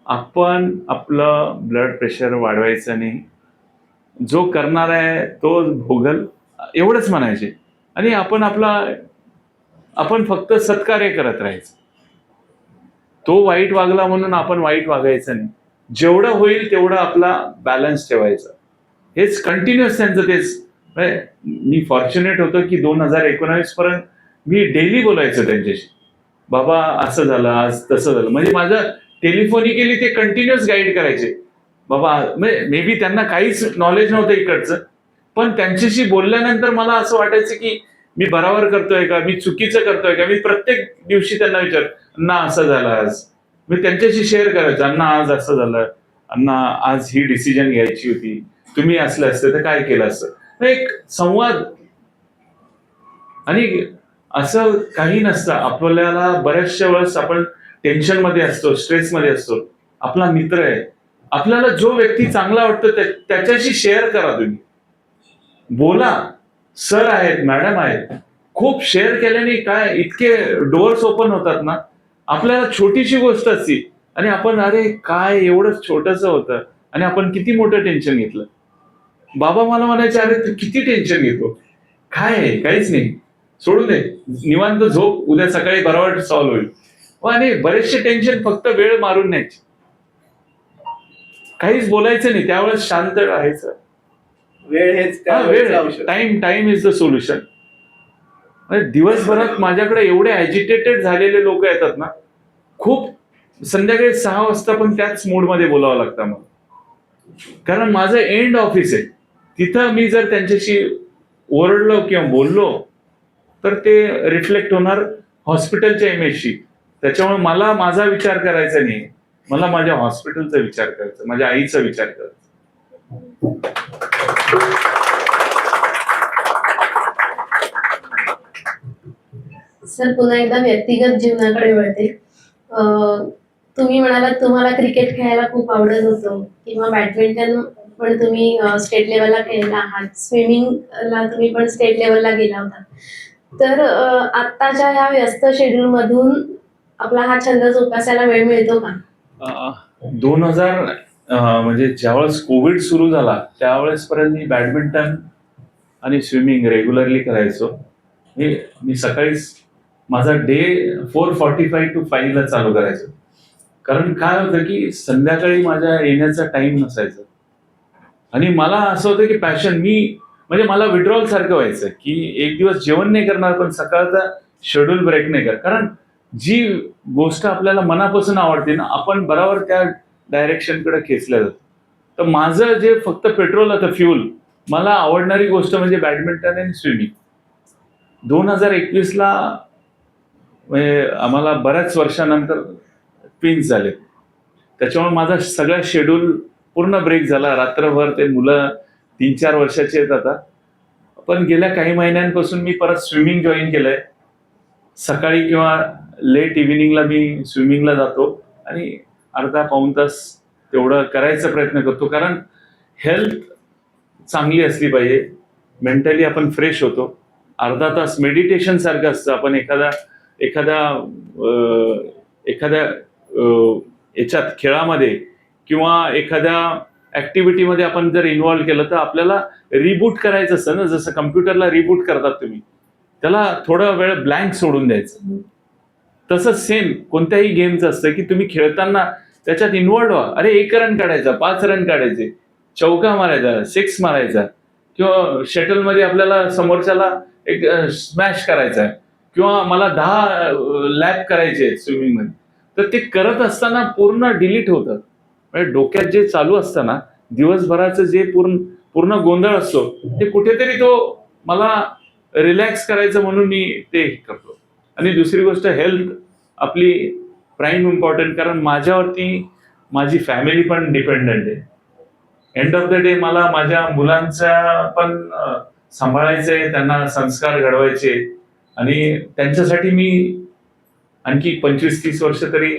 आपण आपलं ब्लड प्रेशर वाढवायचं नाही, जो करणार आहे तो भोगल, एवढंच म्हणायचे. आणि आपण फक्त सत्कार्य करत राहायचं. तो वाईट वागला म्हणून आपण वाईट वागायचं नाही. जेवढं होईल तेवढं आपला बॅलन्स ठेवायचा. हेच कंटिन्युअस त्यांचं तेच. म्हणजे मी फॉर्च्युनेट होतो की 2019 पर्यंत मी डेली बोलायचो त्यांच्याशी, बाबा असं झालं, आज तसं झालं. म्हणजे माझं टेलिफोनिकली ते कंटिन्युअस गाईड करायचे. बाबा म्हणजे मे बी त्यांना काहीच नॉलेज नव्हतं इकडचं, पण त्यांच्याशी बोलल्यानंतर मला असं वाटायचं की मी बरोबर करतोय का, मी चुकीचं करतोय का. मी प्रत्येक दिवशी त्यांना विचार, अण्णा असं झालं आज. मी त्यांच्याशी शेअर करायचं, अण्णा आज असं झालं, अण्णा आज ही डिसिजन घ्यायची होती, तुम्ही असलं असतं तर काय केलं असतं. एक संवाद. आणि असं काही नसतं. आपल्याला बऱ्याचशा वेळेस आपण टेन्शन मध्ये असतो, स्ट्रेस मध्ये असतो. आपला मित्र आहे, आपल्याला जो व्यक्ती चांगला वाटतो त्याच्याशी शेअर करा. तुम्ही बोला. सर आहेत, मॅडम आहेत, खूप शेअर केल्याने काय इतके डोअर्स ओपन होतात ना. आपल्याला छोटीशी गोष्ट असती आणि आपण अरे काय एवढं छोटस होतं आणि आपण किती मोठं टेन्शन घेतलं. बाबा मला म्हणायचे, अरे तू किती टेन्शन घेतो, काय आहे, काहीच नाही, सोडून दे, निवांत झोप, उद्या सकाळी बरोबर सॉल्व्ह होईल. आणि बरेचसे टेन्शन फक्त वेळ मारून न्यायचे, काहीच बोलायचं नाही, त्यावेळेस शांत राहायचं. वेळ हेच वेळ, औषध. Time is the solution. दिवसभरात माझ्याकडे एवढे ऍजिटेटेड झालेले लोक येतात ना, खूप. संध्याकाळी 6 वाजता पण त्याच मूडमध्ये बोलावं लागतं मला, कारण माझं एंड ऑफिस आहे. तिथं मी जर त्यांच्याशी ओरडलो किंवा बोललो तर ते रिफ्लेक्ट होणार हॉस्पिटलच्या इमेजशी. त्याच्यामुळे मला माझा विचार करायचा नाही, मला माझ्या हॉस्पिटलचा विचार करायचा, माझ्या आईचा विचार करायचा. सर पुन्हा एकदा व्यक्तिगत जीवनाकडे वळते. तुम्ही म्हणालात तुम्हाला क्रिकेट खेळायला खूप आवडत होतं किंवा बॅडमिंटन पण तुम्ही स्टेट लेवलला खेळला आहात, स्विमिंगला तुम्ही पण स्टेट लेवलला गेला होता. तर आत्ताच्या ह्या व्यस्त शेड्यूल मधून आपला हा छंद जोपासायला वेळ मिळतो का? 2000 म्हणजे ज्यावेळेस कोविड सुरू झाला त्यावेळेस पर्यंत मी बॅडमिंटन आणि स्विमिंग रेग्युलरली करायचो. मी सकाळीच माझा डे 4:45 to 5 ला चालू करायचो. कारण काय होतं की संध्याकाळी माझ्या येण्याचा टाइम नसायचा. आणि मला असं होतं की पॅशन, म्हणजे मला विड्रॉल सारखं व्हायचं की एक दिवस जेवण नाही करणार पण सकाळचा शेड्यूल ब्रेक नाही करणार. कारण जी गोष्ट आपल्याला मनापासून आवडते ना, आपण बरोबर त्या डायरेक्शनकडे खेचल्या जातो. तर माझं जे फक्त पेट्रोल होतं, फ्युल, मला आवडणारी गोष्ट म्हणजे बॅडमिंटन आणि स्विमिंग. 2021 ला म्हणजे आम्हाला बऱ्याच वर्षानंतर ट्विन्स झाले, त्याच्यामुळे माझा सगळा शेड्यूल पूर्ण ब्रेक झाला. रात्रभर ते मुलं 3-4 वर्षाचे आहेत आता. पण गेल्या काही महिन्यांपासून मी परत स्विमिंग जॉईन केलंय. सकाळी किंवा लेट इव्हिनिंगला मी स्विमिंगला जातो आणि अर्धा पाऊण तास तेवढं करायचा प्रयत्न करतो. कारण हेल्थ चांगली असली पाहिजे, मेंटली आपण फ्रेश होतो. अर्धा तास मेडिटेशन सारखं असतं. आपण एखाद्या याच्यात खेळामध्ये किंवा एखाद्या ऍक्टिव्हिटीमध्ये आपण जर इन्व्हॉल्व्ह केलं तर आपल्याला रिबूट करायचं असतं ना, जसं कम्प्युटरला रिबूट करतात तुम्ही, त्याला थोडा वेळ ब्लँक सोडून द्यायचं. तसंच सेम कोणत्याही गेमचं असतं की तुम्ही खेळताना त्याच्यात इन्व्हॉल्व्ह व्हा. अरे 1 रन काढायचा, 5 रन काढायचे, चौका मारायचा, 6 मारायचा, किंवा शटलमध्ये आपल्याला समोरच्याला एक स्मॅश करायचा आहे, किंवा मला 10 लॅप करायचे स्विमिंग मध्ये, तर ते करत असताना पूर्ण डिलीट होतं. म्हणजे डोक्यात जे चालू असतं ना, दिवसभराचं जे पूर्ण गोंधळ असतो, ते कुठेतरी तो मला रिलॅक्स करायचं म्हणून मी ते करतो. आणि दुसरी गोष्ट, हेल्थ आपली प्राईम इम्पॉर्टंट, कारण माझ्यावरती माझी फॅमिली पण डिपेंडंट आहे. एंड ऑफ द डे मला माझ्या मुलांचा पण सांभाळायचं आहे, त्यांना संस्कार घडवायचे, आणि त्यांच्यासाठी मी आणखी 25-30 वर्ष तरी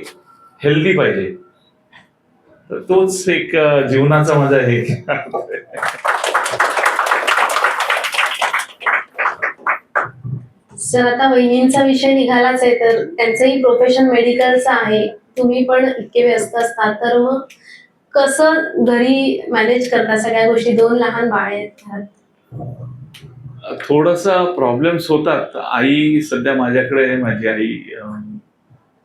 हेल्दी पाहिजे. तर तोच एक जीवनाचा माझा हे. सर, आता वहिनींचा विषय निघालाच आहे, तर त्यांचंही प्रोफेशन मेडिकलचं आहे, तुम्ही पण इतके व्यस्त असतात, तर मग कसं घरी मॅनेज करता सगळ्या गोष्टी? 2 लहान बाळ आहेत. थोडासा प्रॉब्लेम्स होतात. आई सध्या माझ्याकडे आहे. माझी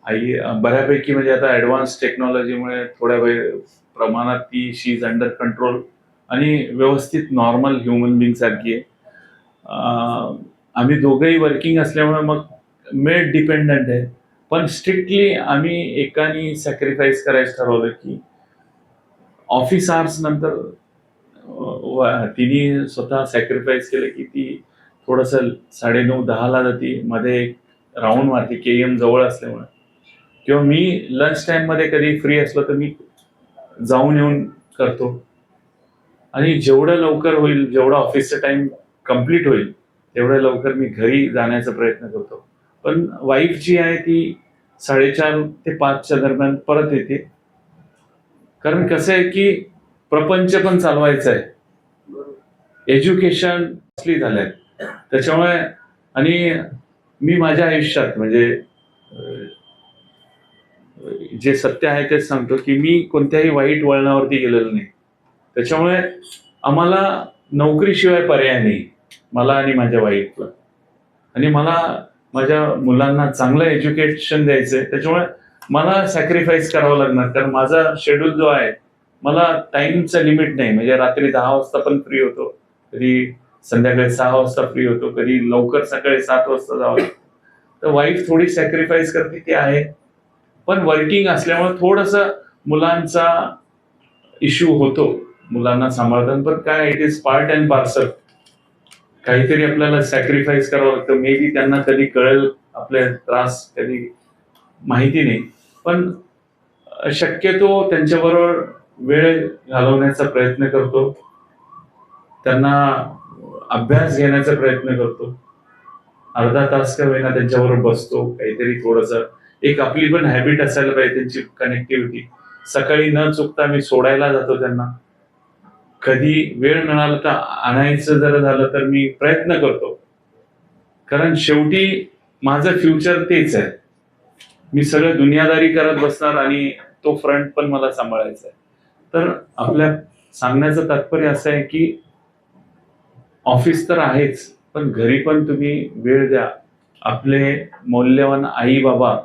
आई बऱ्यापैकी, म्हणजे आता ऍडव्हान्स टेक्नॉलॉजीमुळे थोड्या वेळ प्रमाणात ती शी इज अंडर कंट्रोल आणि व्यवस्थित नॉर्मल ह्युमन बिंग सारखी आहे. आम्ही दोघंही वर्किंग असल्यामुळे मग मेड डिपेंडंट आहे. पण स्ट्रिक्टली आम्ही एकानी सॅक्रिफाईस करायचं ठरवलं की ऑफिस आवर्स नंतर तिने स्वतः सॅक्रिफाईस केलं की ती थोडंसं 9:30-10 जाती, मध्ये एक राऊंड मारते, KM जवळ असल्यामुळे, किंवा मी लंच टाइम मध्ये कधी फ्री असलो तर मी जाऊन येऊन करतो. आणि जेवढं लवकर होईल, जेवढा ऑफिसचा टाइम कम्प्लीट होईल, तेवढ्या लवकर मी घरी जाण्याचा प्रयत्न करतो. पण वाईफ जी आहे ती 4:30 ते 5च्या दरम्यान परत येते. कारण कसं आहे की प्रपंच पण चालवायचं आहे, एज्युकेशन असली झालंय, त्याच्यामुळे. आणि मी माझ्या आयुष्यात, म्हणजे जे सत्य आहे तेच सांगतो की मी कोणत्याही वाईट वळणावरती गेलेलो नाही. त्याच्यामुळे आम्हाला नोकरीशिवाय पर्याय नाही, मला आणि माझ्या वाईफला. आणि मला माझ्या मुलांना चांगलं एज्युकेशन द्यायचंय, त्याच्यामुळे मला सॅक्रिफाईस करावं लागणार. कारण माझा शेड्यूल जो आहे, मला टाइमचं लिमिट नाही. म्हणजे रात्री 10 वाजता पण फ्री होतो, कधी संध्याकाळी 6 वाजता फ्री होतो, कधी लवकर सकाळी 7 वाजता जावं लागतं. तर वाईफ थोडी सॅक्रिफाईस करते, ती आहे. पण वर्किंग असल्यामुळे थोडंसं मुलांचा इश्यू होतो, मुलांना सांभाळताना. पण काय, it is part and parcel. काहीतरी आपल्याला सॅक्रिफाईस करावं लागतं. मे बी त्यांना कधी कळेल आपले त्रास, कधी माहिती नाही. पण शक्यतो त्यांच्याबरोबर वेळ घालवण्याचा प्रयत्न करतो, त्यांना अभ्यास घेण्याचा प्रयत्न करतो. अर्धा तास का होईना त्यांच्याबरोबर बसतो, काहीतरी थोडंसं. एक आपली पण हॅबिट असायला पाहिजे त्यांची कनेक्टिव्हिटी. सकाळी न चुकता मी सोडायला जातो त्यांना. कधी वेळ मिळाला तर आणायचं जर झालं तर मी प्रयत्न करतो, कारण शेवटी माझं फ्युचर तेच आहे. मी सगळं दुनियादारी करत बसणार आणि तो फ्रंट पण मला सांभाळायचा आहे. तर आपल्या सांगण्याचं तात्पर्य असं आहे की ऑफिस तर आहेच, पण घरी पण तुम्ही वेळ द्या. आपले मौल्यवान आई बाबा,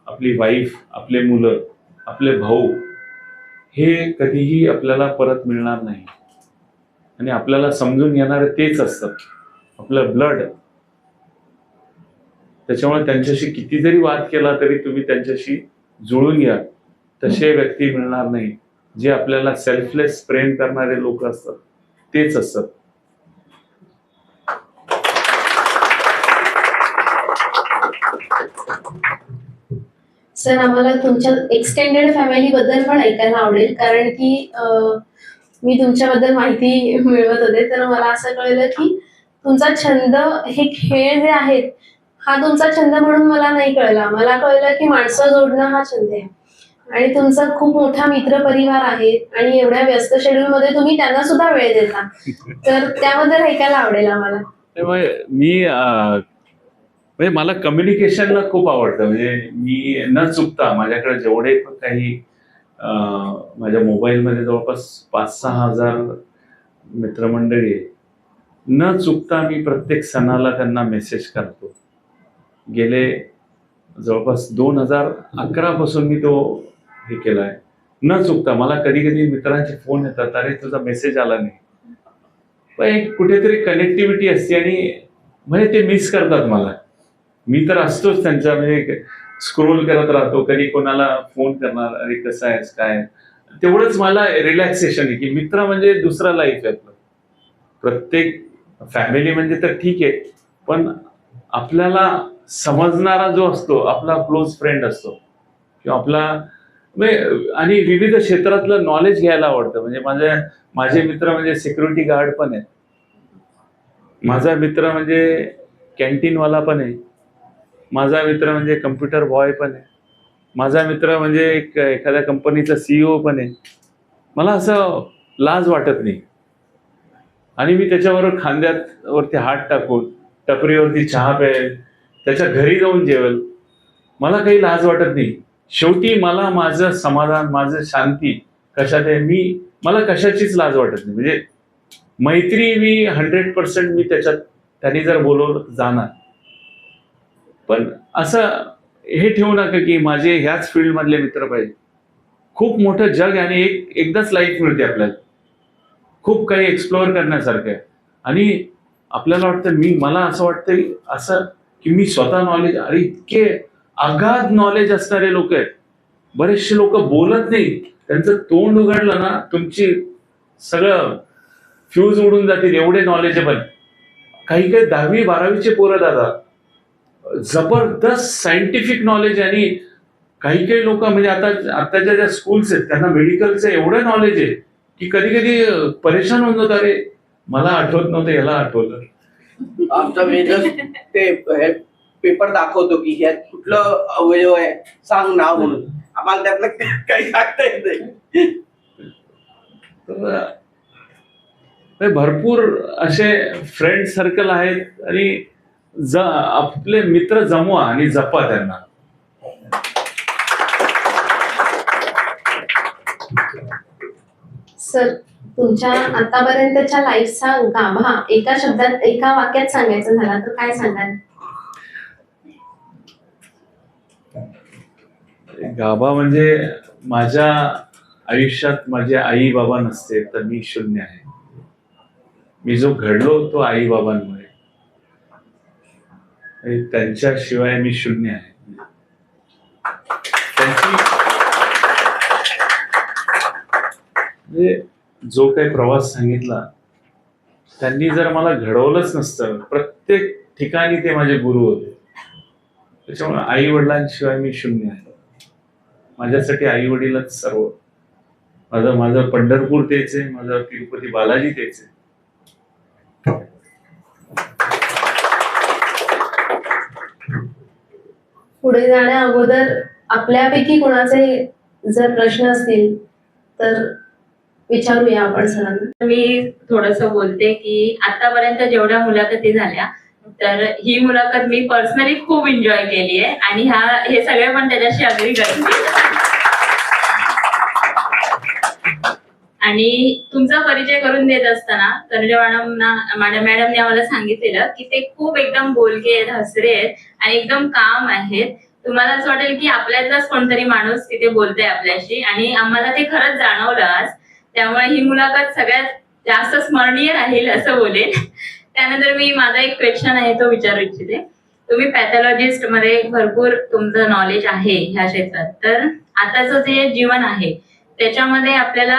आपली वाईफ, आपले मुलं, आपले भाऊ, हे कधीही आपल्याला परत मिळणार नाही. आणि आपल्याला समजून घेणारे तेच असतात, आपलं ब्लड. त्याच्यामुळे त्यांच्याशी किती जरी वाद केला तरी तुम्ही त्यांच्याशी जुळून घ्या. तसे व्यक्ती मिळणार नाही. जे आपल्याला सेल्फलेस प्रेम करणारे लोक असतात तेच असतात. सर, आम्हाला तुमच्या एक्सटेंडेड फॅमिली बद्दल पण ऐकायला आवडेल, कारण की मी तुमच्याबद्दल माहिती मिळवत होते, तर मला असं कळलं की तुमचा छंद हे खेळ जे आहेत, हा तुमचा छंद म्हणून मला नाही कळला. मला कळलं की माणसं जोडणं हा छंद आहे, आणि तुमचा खूप मोठा मित्र परिवार आहे, आणि एवढ्या व्यस्त शेड्यूल मध्ये तुम्ही त्यांना सुद्धा वेळ देता. तर त्याबद्दल ऐकायला आवडेल आम्हाला. मी म्हणजे मला कम्युनिकेशनला खूप आवडतं. म्हणजे मी न चुकता माझ्याकडे जेवढे पण काही माझ्या मोबाईलमध्ये जवळपास 5-6 हजार मित्रमंडळी आहे. न चुकता मी प्रत्येक सणाला त्यांना मेसेज करतो. गेले जवळपास 2011 पासून मी तो हे केला आहे. न चुकता मला कधी कधी मित्रांचे फोन येतात, अरे तुझा मेसेज आला नाही. पण एक कुठेतरी कनेक्टिव्हिटी असते आणि म्हणजे ते मिस करतात मला. मी तर असतोच त्यांच्या, म्हणजे स्क्रोल करत राहतो, कधी कोणाला फोन करणार, अरे कसं आहेस काय. तेवढंच मला रिलॅक्सेशन आहे की मित्र म्हणजे दुसरा लाईफ आहे आपलं. प्रत्येक फॅमिली म्हणजे तर ठीक आहे, पण आपल्याला समजणारा जो असतो आपला क्लोज फ्रेंड असतो किंवा आपला आणि विविध क्षेत्रातलं नॉलेज घ्यायला आवडतं. म्हणजे माझे मित्र म्हणजे सिक्युरिटी गार्ड पण आहेत, माझा मित्र म्हणजे कॅन्टीनवाला पण आहे, माझा मित्र म्हणजे कम्प्युटर बॉय पण आहे, माझा मित्र म्हणजे एखाद्या कंपनीचा CEO पण आहे. मला असं लाज वाटत नाही आणि मी त्याच्याबरोबर खांद्यावरती हात टाकून टपरीवरती चहा प्यायेल, त्याच्या घरी जाऊन जेवेल. मला काही लाज वाटत नाही. शेवटी मला माझं समाधान, माझं शांती कशात आहे, मला कशाचीच लाज वाटत नाही. म्हणजे मैत्री मी 100% मी त्याच्यात, त्यांनी जर बोलवलं तर जाणार. पण असं हे ठेवू नका की माझे ह्याच फील्ड मधले मित्र पाहिजे. खूप मोठं जग आहे आणि एकदाच लाईफ मिळते आपल्याला. खूप काही एक्सप्लोअर करण्यासारखं आहे आणि आपल्याला वाटतं, मला असं वाटतं असं की मी स्वतः नॉलेज, अरे इतके अगाध नॉलेज असणारे लोक आहेत. बरेचसे लोक बोलत नाही, त्यांचं तोंड उघडलं ना तुमची सगळं फ्यूज उडून जातील, एवढे नॉलेजेबल. काही 10वी-12वीचे पोरं दादा, जबरदस्त सायंटिफिक नॉलेज. आणि काही लोक म्हणजे आताच्या ज्या स्कूल्स आहेत त्यांना मेडिकलचं एवढं नॉलेज आहे की कधी कधी परेशान होऊन जात, अरे मला आठवत नव्हतं, याला आठवलं. आमचा वेदच ते पेपर दाखवतो की ह्यात कुठलं अवयव आहे सांग नाव म्हणून, आम्हाला त्यातलं काही सांगता येत नाही. तर भरपूर असे फ्रेंड सर्कल आहेत आणि आपले मित्र जमवा आणि जपा त्यांना. सर, तुमच्या आतापर्यंतच्या लाईफचा गाभा एका शब्दात, एका वाक्यात सांगायचं झाला तर काय सांगाल? गाभा म्हणजे माझ्या आयुष्यात माझे आई बाबा नसते तर मी शून्य आहे. मी जो घडलो तो आई बाबांमुळे, त्यांच्याशिवाय मी शून्य आहे. म्हणजे जो काही प्रवास सांगितला, त्यांनी जर मला घडवलंच नसतं, प्रत्येक ठिकाणी ते माझे गुरु होते. त्याच्यामुळे आई वडिलांशिवाय मी शून्य आहे. माझ्यासाठी आई वडीलच सर्व. माझं पंढरपूर तेच आहे, माझं तिरुपती बालाजी तेच आहे. पुढे जाण्या अगोदर आपल्यापैकी कोणाचे जर प्रश्न असतील तर विचारूया आपण सरांना. मी थोडस बोलते की आतापर्यंत जेवढ्या मुलाखती झाल्या, तर ही मुलाखत मी पर्सनली खूप एन्जॉय केली आहे आणि हे सगळे पण त्याच्याशी अग्री करतील. आणि तुमचा परिचय करून देत असताना तनुजा मॅडमने आम्हाला सांगितलेलं की ते खूप एकदम बोलके आहेत, हसरे आहेत आणि एकदम काम आहेत. तुम्हाला असं वाटेल की आपल्यातलाच कोणतरी माणूस तिथे बोलतोय आपल्याशी, आणि आम्हाला ते खरंच जाणवलं आज. त्यामुळे ही मुलाखत सगळ्यात जास्त स्मरणीय राहील असं बोलेल. त्यानंतर मी माझा एक क्वेश्चन आहे तो विचारू इच्छिते. तुम्ही पॅथॉलॉजिस्ट मध्ये भरपूर तुमचं नॉलेज आहे ह्या क्षेत्रात, तर आताचं जे जीवन आहे त्याच्यामध्ये आपल्याला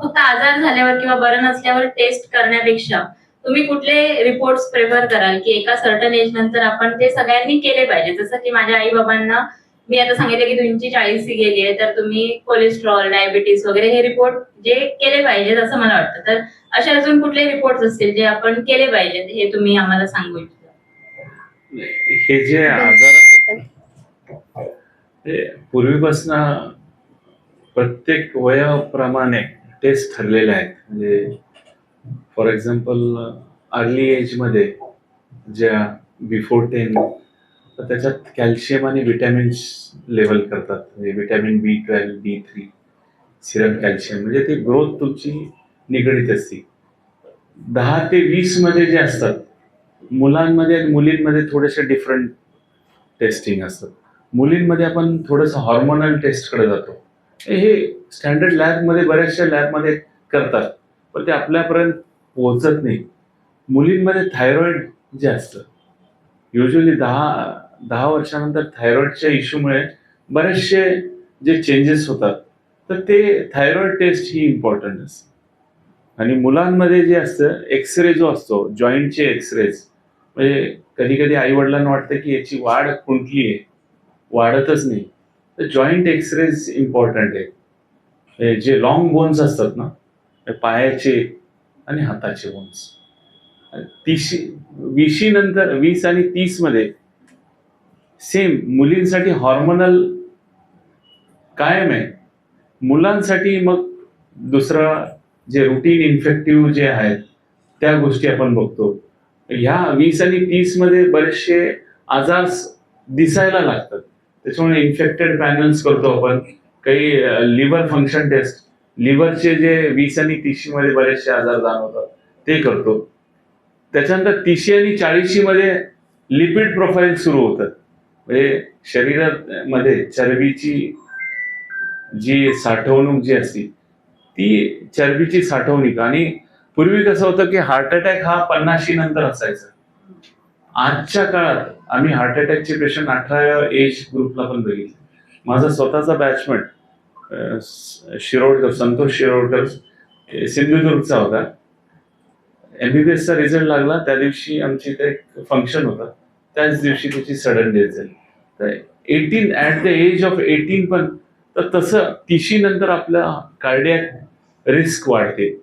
फक्त आजार झाल्यावर किंवा बरं नसल्यावर टेस्ट करण्यापेक्षा तुम्ही कुठले रिपोर्ट्स प्रेफर कराल की एका सर्टन एज नंतर आपण ते सगळ्यांनी केले पाहिजे? जसं की माझ्या आई बाबांना मी आता सांगितलं की तुमची 40 गेली आहे, तर तुम्ही कोलेस्ट्रॉल, डायबिटीस वगैरे हे रिपोर्ट जे केले पाहिजेत असं मला वाटतं. तर असे अजून कुठले रिपोर्ट असतील जे आपण केले पाहिजेत, हे तुम्ही आम्हाला सांगू इच्छिता? हे जे आजार पूर्वीपासून प्रत्येक वयाप्रमाणे टेस्ट ठरलेले आहेत. म्हणजे फॉर एक्झाम्पल अर्ली एज मध्ये ज्या बिफोर 10, तर त्याच्यात कॅल्शियम आणि विटॅमिन्स लेवल करतात. म्हणजे vitamin B12, B3 Serum calcium, म्हणजे ती ग्रोथ तुमची निगडीत असते. 10 ते 20 मध्ये जे असतात, मुलांमध्ये आणि मुलींमध्ये थोडेसे डिफरंट टेस्टिंग असतात. मुलींमध्ये आपण थोडंसं हॉर्मोनल टेस्टकडे जातो. हे स्टँडर्ड लॅबमध्ये, बऱ्याचशा लॅबमध्ये करतात, पण ते आपल्यापर्यंत पोहोचत नाही. मुलींमध्ये थायरॉइड जे असतं, युजली 10 वर्षानंतर थायरॉइडच्या इश्यूमुळे बरेचसे जे चेंजेस होतात, तर ते थायरॉइड टेस्ट ही इम्पॉर्टंट असते. आणि मुलांमध्ये जे असतं, एक्सरे जो असतो, जॉईंटचे एक्सरेज, म्हणजे कधी कधी आई वडिलांना वाटतं की याची वाढ खुंटली आहे, वाढतच नाही, तर जॉईंट एक्सरेज इम्पॉर्टंट आहे. हे जे लॉंग बोन्स असतात ना, हे पायाचे आणि हाताचे बोन्स, 20 नंतर 20 आणि 30 मध्ये सेम मुलींसाठी हॉर्मोनल कायम आहे. मुलांसाठी मग दुसरं जे रुटीन इन्फेक्टिव्ह जे आहेत त्या गोष्टी आपण बघतो. ह्या 20 आणि 30 मध्ये बरेचसे आजार दिसायला लागतात. त्याच्यामुळे इन्फेक्टेड पॅनल्स करतो आपण, काही लिव्हर फंक्शन टेस्ट, लिव्हरचे जे 20 आणि 30 मध्ये बरेचसे आजार जाणवतात ते करतो. त्याच्यानंतर 30 आणि 40 मध्ये लिपिड प्रोफाईल सुरू होतात, म्हणजे शरीरामध्ये चरबीची जी साठवणूक जी असते, ती चरबीची साठवणूक. आणि पूर्वी कसं होतं की हार्ट अटॅक हा 50 नंतर असायचा. आजच्या काळात आम्ही हार्ट अटॅकचे पेशंट 18 एज ग्रुपला पण बघितले. माझा स्वतःचा बॅचमेट शिरोडकर, संतोष शिरोडकर, सिंधुदुर्गचा होता. MBBSचा रिझल्ट लागला त्या दिवशी आमच्या इथे एक फंक्शन होता, त्याच दिवशी त्याची सडन डेथ झाली. तर 18 ॲट द एज ऑफ 18 पण, तर तसं 30 नंतर आपल्या कार्डियक रिस्क वाढते.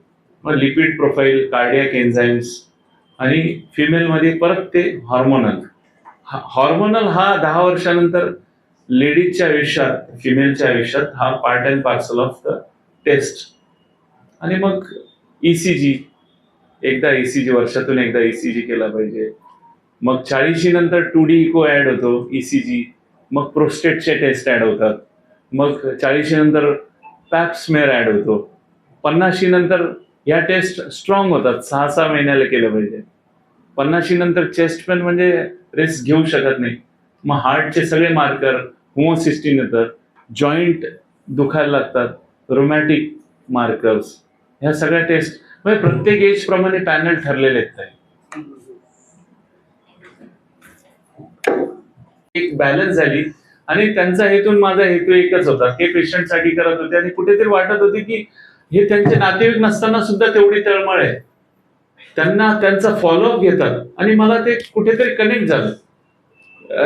मग लिपिड प्रोफाईल, कार्डियक एन्झाईम्स, आणि फिमेलमध्ये परत ते हॉर्मोनल. हॉर्मोनल हा 10 वर्षानंतर लेडीजच्या आयुष्यात, फिमेलच्या आयुष्यात हा part and parcel of the test. आणि मग ECG, एकदा ECG, वर्षातून एकदा ECG केला पाहिजे. मग 40 नंतर 2D इको ऍड होतो, ECG. मग प्रोस्टेटचे टेस्ट ऍड होतात. मग 40 नंतर पॅप स्मेअर ऍड होतो. 50 नंतर या टेस्ट स्ट्रॉंग होतात, 6 महिन्याला केलं पाहिजे. 50 नंतर चेस्ट पेन म्हणजे रिस्क घेऊ शकत नाही. मग हार्टचे सगळे मार्कर, होमोसिस्टिन येतात, जॉईंट दुखायला लागतात, रोमॅटिक मार्कर्स, ह्या सगळ्या टेस्ट, म्हणजे प्रत्येक एज प्रमाणे पॅनल ठरलेले आहेत. एक बॅलन्स झाली. आणि त्यांचा हेतू माझा हेतू एकच होता, ते पेशंटसाठी करत होते. आणि कुठेतरी वाटत होते की हे त्यांचे नातेवाईक नसताना सुद्धा तेवढी तळमळ आहे, त्यांना त्यांचा फॉलोअप घेतात. आणि मला ते कुठेतरी कनेक्ट झालं.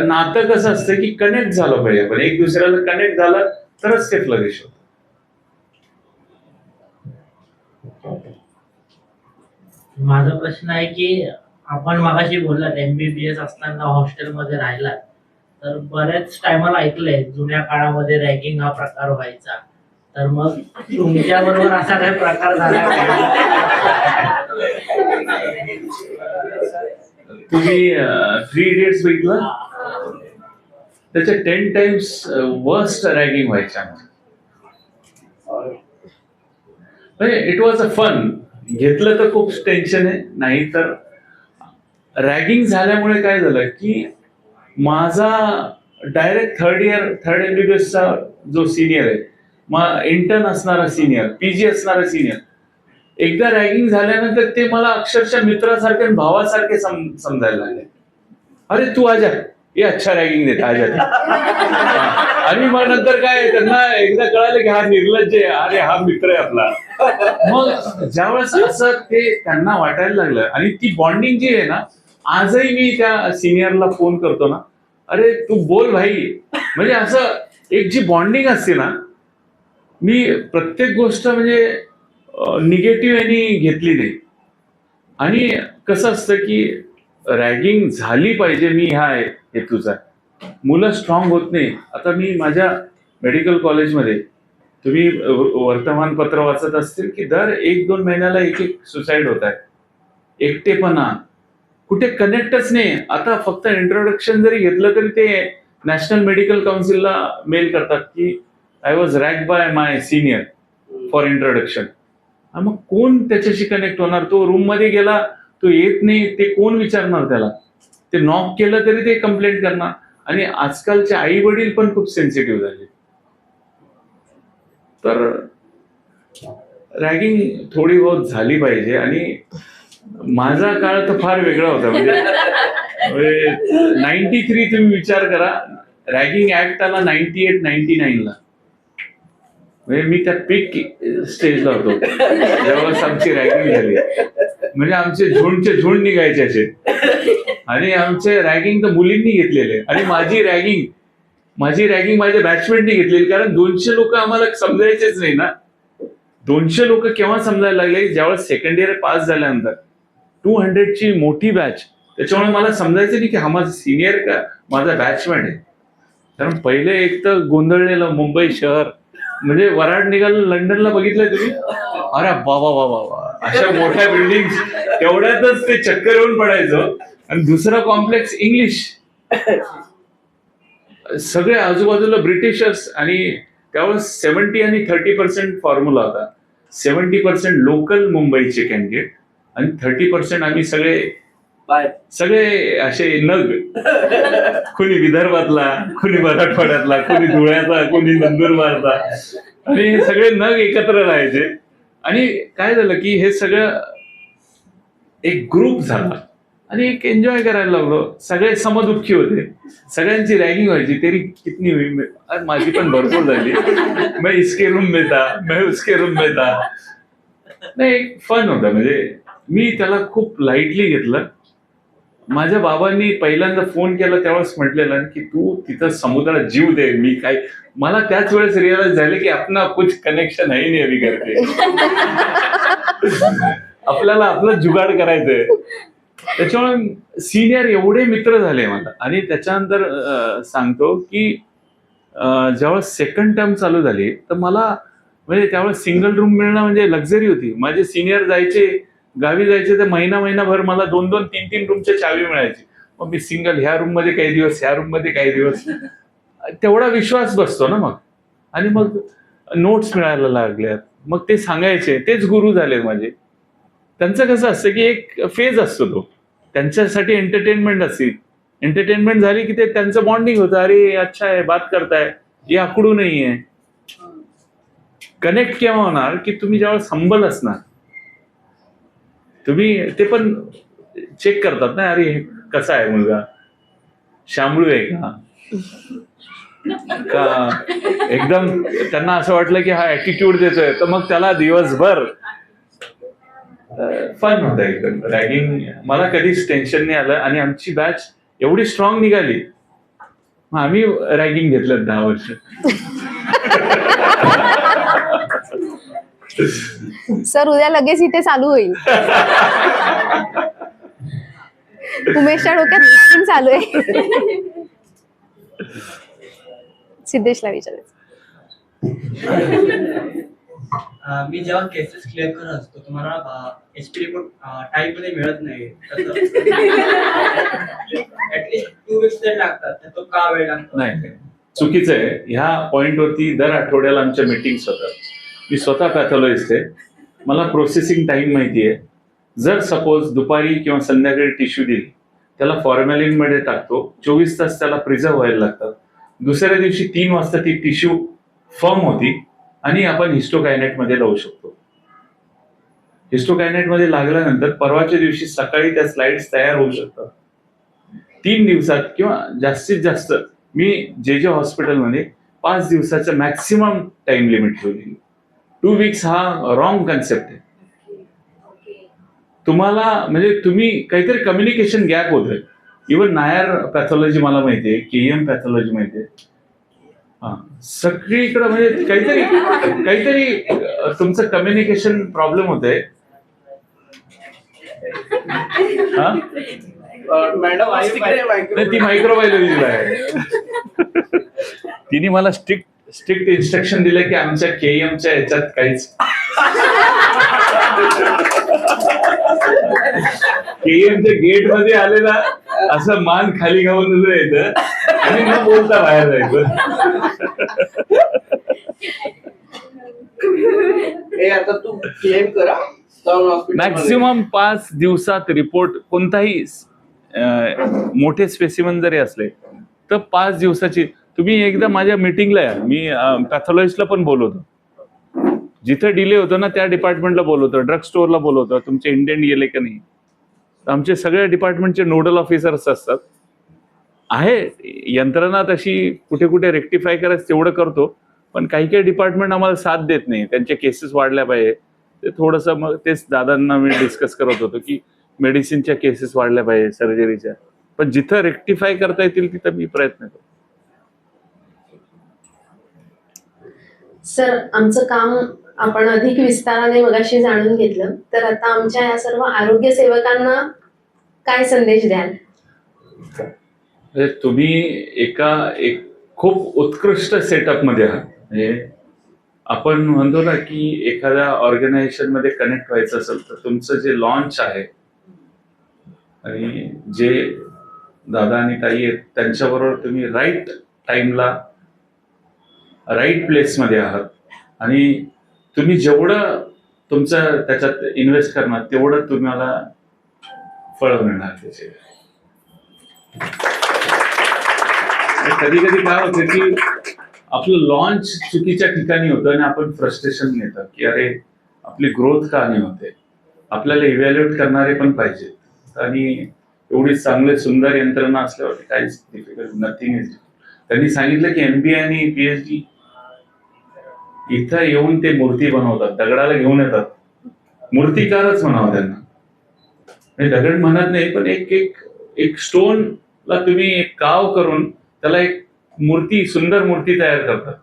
नातं कसं असतं की कनेक्ट झालं पाहिजे, आपण एक दुसऱ्याला कनेक्ट झालं तरच ते फ्लरिश होतं. माझा प्रश्न आहे की आपण मगाशी बोललात MBBS असताना हॉस्टेलमध्ये राहिलात, तर बऱ्याच टायमाला ऐकलंय जुन्या काळामध्ये रॅगिंग हा प्रकार व्हायचा. तर मग तुमच्या बरोबर असा काही प्रकार झाला का? तुम्ही 3 Idiots बघितलं, त्याच्या 10 टाइम्स वर्स्ट रॅगिंग व्हायच्या. It was a fun. घेतलं तर खूप टेन्शन आहे, नाही तर रॅगिंग झाल्यामुळे काय झालं की माझा डायरेक्ट थर्ड MBBSचा जो सिनियर आहे, मग इंटर्न असणारा सिनियर, PG असणारा सिनियर, एकदा रॅगिंग झाल्यानंतर ते मला अक्षरशः मित्रासारखे आणि भावासारखे समजायला लागले. अरे तू आजा, ये अच्छा रॅगिंग देत आजा. आणि मग नंतर काय, त्यांना एकदा कळालं की हा निर्लज्ज आहे, अरे हा मित्र आहे आपला. मग ज्यावेळेस असं ते त्यांना वाटायला लागलं, आणि ती बॉन्डिंग जी आहे ना, आजही मी त्या सिनियरला फोन करतो ना, अरे तू बोल भाई, म्हणजे असं एक जी बॉन्डिंग असते ना, मी प्रत्येक गोष्ट म्हणजे निगेटिव्ह यांनी घेतली नाही. आणि कसं असतं की रॅगिंग झाली पाहिजे, मी ह्या हेतूचा. मुलं स्ट्रॉंग होत नाही. आता मी माझ्या मेडिकल कॉलेजमध्ये, तुम्ही वर्तमानपत्र वाचत असतील की दर 1-2 महिन्याला एक सुसाईड होत आहे. एकटेपणा, कुठे कनेक्टच नाही. आता फक्त इंट्रोडक्शन जरी घेतलं तरी ते नॅशनल मेडिकल काउन्सिलला मेल करतात की I was ragged by my senior. For introduction. मग कोण त्याच्याशी कनेक्ट होणार? तो रूम मध्ये गेला, तो येत नाही, ते कोण विचारणार त्याला? ते नॉक केलं तरी ते कंप्लेंट करणार. आणि आजकालचे आई वडील पण खूप सेन्सिटिव्ह झाले. तर रॅगिंग थोडी बहुत झाली पाहिजे. आणि माझा काळ तर फार वेगळा होता. म्हणजे 93 तुम्ही विचार करा, रॅगिंग ऍक्ट आला 98-99ला. म्हणजे मी त्या पीक स्टेजला होतो जेव्हा आमची रॅगिंग झाली. म्हणजे आमचे झुंडचे झुंड निघायचे असे. आणि आमचे रॅगिंग तर मुलींनी घेतलेले. आणि माझी रॅगिंग माझ्या बॅचमेटनी घेतलेली. कारण 200 लोक आम्हाला समजायचेच नाही ना. 200 लोक केव्हा समजायला लागले? ज्यावेळेस सेकंड इयर पास झाल्यानंतर. 200ची मोठी बॅच. त्याच्यामुळे मला समजायचं नाही की हा माझा सिनियर का माझा बॅचमेट आहे. कारण पहिले एक तर गोंधळलेलं मुंबई शहर. म्हणजे वराड निघालं. लंडनला बघितलंय तुम्ही? अरे बाबा बाबा, अशा मोठ्या बिल्डिंग, तेवढ्यातच ते चक्कर येऊन पडायचं. आणि दुसरा कॉम्प्लेक्स इंग्लिश, सगळे आजूबाजूला ब्रिटिशर्स. आणि त्यावेळेस 70 आणि 30% फॉर्म्युला होता. 70% लोकल मुंबईचे कॅन्डिडेट आणि 30% आम्ही सगळे असे नग. कुणी विदर्भातला, कुणी मराठवाड्यातला, कुणी धुळ्याचा, कुणी नंदुरबारचा. आणि हे सगळे नग एकत्र राहायचे. आणि काय झालं की हे सगळं एक ग्रुप झाला आणि एक एन्जॉय करायला लागलो. सगळे समदुःखी होते. सगळ्यांची रॅगिंग व्हायची. तेरी कितनी हुई? माझी पण भरपूर झाली. मैं इसके रूम में था, मैं उसके रूम में था. नाही, एक फन होता. म्हणजे मी त्याला खूप लाईटली घेतलं. माझ्या बाबांनी पहिल्यांदा फोन केला त्यावेळेस म्हटलेलं की तू तिथं समुद्रात जीव दे. मी काय, मला त्याच वेळेस रिअलाइज झाले की अपना कुछ कनेक्शन आहे नाही अभी करते. आपल्याला आपलं जुगाड करायचंय. त्याच्यामुळे सिनियर एवढे मित्र झाले मला. आणि त्याच्यानंतर सांगतो की ज्यावेळेस सेकंड टर्म चालू झाली तर मला म्हणजे त्यावेळेस सिंगल रूम मिळणं म्हणजे लक्झरी होती. माझे सिनियर जायचे, गावी जायचे तर महिनाभर मला 2-2, 3-3 रूमच्या चावी मिळायची. मग मी सिंगल ह्या रूम मध्ये काही दिवस, ह्या रूम मध्ये काही दिवस. तेवढा विश्वास बसतो ना मग. आणि मग नोट्स मिळायला लागल्यात. मग ते सांगायचे, तेच गुरु झाले माझे. त्यांचं कसं असतं की एक फेज असतो तो, त्यांच्यासाठी एंटरटेनमेंट असते. एंटरटेनमेंट झाली की ते त्यांचं बॉन्डिंग होतं. अरे अच्छा आहे, बात करताय, हे आकडू नाहीये. कनेक्ट केव्हा होणार की तुम्ही जेव्हा हंबल असणार. तुम्ही ते पण चेक करतात ना, अरे कसा आहे मुलगा, शामळू आहे का एकदम त्यांना असं वाटलं की हा ऍटिट्यूड देतोय, तर मग त्याला दिवसभर फन होतं एकदम. रॅगिंग मला कधीच टेन्शन नाही आलं. आणि आमची बॅच एवढी स्ट्रॉंग निघाली, मग आम्ही रॅगिंग घेतलं 10 वर्ष. सर उद्या लगेच इथे चालू होईल. उमेशच्या डोक्यात पण चालू आहे. सिद्धेशला विचारायचं. मी जेव्हा केसेस क्लिअर करत असतो तुम्हाला एचपी रिपोर्ट टाइम मध्ये मिळत नाही, ऍटलीस्ट 2 weeks तरी लागतात. तर तो का वेळ लागतो? नाही, चुकीचं आहे. ह्या पॉइंटवरती दर आठवड्याला आमच्या मीटिंग्स होतात. मी स्वतः पॅथॉलॉजिस्ट आहे. मला प्रोसेसिंग टाइम माहिती आहे. जर सपोज दुपारी किंवा संध्याकाळी टिश्यू दिली, त्याला फॉर्मॅलिन मध्ये टाकतो. 24 तास त्याला प्रिझर्व व्हायला लागतात. दुसऱ्या दिवशी 3 वाजता ती टिश्यू फर्म होती आणि आपण हिस्टोकायनेट मध्ये लावू शकतो. हिस्टोकायनेट मध्ये लागल्यानंतर परवाच्या दिवशी सकाळी त्या स्लाइड्स तयार होऊ शकतात. 3 दिवसात किंवा जास्तीत जास्त मी जे हॉस्पिटलमध्ये 5 दिवसाचा मॅक्सिमम टाइम लिमिट ठेवली. 2 weeks हा रॉंग कन्सेप्ट आहे. तुम्हाला म्हणजे तुम्ही काहीतरी कम्युनिकेशन गॅप होतोय. इव्हन नायर पॅथॉलॉजी मला माहितीये, केएम पॅथॉलॉजी माहितीये. सगळीकडे म्हणजे काहीतरी तुमचं कम्युनिकेशन प्रॉब्लेम होतोय. मॅडम ती मायक्रोबायोलॉजीला आहे. तिने मला स्ट्रिक्ट इन्स्ट्रक्शन दिलं की आमच्या केएमच्या ह्याच्यात काहीच केएमच्या गेट मध्ये आलेला असं मान खाली घालून यायचं आणि न बोलता बाहेर जायचं. हे आता तू क्लेम करा सराउंड हॉस्पिटल मॅक्सिमम 5 दिवसात रिपोर्ट कोणताही मोठे स्पेसिमन जरी असले तर 5 दिवसाची. तुम्ही एकदा माझ्या मीटिंगला या, मी पॅथॉलॉजिस्टला पण बोलवतो. जिथे डिले होतो ना त्या डिपार्टमेंटला बोलवतो, ड्रग स्टोअरला बोलवतो, तुमचे इंडेंट गेले का नाही. आमचे सगळ्या डिपार्टमेंटचे नोडल ऑफिसर्स असतात. आहे यंत्रणा तशी कुठे कुठे रेक्टिफाय करायचं तेवढं करतो, पण काही काही डिपार्टमेंट आम्हाला साथ देत नाही. त्यांच्या केसेस वाढल्या पाहिजे ते थोडंसं. मग तेच दादांना मी डिस्कस करत होतो की मेडिसिनच्या केसेस वाढल्या पाहिजे, सर्जरीच्या. पण जिथं रेक्टिफाय करता येतील तिथं मी प्रयत्न करतो. सर, आमचं काम आपण अधिक विस्ताराने मगाशी जाणून घेतलं, तर आता आमच्या या सर्व आरोग्य सेवकांना काय संदेश द्याल? तुम्ही एक खूप उत्कृष्ट सेटअप मध्ये आहात. म्हणजे आपण म्हणतो ना की एखाद्या ऑर्गनायझेशन मध्ये कनेक्ट व्हायचं असेल तर तुमचं जे लॉन्च आहे आणि जे दादा आणि ताई आहेत त्यांच्याबरोबर तुम्ही राईट टाइमला राईट प्लेसमध्ये आहात. आणि तुम्ही जेवढं तुमचं त्याच्यात इन्व्हेस्ट करणार तेवढं तुम्हाला फळ मिळणार त्याचे. कधी कधी काय होतं की आपलं लॉन्च चुकीच्या ठिकाणी होतं आणि आपण फ्रस्ट्रेशन येतं की अरे आपली ग्रोथ का नाही होते. आपल्याला इव्हॅल्युएट करणारे पण पाहिजेत. आणि एवढी चांगले सुंदर यंत्रणा असल्यावरती काहीच डिफिकल्ट नथिंग इज. त्यांनी सांगितलं की MBA आणि PhD इथं येऊन ते मूर्ती बनवतात, दगडाला घेऊन येतात. मूर्तिकारच म्हणावं त्यांना. दगड म्हणत नाही, पण एक स्टोनला तुम्ही एक काव करून त्याला एक मूर्ती, सुंदर मूर्ती तयार करतात.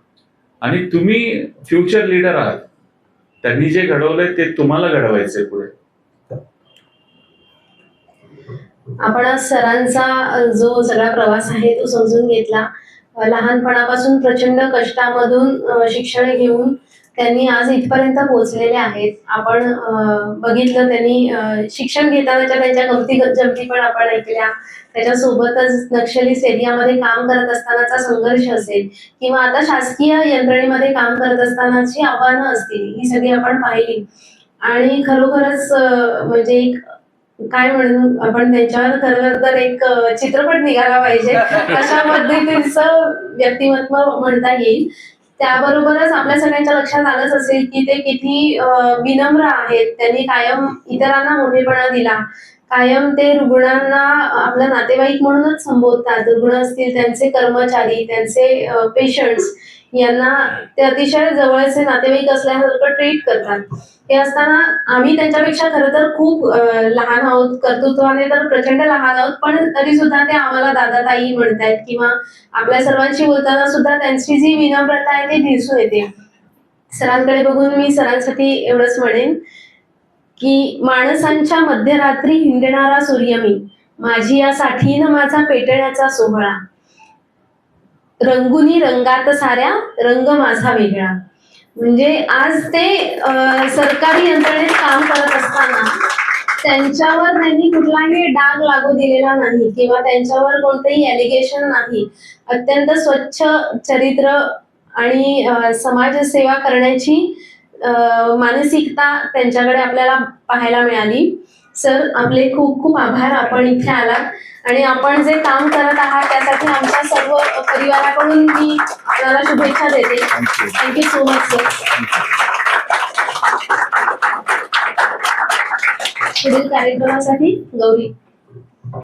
आणि तुम्ही फ्युचर लीडर आहात. त्यांनी जे घडवलंय ते तुम्हाला घडवायचंय पुढे. आपण आज सरांचा जो सगळा प्रवास आहे तो समजून घेतला. लहानपणापासून प्रचंड कष्टामधून शिक्षण घेऊन त्यांनी आज इथपर्यंत पोहोचलेले आहेत. आपण बघितलं त्यांनी शिक्षण घेतानाच्या त्यांच्या गमती जमती पण आपण ऐकल्या. त्याच्यासोबतच नक्षलीस एरियामध्ये काम करत असतानाचा संघर्ष असेल किंवा आता शासकीय यंत्रणेमध्ये काम करत असतानाची आव्हानं असतील, ही सगळी आपण पाहिली. आणि खरोखरच म्हणजे एक काय म्हणून आपण त्यांच्यावर खरं तर एक चित्रपट निघाला पाहिजे अशा पद्धतीचं व्यक्तिमत्व म्हणता येईल. त्याबरोबरच आपल्या सगळ्यांच्या लक्षात आलंच असेल की ते किती विनम्र आहेत. त्यांनी कायम इतरांना मोठेपणा दिला. कायम ते रुग्णांना आपलं नातेवाईक म्हणूनच संबोधतात. रुग्ण असतील, त्यांचे कर्मचारी, त्यांचे पेशंट्स यांना ते अतिशय जवळचे नातेवाईक असल्यासारखं ट्रीट करतात. हे असताना आम्ही त्यांच्यापेक्षा खरं तर खूप लहान आहोत, कर्तृत्वाने तर प्रचंड लहान आहोत, पण तरी सुद्धा ते आम्हाला दादा ताई म्हणतायत किंवा आपल्या सर्वांशी बोलताना सुद्धा त्यांची जी विनम्रता आहे ती दिसून येते. सरांकडे बघून मी सरांसाठी एवढंच म्हणेन की माणसांच्या मध्यरात्री हिंडणारा सूर्य मी, माझी या साठीनं माझा पेटण्याचा सोहळा, रंगुनी रंगात साऱ्या रंग माझा वेगळा. म्हणजे आज ते सरकारी यंत्रणेत काम करत असताना त्यांच्यावर त्यांनी कुठलाही डाग लागू दिलेला नाही किंवा त्यांच्यावर कोणतेही एलिगेशन नाही. अत्यंत स्वच्छ चरित्र आणि समाजसेवा करण्याची मानसिकता त्यांच्याकडे आपल्याला पाहायला मिळाली. सर, आपले खूप खूप आभार. आपण इथे आलात आणि आपण जे काम करत आहात त्यासाठी आमच्या सर्व परिवाराकडून मी आपल्याला शुभेच्छा देते. Thank you so much sir. पुढील कार्यक्रमासाठी गौरी.